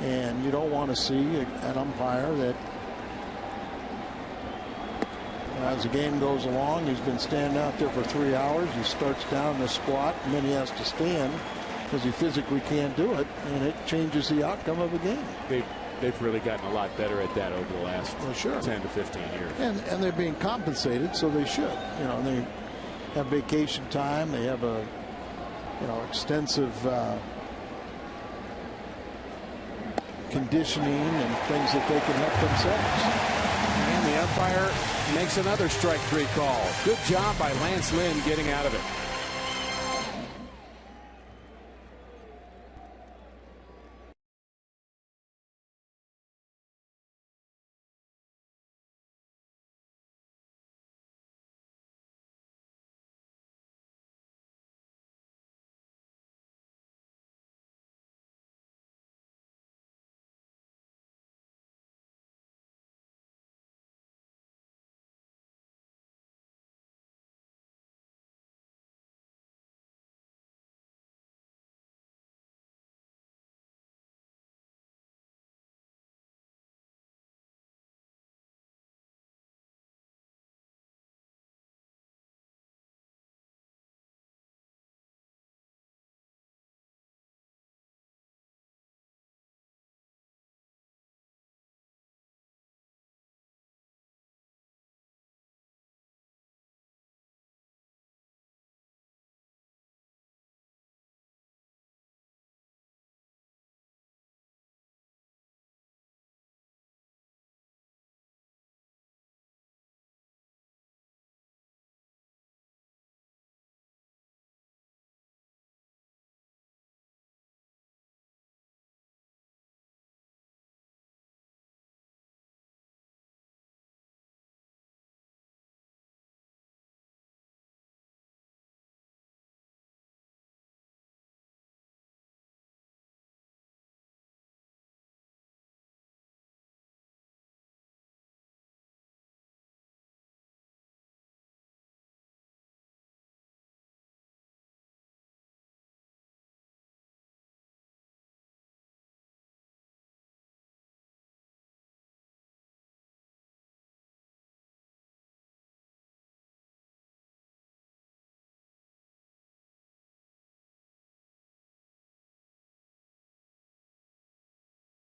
and you don't want to see an umpire that, as the game goes along, he's been standing out there for 3 hours. He starts down in the squat, and then he has to stand. because he physically can't do it, and it changes the outcome of a game. They've really gotten a lot better at that over the last 10 to 15 years. And they're being compensated, so they should. They have vacation time. They have a extensive conditioning and things that they can help themselves. And the umpire makes another strike 3 call. Good job by Lance Lynn getting out of it.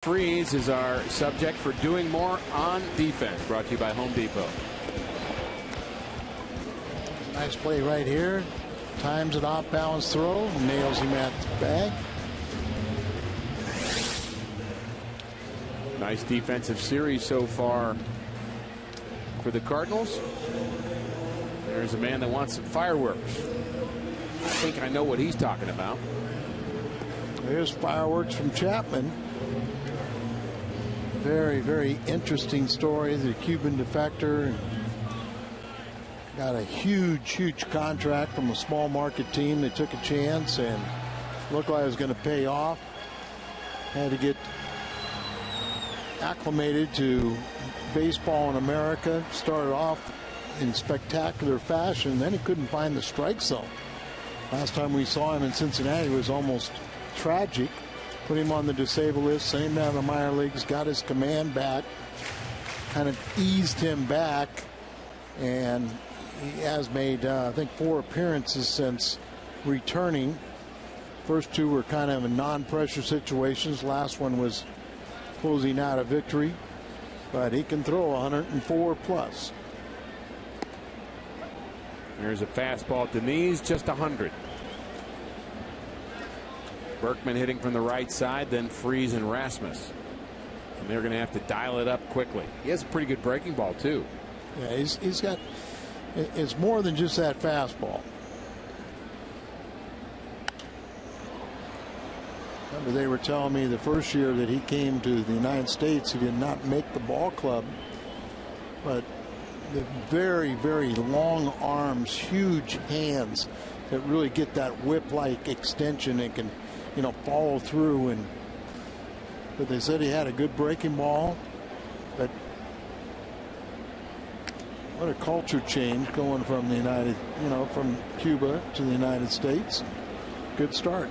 Freeze is our subject for doing more on defense. Brought to you by Home Depot. Nice play right here. Times an off-balance throw. Nails him at the bag. Nice defensive series so far for the Cardinals. There's a man that wants some fireworks. I think I know what he's talking about. There's fireworks from Chapman. Very, very interesting story. The Cuban defector got a huge contract from a small market team. They took a chance and looked like it was going to pay off. Had to get acclimated to baseball in America. Started off in spectacular fashion. Then he couldn't find the strike zone. Last time we saw him in Cincinnati was almost tragic. Put him on the disabled list, same down the minor leagues, got his command back, kind of eased him back, and he has made, I think, 4 appearances since returning. First 2 were kind of in non-pressure situations. Last one was closing out a victory, but he can throw 104 plus. There's a fastball at the knees, just 100. Berkman hitting from the right side, then Freeze and Rasmus. And they're going to have to dial it up quickly. He has a pretty good breaking ball, too. Yeah, he's got, it's more than just that fastball. Remember, they were telling me the first year that he came to the United States, he did not make the ball club. But the very, very long arms, huge hands that really get that whip-like extension and can, follow through. But they said he had a good breaking ball. But what a culture change going from the from Cuba to the United States. Good start.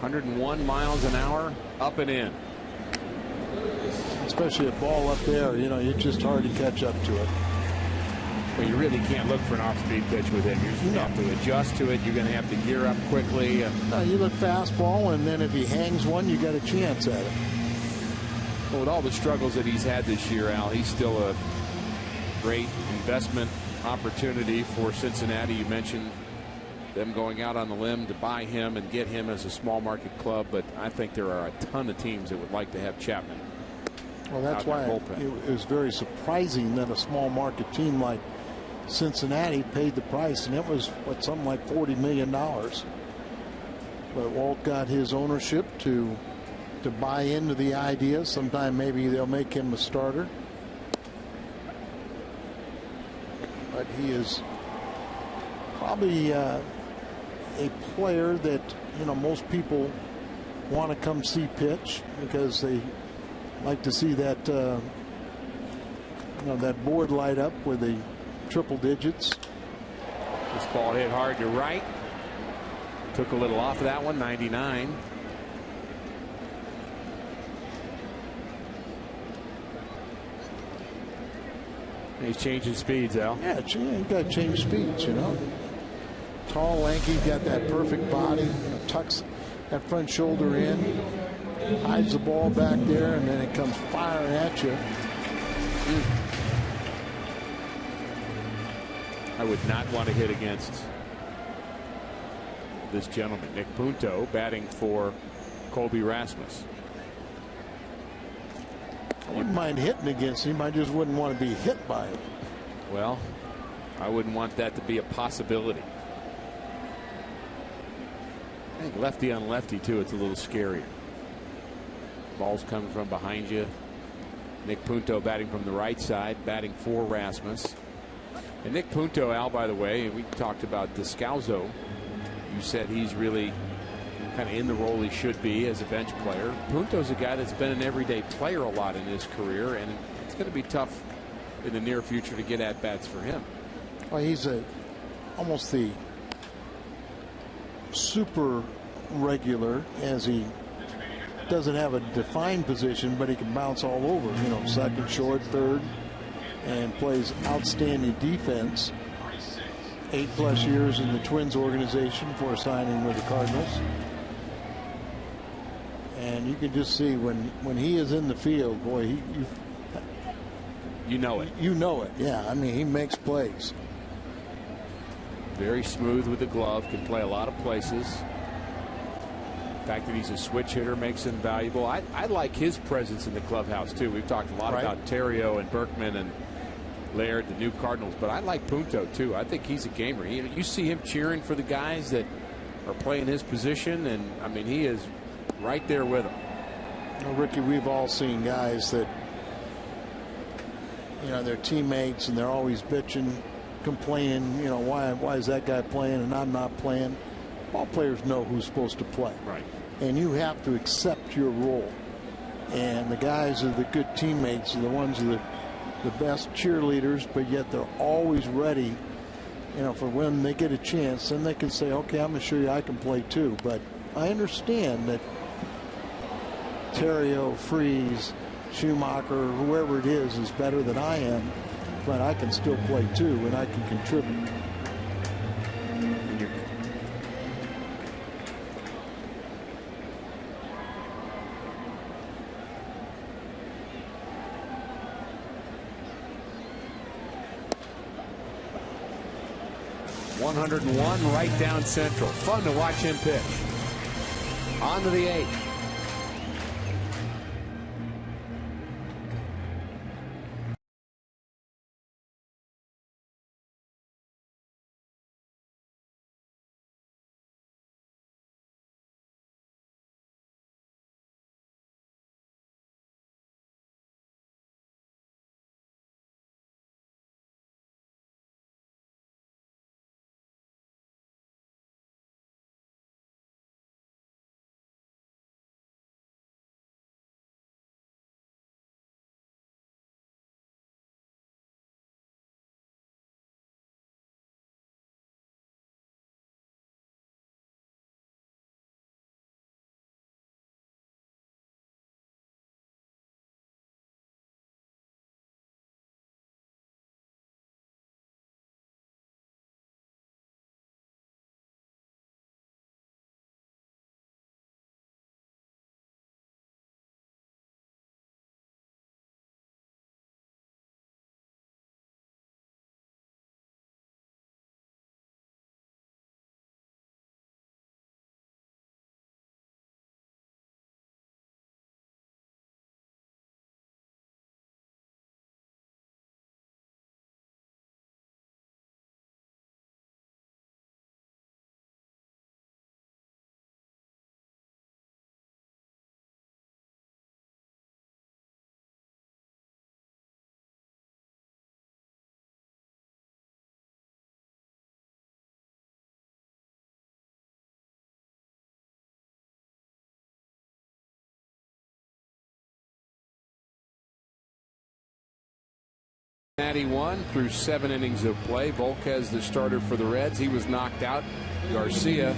101 miles an hour, up and in. Especially a ball up there, it's just hard to catch up to it. Well, you really can't look for an off-speed pitch with him. You're just going to have to adjust to it. You're going to have to gear up quickly. No, you look fastball, and then if he hangs one, you got a chance at it. Well, with all the struggles that he's had this year, Al, he's still a great investment opportunity for Cincinnati. You mentioned them going out on the limb to buy him and get him as a small market club, but I think there are a ton of teams that would like to have Chapman. Well, that's why it was very surprising that a small market team like Cincinnati paid the price, and it was something like $40 million. But Walt got his ownership to buy into the idea. Sometime maybe they'll make him a starter. But he is probably a player that most people want to come see pitch because they like to see that that board light up with the triple digits. This ball hit hard to right. Took a little off of that one. 99. He's changing speeds, Al. Yeah, you got to change speeds, Tall, lanky, got that perfect body, tucks that front shoulder in, hides the ball back there, and then it comes firing at you. I would not want to hit against this gentleman, Nick Punto, batting for Colby Rasmus. I wouldn't mind hitting against him. I just wouldn't want to be hit by him. Well, I wouldn't want that to be a possibility. I think lefty on lefty, too, it's a little scarier. Ball's coming from behind you. Nick Punto batting from the right side, batting for Rasmus. And Nick Punto, Al, by the way, we talked about Descalzo. You said he's really kind of in the role he should be as a bench player. Punto's a guy that's been an everyday player a lot in his career, and it's going to be tough in the near future to get at bats for him. Well, he's almost the super regular, as he doesn't have a defined position, but he can bounce all over. Second, short, third, and plays outstanding defense. 8+ years in the Twins organization for signing with the Cardinals. And you can just see when he is in the field, boy, you know it. You know it. Yeah, I mean, he makes plays. Very smooth with the glove, can play a lot of places. The fact that he's a switch hitter makes him valuable. I like his presence in the clubhouse, too. We've talked a lot about Terrio and Berkman and Laird, the new Cardinals, but I like Punto, too. I think he's a gamer. You see him cheering for the guys that are playing his position, and, I mean, he is right there with them. Well, Ricky, we've all seen guys that, they're teammates, and they're always bitching, complaining, why is that guy playing and I'm not playing? Ball players know who's supposed to play. Right. And you have to accept your role. And the guys are the good teammates, are the ones who are the best cheerleaders, but yet they're always ready, for when they get a chance. Then they can say, okay, I'm going to show you I can play too. But I understand that Terrio, Freese, Schumacher, whoever it is better than I am, but I can still play too, and I can contribute. .101 right down central. Fun to watch him pitch. On to the 8th. 91 through 7 innings of play. Volquez, the starter for the Reds, he was knocked out. Garcia,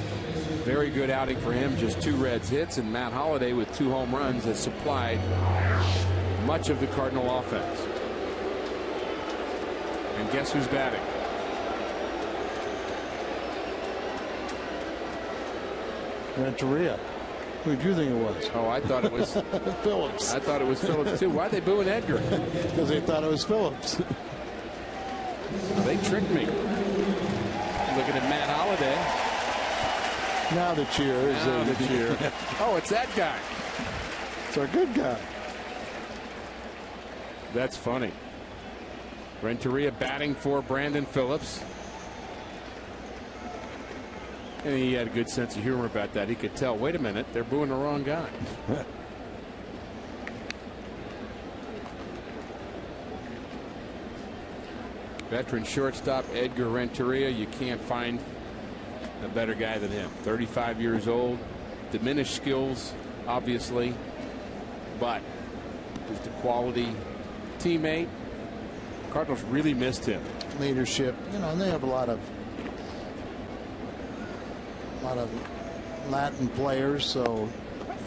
very good outing for him, just 2 Reds hits, and Matt Holliday with 2 home runs has supplied much of the Cardinal offense. And guess who's batting? Renteria. Who did you think it was? Oh, I thought it was Phillips. I thought it was Phillips too. Why'd they boo an Edgar? Because they thought it was Phillips. They tricked me. Looking at Matt Holliday. Now the cheer. Now the cheer. Oh, it's that guy. It's our good guy. That's funny. Renteria batting for Brandon Phillips. And he had a good sense of humor about that. He could tell, wait a minute, they're booing the wrong guy. Veteran shortstop Edgar Renteria, you can't find a better guy than him. 35 years old, diminished skills, obviously, but just a quality teammate. Cardinals really missed him. Leadership, you know, and they have a lot of Latin players, so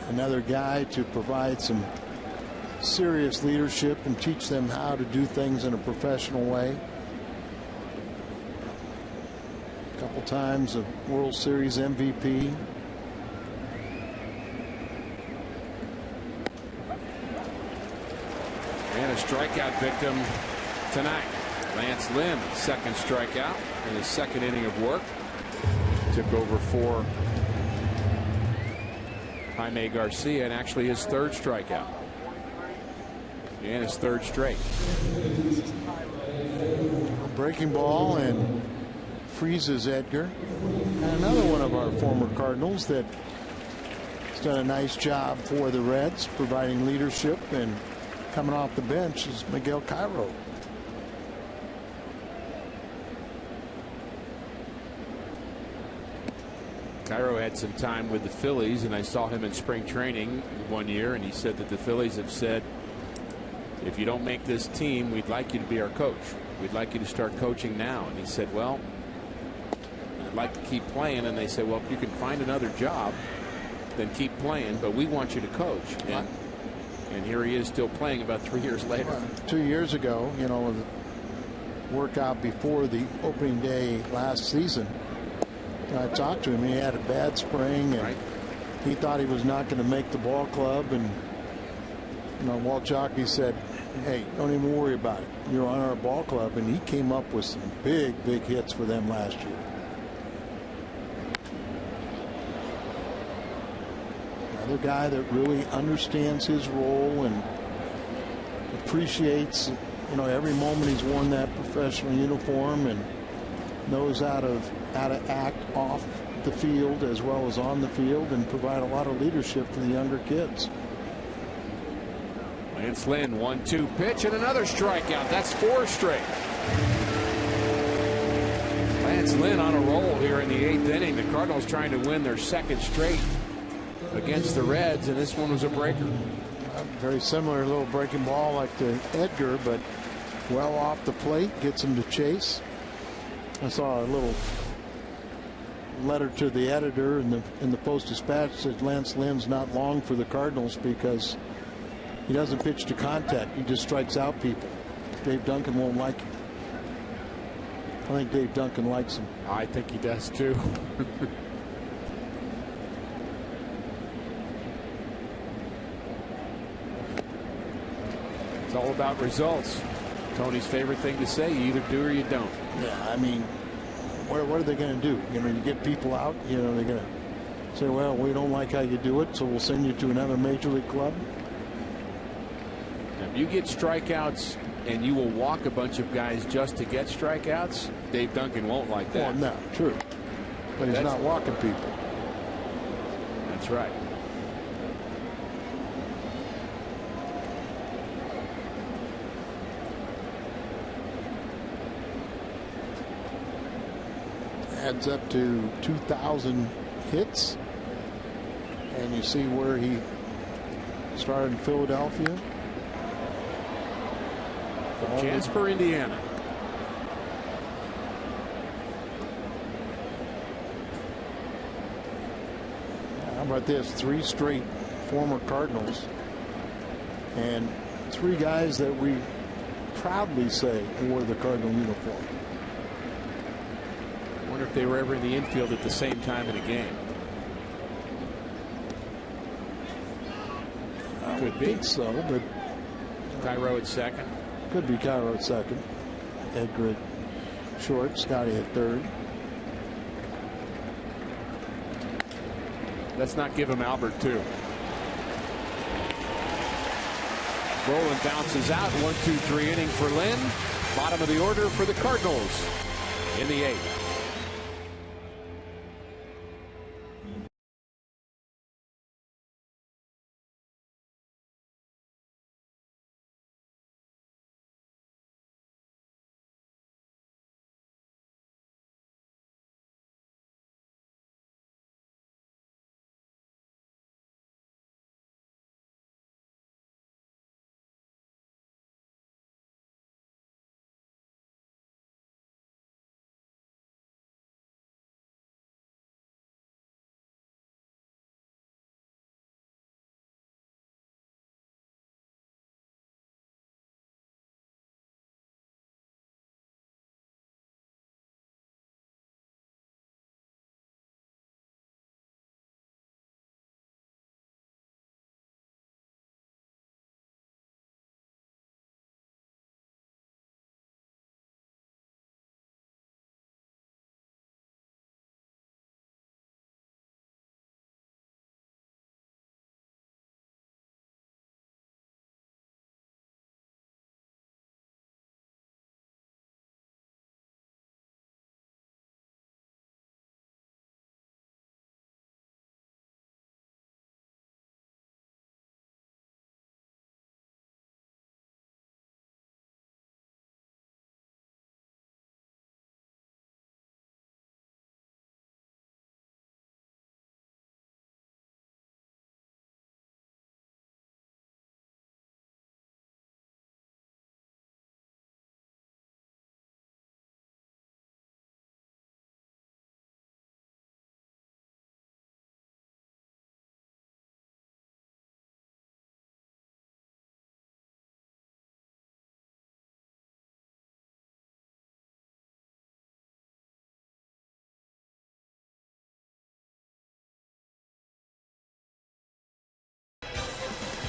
another guy to provide some serious leadership and teach them how to do things in a professional way. A couple times a World Series MVP. And a strikeout victim tonight. Lance Lynn, second strikeout in his second inning of work. Took over for Jaime Garcia, and actually his third strikeout. And his third straight. Breaking ball and freezes Edgar. And another one of our former Cardinals that has done a nice job for the Reds, providing leadership, and coming off the bench is Miguel Cairo. Cairo had some time with the Phillies, and I saw him in spring training one year, and he said that the Phillies have said, if you don't make this team, we'd like you to be our coach. We'd like you to start coaching now. And he said, well, I'd like to keep playing. And they said, well, if you can find another job, then keep playing, but we want you to coach. And here he is still playing about 3 years later. Well, 2 years ago, you know, the workout before the opening day last season, I talked to him. He had a bad spring, and he thought he was not going to make the ball club. And you know, Walt Jockey said, "Hey, don't even worry about it. You're on our ball club." And he came up with some big hits for them last year. Another guy that really understands his role and appreciates, you know, every moment he's worn that professional uniform, and knows how to act off the field as well as on the field, and provide a lot of leadership for the younger kids. Lance Lynn, 1-2 pitch and another strikeout. That's 4 straight. Lance Lynn on a roll here in the 8th inning. The Cardinals trying to win their second straight against the Reds, and this one was a breaker. Very similar, little breaking ball like to Edgar, but well off the plate, gets him to chase. I saw a little letter to the editor in the Post-Dispatch that Lance Lynn's not long for the Cardinals because he doesn't pitch to contact. He just strikes out people. Dave Duncan won't like him. I think Dave Duncan likes him. I think he does too. It's all about results. Tony's favorite thing to say, you either do or you don't. Yeah, I mean, what are they going to do? You know, you get people out, you know, they're going to say, well, we don't like how you do it, so we'll send you to another major league club. If you get strikeouts and you will walk a bunch of guys just to get strikeouts, Dave Duncan won't like that. Well, no, true. But he's not walking people. That's right. Adds up to 2,000 hits. And you see where he started in Philadelphia. Chance for Indiana. How about this? 3 straight former Cardinals, and 3 guys that we proudly say wore the Cardinal uniform. I wonder if they were ever in the infield at the same time in a game. Could be so, but Cairo at second. Could be Cairo at second. Edgar at short. Scotty at third. Let's not give him Albert too. Roland bounces out. 1-2-3 inning for Lynn. Bottom of the order for the Cardinals in the 8th.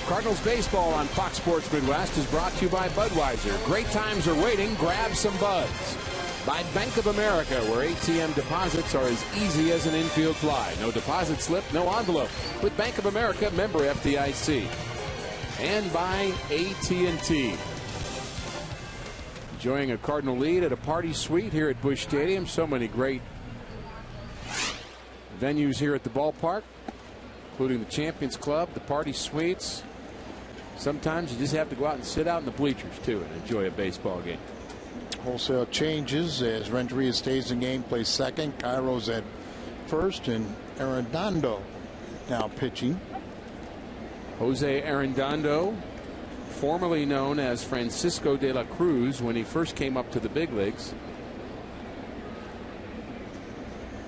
Cardinals baseball on Fox Sports Midwest is brought to you by Budweiser. Great times are waiting. Grab some buds. By Bank of America, where ATM deposits are as easy as an infield fly. No deposit slip, no envelope. With Bank of America, member FDIC. And by AT&T. Enjoying a Cardinal lead at a party suite here at Busch Stadium. So many great venues here at the ballpark, including the Champions Club, the party suites. Sometimes you just have to go out and sit out in the bleachers, too, and enjoy a baseball game. Wholesale changes as Renteria stays in game, plays second. Cairo's at first, and Arredondo now pitching. Jose Arredondo, formerly known as Francisco de la Cruz when he first came up to the big leagues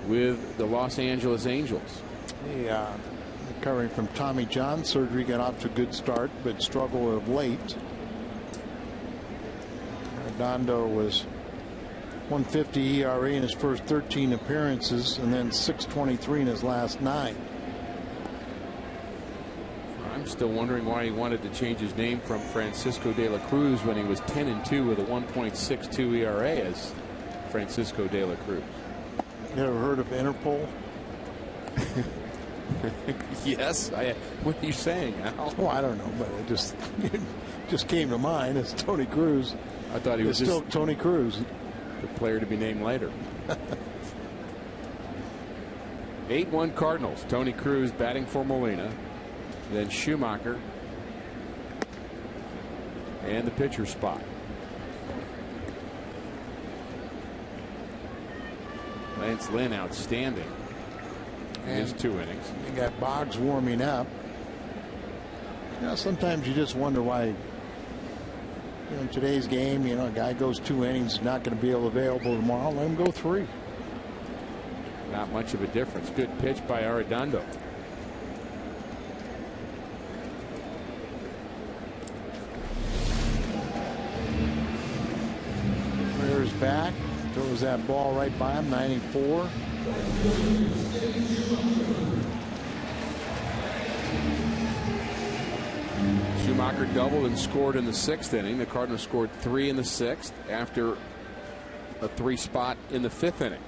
with the Los Angeles Angels. Yeah. Recovering from Tommy John surgery, got off to a good start, but struggled of late. Arredondo was 150 ERA in his first 13 appearances, and then 623 in his last 9. I'm still wondering why he wanted to change his name from Francisco de la Cruz when he was 10-2 with a 1.62 ERA as Francisco de la Cruz. You ever heard of Interpol? Yes. What are you saying, Al? Oh, I don't know, but it just came to mind. It's Tony Cruz. I thought he was still just Tony Cruz, the player to be named later. 8-1 Cardinals. Tony Cruz batting for Molina, then Schumacher, and the pitcher spot. Lance Lynn outstanding in his 2 innings. You got Boggs warming up. You know, sometimes you just wonder why In today's game, a guy goes 2 innings, not going to be available tomorrow. Let him go 3. Not much of a difference. Good pitch by Arredondo. There's back. Throws that ball right by him. 94. Schumacher doubled and scored in the 6th inning. The Cardinals scored 3 in the 6th after a 3 spot in the 5th inning.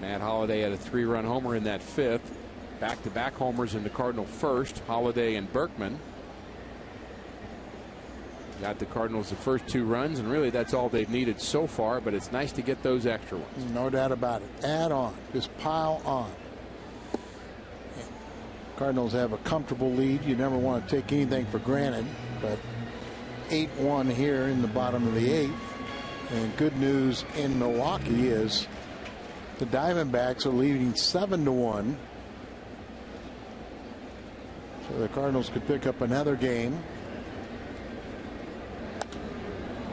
Matt Holliday had a 3-run homer in that 5th. Back-to-back homers in the Cardinal 1st. Holliday and Berkman got the Cardinals the first 2 runs, and really that's all they've needed so far, but it's nice to get those extra ones. No doubt about it. Add on. Just pile on. Cardinals have a comfortable lead. You never want to take anything for granted, but 8-1 here in the bottom of the 8th. And good news in Milwaukee is the Diamondbacks are leading 7-1. So the Cardinals could pick up another game.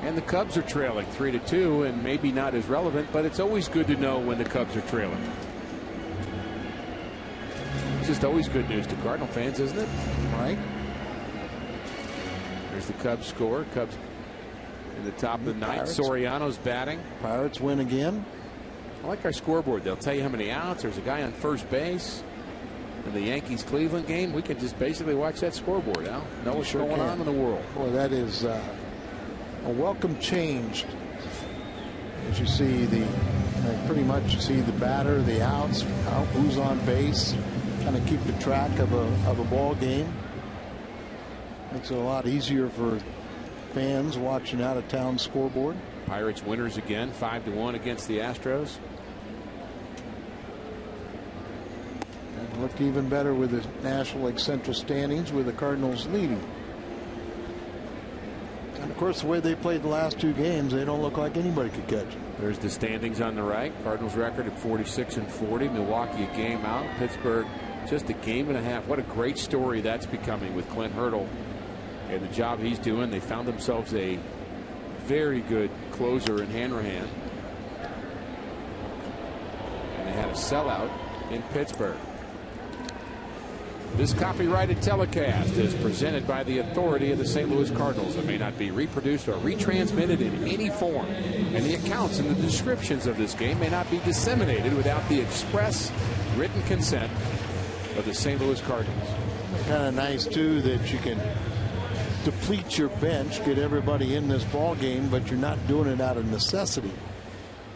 And the Cubs are trailing 3-2, and maybe not as relevant, but it's always good to know when the Cubs are trailing. It's just always good news to Cardinal fans, isn't it? Right. There's the Cubs score. Cubs in the top of the 9th. Pirates. Soriano's batting. Pirates win again. I like our scoreboard. They'll tell you how many outs. There's a guy on first base. In the Yankees-Cleveland game, we can just basically watch that scoreboard, Al. Know what's going on in the world. Boy, that is a welcome change. As you see pretty much you see the batter, the outs, who's on base, kind of keep the track of a ball game. Makes it a lot easier for fans watching out of town scoreboard. Pirates winners again, 5-1 against the Astros. And looked even better with the National League Central standings with the Cardinals leading. And of course, the way they played the last 2 games, they don't look like anybody could catch them. There's the standings on the right. Cardinals record at 46-40. Milwaukee a game out. Pittsburgh just a game and a half. What a great story that's becoming with Clint Hurdle and the job he's doing. They found themselves a very good closer in Hanrahan. And they had a sellout in Pittsburgh. This copyrighted telecast is presented by the authority of the St. Louis Cardinals. It may not be reproduced or retransmitted in any form, and the accounts and the descriptions of this game may not be disseminated without the express written consent of the St. Louis Cardinals. Kind of nice, too, that you can deplete your bench, get everybody in this ball game, but you're not doing it out of necessity.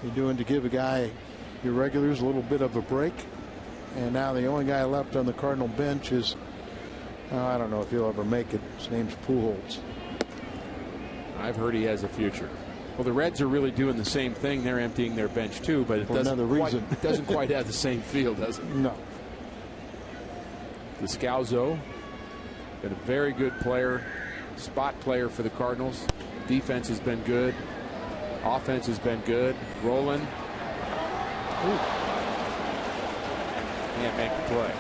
You're doing to give a guy, your regulars, a little bit of a break. And now the only guy left on the Cardinal bench is, I don't know if he'll ever make it. His name's Pujols. I've heard he has a future. Well, the Reds are really doing the same thing. They're emptying their bench too, but it doesn't quite have the same feel, does it? No. Descalzo, been a very good player, spot player for the Cardinals. Defense has been good. Offense has been good. Roland. Can't make the play.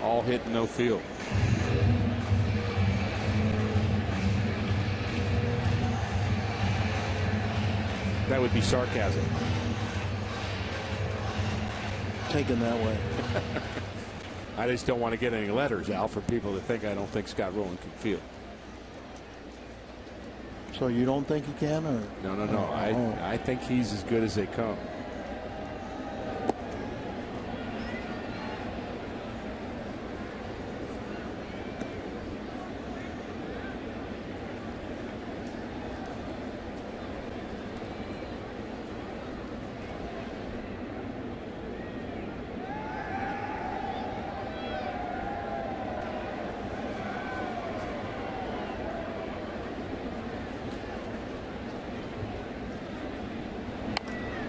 All hit, no field. That would be sarcasm. Taken that way. I just don't want to get any letters, Al, for people that think I don't think Scott Rowland can field. So you don't think he can? Or? No. I think he's as good as they come.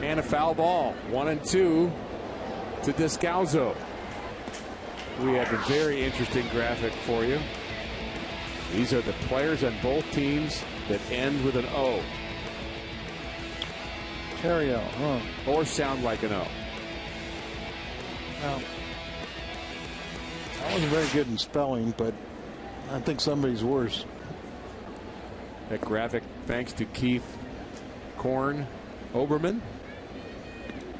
And a foul ball. 1-2 to Descalzo. We have a very interesting graphic for you. These are the players on both teams that end with an O. Terrio, huh? Or sound like an O. Well, wasn't very good in spelling, but I think somebody's worse. That graphic thanks to Keith Korn Oberman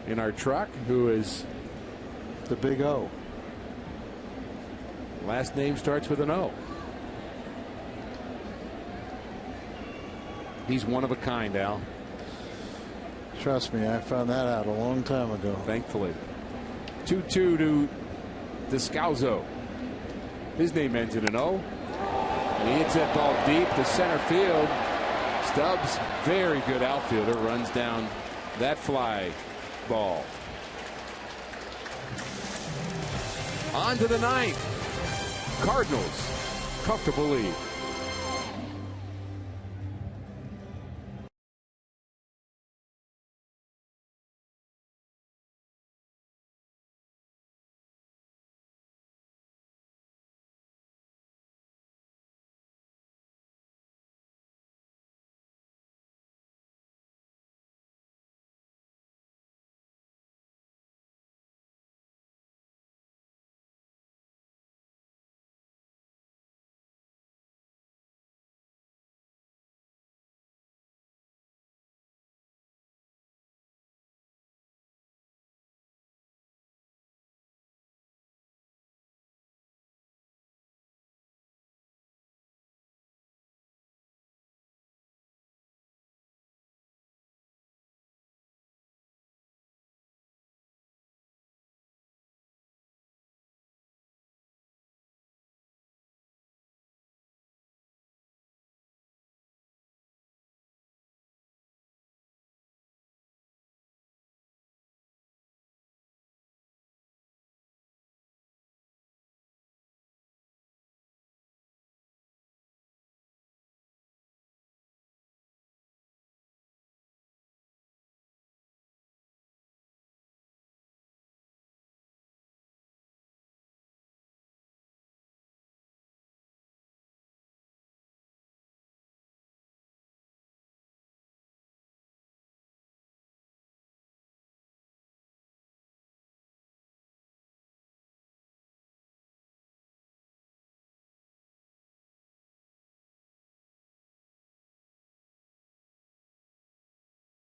in our truck, who is the big O. Last name starts with an O. He's one of a kind, Al. Trust me, I found that out a long time ago. Thankfully. 2-2 to Descalzo. His name ends in an O. And he hits that ball deep to center field. Stubbs, very good outfielder, runs down that fly ball. On to the ninth. Cardinals, comfortable lead.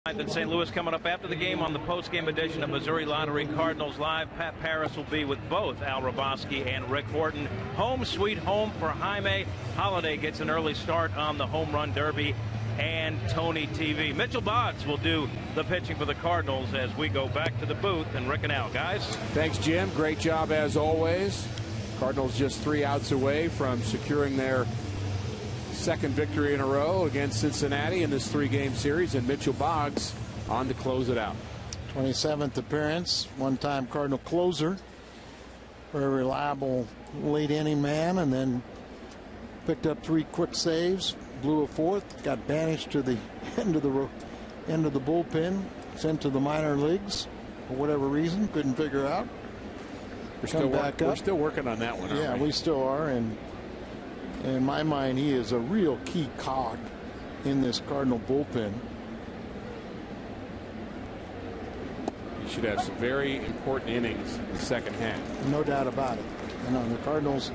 In St. Louis coming up after the game on the post-game edition of Missouri Lottery Cardinals Live. Pat Paris will be with both Al Roboski and Rick Horton. Home sweet home for Jaime. Holiday gets an early start on the Home Run Derby and Tony TV. Mitchell Boggs will do the pitching for the Cardinals as we go back to the booth. And Rick and Al, guys. Thanks, Jim. Great job as always. Cardinals just 3 outs away from securing their second victory in a row against Cincinnati in this 3-game series, and Mitchell Boggs on to close it out. 27th appearance, one-time Cardinal closer, very reliable late inning man, and then picked up 3 quick saves, blew a 4th, got banished to the end of the bullpen, sent to the minor leagues for whatever reason, couldn't figure out. We're still working on that one. Yeah, we still are, and in my mind, he is a real key cog in this Cardinal bullpen. He should have some very important innings in the second half. No doubt about it. And on the Cardinals,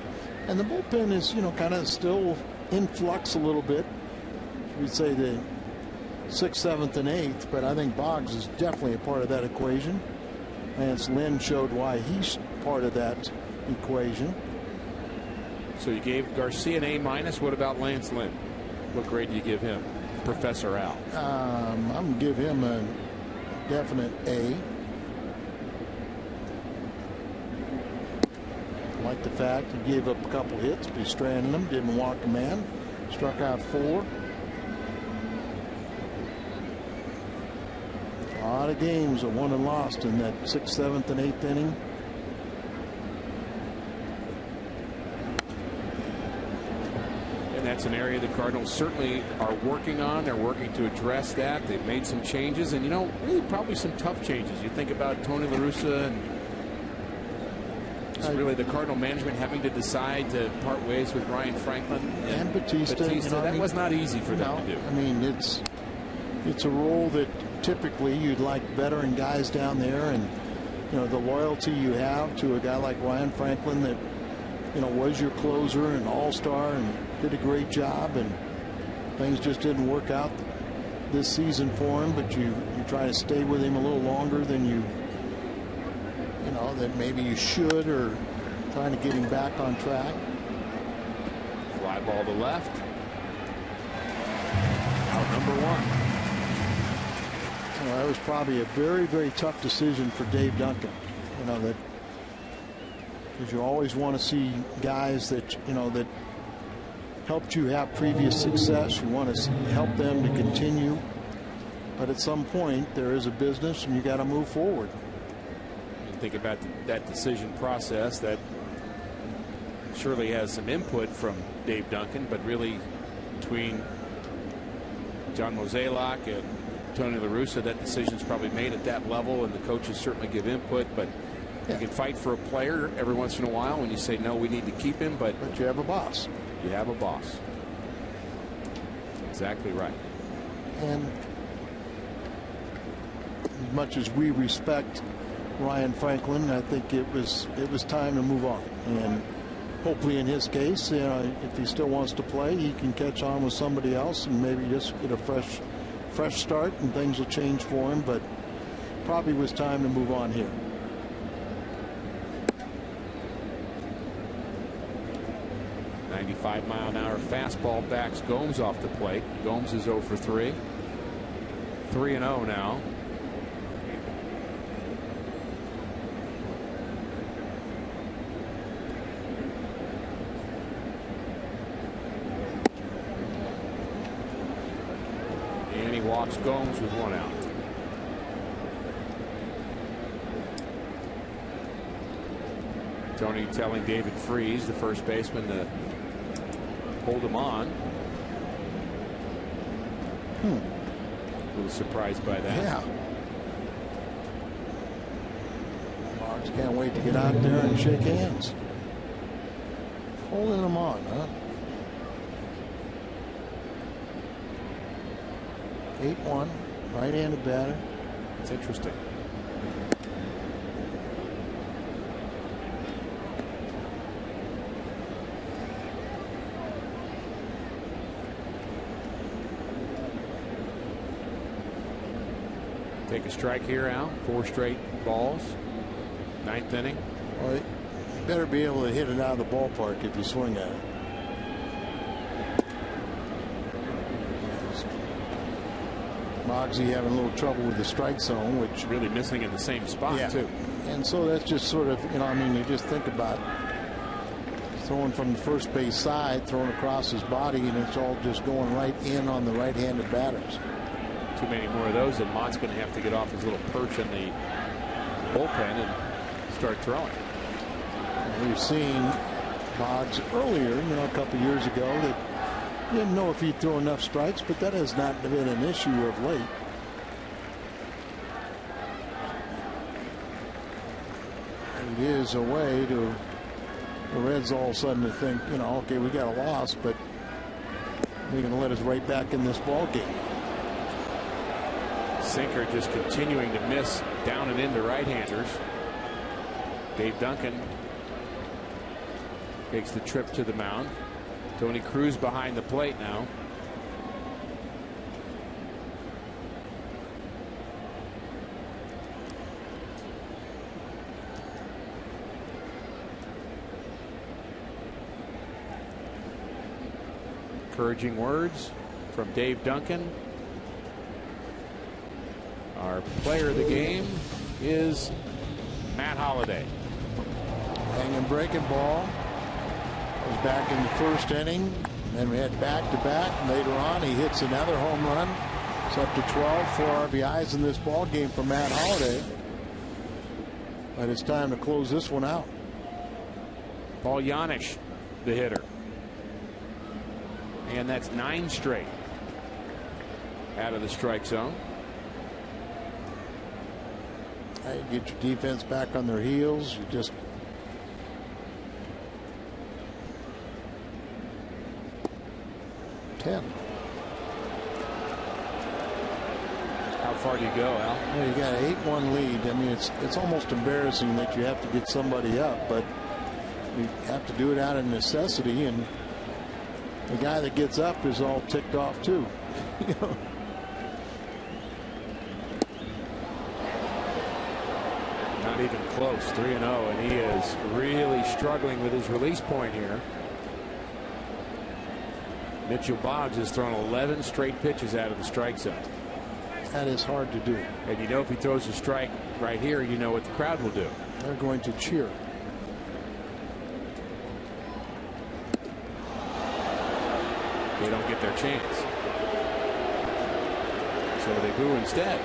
and the bullpen is, kind of still in flux a little bit. We'd say the 6th, 7th, and 8th, but I think Boggs is definitely a part of that equation. Lance Lynn showed why he's part of that equation. So you gave Garcia an A-. What about Lance Lynn? What grade do you give him? Professor Al. I'm going to give him a definite A. I like the fact he gave up a couple hits, but he stranded them, didn't walk a man, struck out 4. A lot of games are won and lost in that 6th, 7th, and 8th inning. That's an area the Cardinals certainly are working on. They're working to address that. They've made some changes, and really probably some tough changes. You think about Tony La Russa, and it's really the Cardinal management having to decide to part ways with Ryan Franklin and Batista. That was not easy for them to do. I mean, it's a role that typically you'd like veteran guys down there, and the loyalty you have to a guy like Ryan Franklin that was your closer and all-star and did a great job, and things just didn't work out this season for him, but you try to stay with him a little longer than you that maybe you should, or trying to get him back on track. Fly ball to left. Out number one. That was probably a very, very tough decision for Dave Duncan. That because you always want to see guys that that helped you have previous success. You want to help them to continue, but at some point there is a business and you got to move forward. Think about that decision process that surely has some input from Dave Duncan, but really between John Mozeliak and Tony La Russa, that decision's probably made at that level, and the coaches certainly give input, but you can fight for a player every once in a while when you say, no, we need to keep him, but you have a boss. You have a boss. Exactly right. And as much as we respect Ryan Franklin, I think it was time to move on, and hopefully in his case, if he still wants to play, he can catch on with somebody else and maybe just get a fresh start, and things will change for him, but probably was time to move on here. .95-mile-an-hour fastball backs Gomes off the plate. Gomes is 0 for 3. 3-0 now. And he walks Gomes with 1 out. Tony telling David Freese, the first baseman, to hold him on. A little surprised by that. Yeah. Marks can't wait to get out there and shake hands. Holding him on, huh? 8-1, right-handed batter. It's interesting. Take a strike here, Al. 4 straight balls. 9th inning. Well, you better be able to hit it out of the ballpark if you swing at it. Mogsy having a little trouble with the strike zone, which really missing in the same spot too. And so that's just sort of, you just think about throwing from the first base side, throwing across his body, and it's all just going right in on the right-handed batters. Too many more of those, and Mott's going to have to get off his little perch in the bullpen and start throwing. And we've seen Boggs earlier, a couple years ago, that you didn't know if he'd throw enough strikes, but that has not been an issue of late. And it is a way to the Reds all of a sudden to think, okay, we got a loss, but they're going to let us right back in this ball game. Sinker just continuing to miss down and into right-handers. Dave Duncan takes the trip to the mound. Tony Cruz behind the plate now. Encouraging words from Dave Duncan. Our player of the game is Matt Holliday. Hanging breaking ball. Was back in the first inning. And then we had back-to-back. Later on, he hits another home run. It's up to 12, 4 RBIs in this ball game for Matt Holliday. But it's time to close this one out. Paul Janisch, the hitter. And that's 9 straight out of the strike zone. You get your defense back on their heels. You just How far do you go, Al? Well, you got an 8-1 lead. I mean, it's almost embarrassing that you have to get somebody up, but You have to do it out of necessity, and the guy that gets up is all ticked off too. You know? Not even close. 3-0, and he is really struggling with his release point here. Mitchell Boggs has thrown 11 straight pitches out of the strike zone. That is hard to do. And you know, if he throws a strike right here, you know what the crowd will do. They're going to cheer. They don't get their chance. So they boo instead.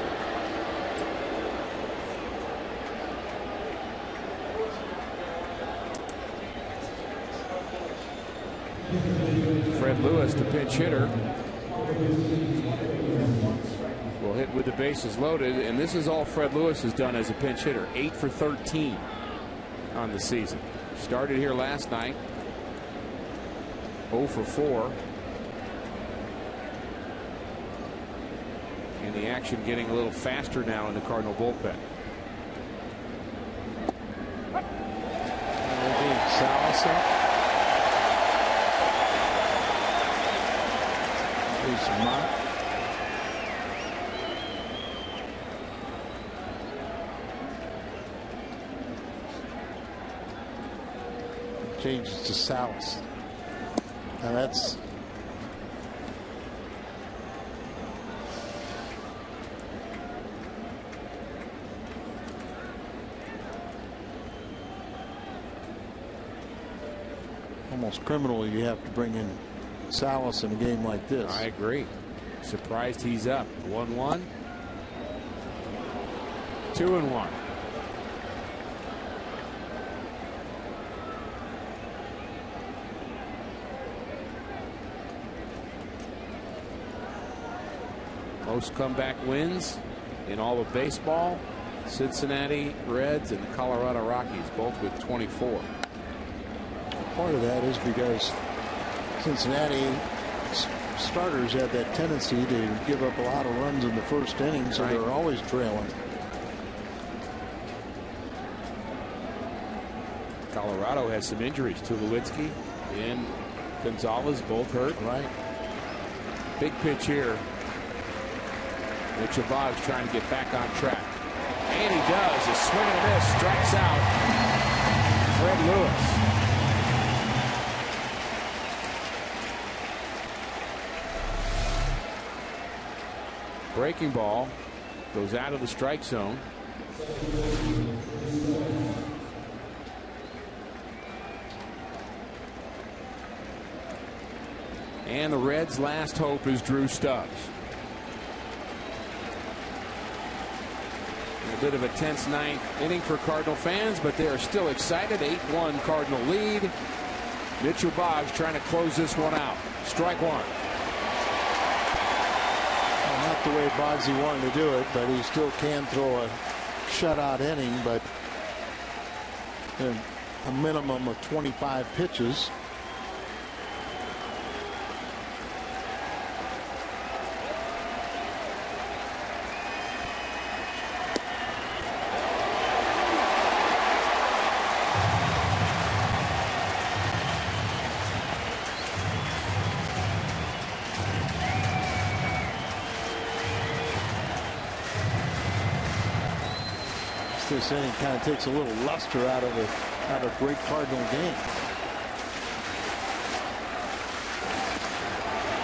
Fred Lewis, the pinch hitter, will hit with the bases loaded, and this is all Fred Lewis has done as a pinch hitter. 8 for 13 on the season. Started here last night. 0 for 4. And the action getting a little faster now in the Cardinal bullpen. Salas up. Mott. Changes to Salas. Now that's almost criminal. You have to bring in Salas in a game like this. I agree. Surprised he's up. 1-1. 2-1. Most comeback wins in all of baseball. Cincinnati Reds and the Colorado Rockies, both with 24. Part of that is because Cincinnati starters have that tendency to give up a lot of runs in the first inning, so they're always trailing. Colorado has some injuries. Tulowitzki and Gonzalez both hurt. Right. Big pitch here. Mitchell Boggs trying to get back on track. And he does. A swing and a miss. Strikes out Fred Lewis. Breaking ball goes out of the strike zone. And the Reds' last hope is Drew Stubbs. A bit of a tense ninth inning for Cardinal fans, but they are still excited. 8-1 Cardinal lead. Mitchell Boggs trying to close this one out. Strike one. Well, not the way Boggsy wanted to do it, but he still can throw a shutout inning, but a minimum of 25 pitches. This inning kind of takes a little luster out of a great Cardinal game.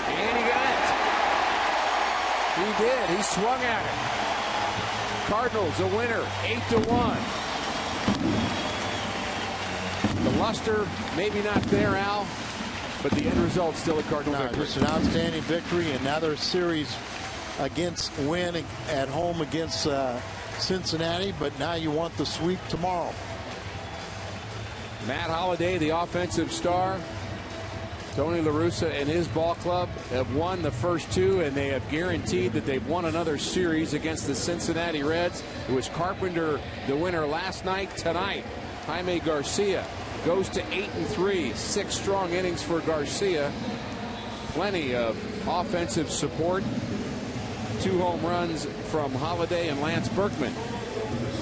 And he got it. He did. He swung at it. Cardinals a winner, 8-1. The luster maybe not there, Al, but the end result still a Cardinal victory. Just an outstanding victory. Another series win at home against Cincinnati, but now you want the sweep tomorrow. Matt Holliday, the offensive star. Tony La Russa and his ball club have won the first two, and they have guaranteed that they've won another series against the Cincinnati Reds. It was Carpenter the winner last night. Tonight, Jaime Garcia goes to 8-3. 6 strong innings for Garcia. Plenty of offensive support. 2 home runs from Holliday, and Lance Berkman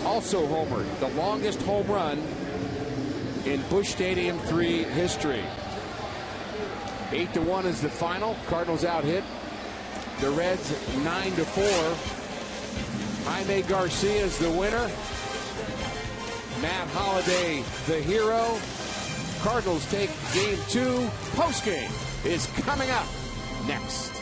also homered. The longest home run in Busch Stadium 3 history. 8-1 is the final. Cardinals out hit the Reds 9-4. Jaime Garcia is the winner. Matt Holliday, the hero. Cardinals take game 2. Postgame is coming up next.